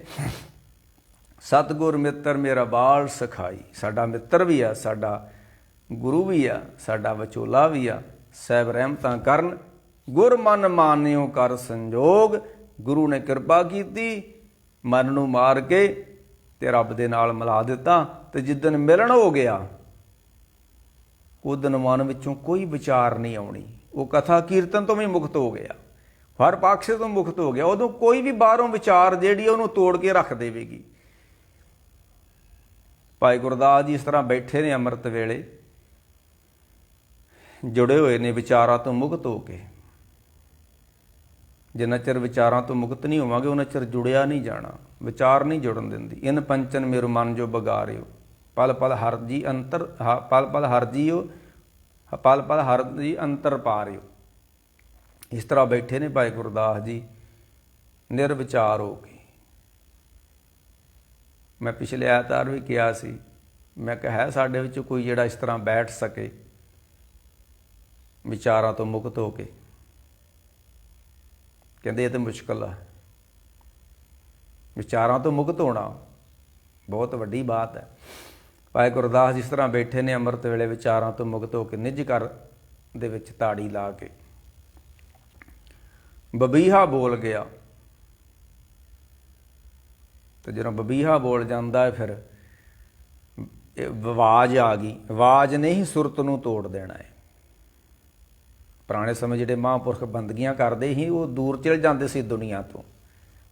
ਸਤਿਗੁਰ ਮਿੱਤਰ ਮੇਰਾ ਬਾਲ ਸਖਾਈ। ਸਾਡਾ ਮਿੱਤਰ ਵੀ ਆ, ਸਾਡਾ ਗੁਰੂ ਵੀ ਆ, ਸਾਡਾ ਵਿਚੋਲਾ ਵੀ ਆ। ਸਾਹਿਬ ਰਹਿਮਤਾਂ ਕਰਨ। ਗੁਰ ਮਨ ਮਾਨਿਓ ਕਰ ਸੰਜੋਗ। ਗੁਰੂ ਨੇ ਕਿਰਪਾ ਕੀਤੀ, ਮਨ ਨੂੰ ਮਾਰ ਕੇ ਤੇ ਰੱਬ ਦੇ ਨਾਲ ਮਿਲਾ ਦਿੱਤਾ। ਤੇ ਜਿੱਦਣ ਮਿਲਣ ਹੋ ਗਿਆ ਉਦਣ ਮਨ ਵਿੱਚੋਂ ਕੋਈ ਵਿਚਾਰ ਨਹੀਂ ਆਉਣੀ। ਉਹ ਕਥਾ ਕੀਰਤਨ ਤੋਂ ਵੀ ਮੁਕਤ ਹੋ ਗਿਆ, ਹਰ ਪੱਖ ਤੋਂ ਮੁਕਤ ਹੋ ਗਿਆ। ਉਦੋਂ ਕੋਈ ਵੀ ਬਾਹਰੋਂ ਵਿਚਾਰ ਜਿਹੜੀ ਉਹਨੂੰ ਤੋੜ ਕੇ ਰੱਖ ਦੇਵੇਗੀ। ਭਾਈ ਗੁਰਦਾਸ ਜੀ ਇਸ ਤਰ੍ਹਾਂ ਬੈਠੇ ਨੇ ਅੰਮ੍ਰਿਤ ਵੇਲੇ, ਜੁੜੇ ਹੋਏ ਨੇ ਵਿਚਾਰਾਂ ਤੋਂ ਮੁਕਤ ਹੋ ਕੇ। ਜਿੰਨਾ ਚਿਰ ਵਿਚਾਰਾਂ ਤੋਂ ਮੁਕਤ ਨਹੀਂ ਹੋਵਾਂਗੇ ਉਹਨਾਂ ਚਿਰ ਜੁੜਿਆ ਨਹੀਂ ਜਾਣਾ। ਵਿਚਾਰ ਨਹੀਂ ਜੁੜਨ ਦਿੰਦੀ। ਇਨ ਪੰਚਨ ਮੇਰੂ ਮਨ ਜੋ ਬਗਾਰਿਓ, ਪਲ ਪਲ ਹਰ ਜੀ ਅੰਤਰ, ਪਲ ਪਲ ਹਰ ਜੀਓ, ਪਲ ਪਲ ਹਰ ਜੀ ਅੰਤਰ ਪਾਰਿਓ। ਇਸ ਤਰ੍ਹਾਂ ਬੈਠੇ ਨੇ ਭਾਈ ਗੁਰਦਾਸ ਜੀ ਨਿਰਵਿਚਾਰ ਹੋ ਕੇ। ਮੈਂ ਪਿਛਲੇ ਐਤਵਾਰ ਵੀ ਕਿਹਾ ਸੀ, ਮੈਂ ਕਿਹਾ ਹੈ ਸਾਡੇ ਵਿੱਚ ਕੋਈ ਜਿਹੜਾ ਇਸ ਤਰ੍ਹਾਂ ਬੈਠ ਸਕੇ ਵਿਚਾਰਾਂ ਤੋਂ ਮੁਕਤ ਹੋ ਕੇ? ਕਹਿੰਦੇ ਇਹ ਤਾਂ ਮੁਸ਼ਕਲ ਆ। ਵਿਚਾਰਾਂ ਤੋਂ ਮੁਕਤ ਹੋਣਾ ਬਹੁਤ ਵੱਡੀ ਬਾਤ ਹੈ। ਭਾਈ ਗੁਰਦਾਸ ਜਿਸ ਤਰ੍ਹਾਂ ਬੈਠੇ ਨੇ ਅੰਮ੍ਰਿਤ ਵੇਲੇ ਵਿਚਾਰਾਂ ਤੋਂ ਮੁਕਤ ਹੋ ਕੇ, ਨਿੱਜ ਘਰ ਦੇ ਵਿੱਚ ਤਾੜੀ ਲਾ ਕੇ। ਬਬੀਹਾ ਬੋਲ ਗਿਆ, ਤੇ ਜਦੋਂ ਬਬੀਹਾ ਬੋਲ ਜਾਂਦਾ ਹੈ ਫਿਰ ਆਵਾਜ਼ ਆ ਗਈ। ਆਵਾਜ਼ ਨੇ ਹੀ ਸੁਰਤ ਨੂੰ ਤੋੜ ਦੇਣਾ ਹੈ। ਪੁਰਾਣੇ ਸਮੇਂ ਜਿਹੜੇ ਮਹਾਂਪੁਰਖ ਬੰਦਗੀਆਂ ਕਰਦੇ ਸੀ ਉਹ ਦੂਰ ਚਲੇ ਜਾਂਦੇ ਸੀ ਦੁਨੀਆ ਤੋਂ,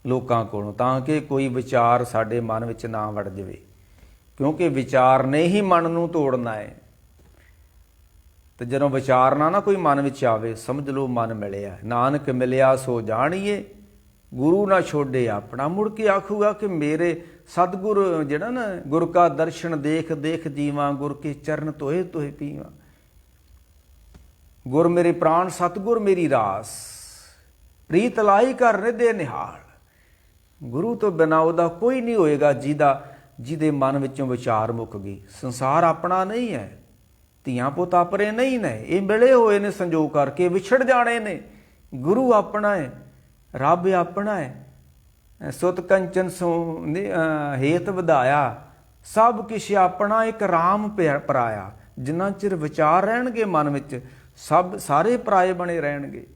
ਲੋਕਾਂ ਕੋਲੋਂ, ਤਾਂ ਕਿ ਕੋਈ ਵਿਚਾਰ ਸਾਡੇ ਮਨ ਵਿੱਚ ਨਾ ਵੜ ਜਾਵੇ, ਕਿਉਂਕਿ ਵਿਚਾਰ ਨੇ ਹੀ ਮਨ ਨੂੰ ਤੋੜਨਾ ਹੈ। ਤੇ ਜਦੋਂ ਵਿਚਾਰ ਨਾ ਕੋਈ ਮਨ ਵਿੱਚ ਆਵੇ, ਸਮਝ ਲਓ ਮਨ ਮਿਲਿਆ। ਨਾਨਕ ਮਿਲਿਆ ਸੋ ਜਾਣੀਏ, ਗੁਰੂ ਨਾ ਛੋਡੇ ਆਪਣਾ। ਮੁੜ ਕੇ ਆਖੂਗਾ ਕਿ ਮੇਰੇ ਸਤਿਗੁਰ ਜਿਹੜਾ ਨਾ, ਗੁਰ ਕਾ ਦਰਸ਼ਨ ਦੇਖ ਦੇਖ ਜੀਵਾਂ, ਗੁਰ ਕੇ ਚਰਨ ਤੋਏ ਤੋਏ ਪੀਵਾਂ। ਗੁਰ ਮੇਰੇ ਪ੍ਰਾਣ ਸਤਿਗੁਰ ਮੇਰੀ ਰਾਸ, ਪ੍ਰੀਤ ਲਾਈ ਘਰ ਨਿਦੇ ਨਿਹਾਲ। ਗੁਰੂ ਤੋਂ ਬਿਨਾਂ ਉਹਦਾ ਕੋਈ ਨਹੀਂ ਹੋਏਗਾ ਜਿਹਦੇ ਮਨ ਵਿੱਚੋਂ ਵਿਚਾਰ ਮੁੱਕ ਗਈ। ਸੰਸਾਰ ਆਪਣਾ ਨਹੀਂ ਹੈ, ਧੀਆਂ ਪੁੱਤ ਆਪਰੇ ਨਹੀਂ ਨੇ, ਇਹ ਮਿਲੇ ਹੋਏ ਨੇ ਸੰਜੋਗ ਕਰਕੇ, ਵਿਛੜ ਜਾਣੇ ਨੇ। ਗੁਰੂ ਆਪਣਾ ਹੈ, ਰੱਬ ਆਪਣਾ ਹੈ। ਸੁਤ ਕੰਚਨ ਸੋ ਹੇਤ ਵਧਾਇਆ, ਸਭ ਕਿਛ ਆਪਣਾ, ਇੱਕ ਰਾਮ ਪਰਾਇਆ। ਜਿੰਨਾ ਚਿਰ ਵਿਚਾਰ ਰਹਿਣਗੇ ਮਨ ਵਿੱਚ, ਸਾਰੇ ਪਰਾਏ ਬਣੇ ਰਹਿਣਗੇ।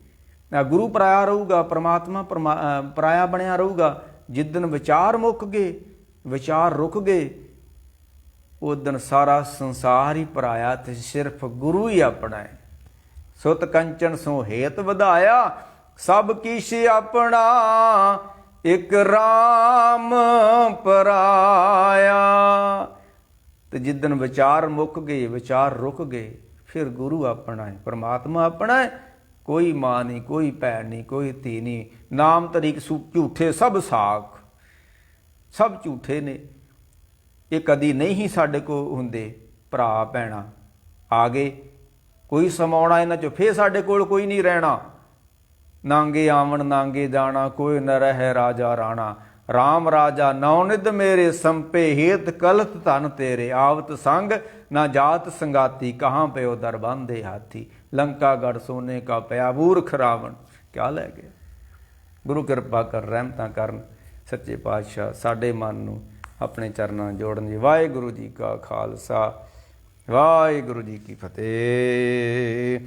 ਗੁਰੂ ਪਰਾਇਆ ਰਹੂਗਾ, ਪਰਮਾਤਮਾ ਪਰਾਇਆ ਬਣਿਆ ਰਹੂਗਾ। ਜਿੱਦਣ ਵਿਚਾਰ ਮੁੱਕ ਗਏ, ਵਿਚਾਰ ਰੁਕ ਗਏ, ਉਦਣ ਸਾਰਾ ਸੰਸਾਰ ਹੀ ਪਰਾਇਆ ਤੇ ਸਿਰਫ ਗੁਰੂ ਹੀ ਆਪਣਾ ਹੈ। ਸੁਤ ਕੰਚਨ ਸੋ ਹੇਤ ਵਧਾਇਆ, ਸਭ ਕਿਛ ਆਪਣਾ, ਇੱਕ ਰਾਮ ਪਰਾਇਆ। ਤੇ ਜਿੱਦਣ ਵਿਚਾਰ ਮੁੱਕ ਗਏ, ਵਿਚਾਰ ਰੁਕ ਗਏ, ਫਿਰ ਗੁਰੂ ਆਪਣਾ ਹੈ, ਪਰਮਾਤਮਾ ਆਪਣਾ ਹੈ। ਕੋਈ ਮਾਂ ਨਹੀਂ, ਕੋਈ ਭੈਣ ਨਹੀਂ, ਕੋਈ ਧੀ ਨਹੀਂ। ਨਾਮ ਤਰੀਕ ਝੂਠੇ ਸਭ ਸਾਖ, ਸਭ ਝੂਠੇ ਨੇ। ਇਹ ਕਦੀ ਨਹੀਂ ਸਾਡੇ ਕੋਲ ਹੁੰਦੇ। ਭਰਾ ਭੈਣਾਂ ਆ ਗਏ, ਕੋਈ ਸਮਾਉਣਾ ਇਹਨਾਂ 'ਚੋਂ, ਫਿਰ ਸਾਡੇ ਕੋਲ ਕੋਈ ਨਹੀਂ ਰਹਿਣਾ। ਨਾਂਗੇ ਆਵਣ ਨਾਂਗੇ ਜਾਣਾ, ਕੋਈ ਨ ਰਹਿ ਰਾਜਾ ਰਾਣਾ। ਰਾਮ ਰਾਜਾ ਨੌ ਨਿਧ ਮੇਰੇ, ਸੰਪੇ ਹੇਤ ਕਲਤ ਧਨ ਤੇਰੇ। ਆਵਤ ਸੰਗ ਨਾ ਜਾਤ ਸੰਗਾਤੀ, ਕਹਾਂ ਪਿਓ ਦਰ ਬਾਂਧੇ ਹਾਥੀ। ਲੰਕਾ ਗੜ ਸੋਨੇ ਕਾ ਪਿਆ, ਬੂਰਖ ਰਾਵਣ ਕਿਆ ਲੈ ਗਿਆ। ਗੁਰੂ ਕਿਰਪਾ ਕਰ, ਰਹਿਮਤਾਂ ਕਰਨ ਸੱਚੇ ਪਾਤਸ਼ਾਹ, ਸਾਡੇ ਮਨ ਨੂੰ ਆਪਣੇ ਚਰਨਾਂ ਜੋੜਨ ਜੀ। ਵਾਹਿਗੁਰੂ ਜੀ ਕਾ ਖਾਲਸਾ, ਵਾਹਿਗੁਰੂ ਜੀ ਕੀ ਫਤਿਹ।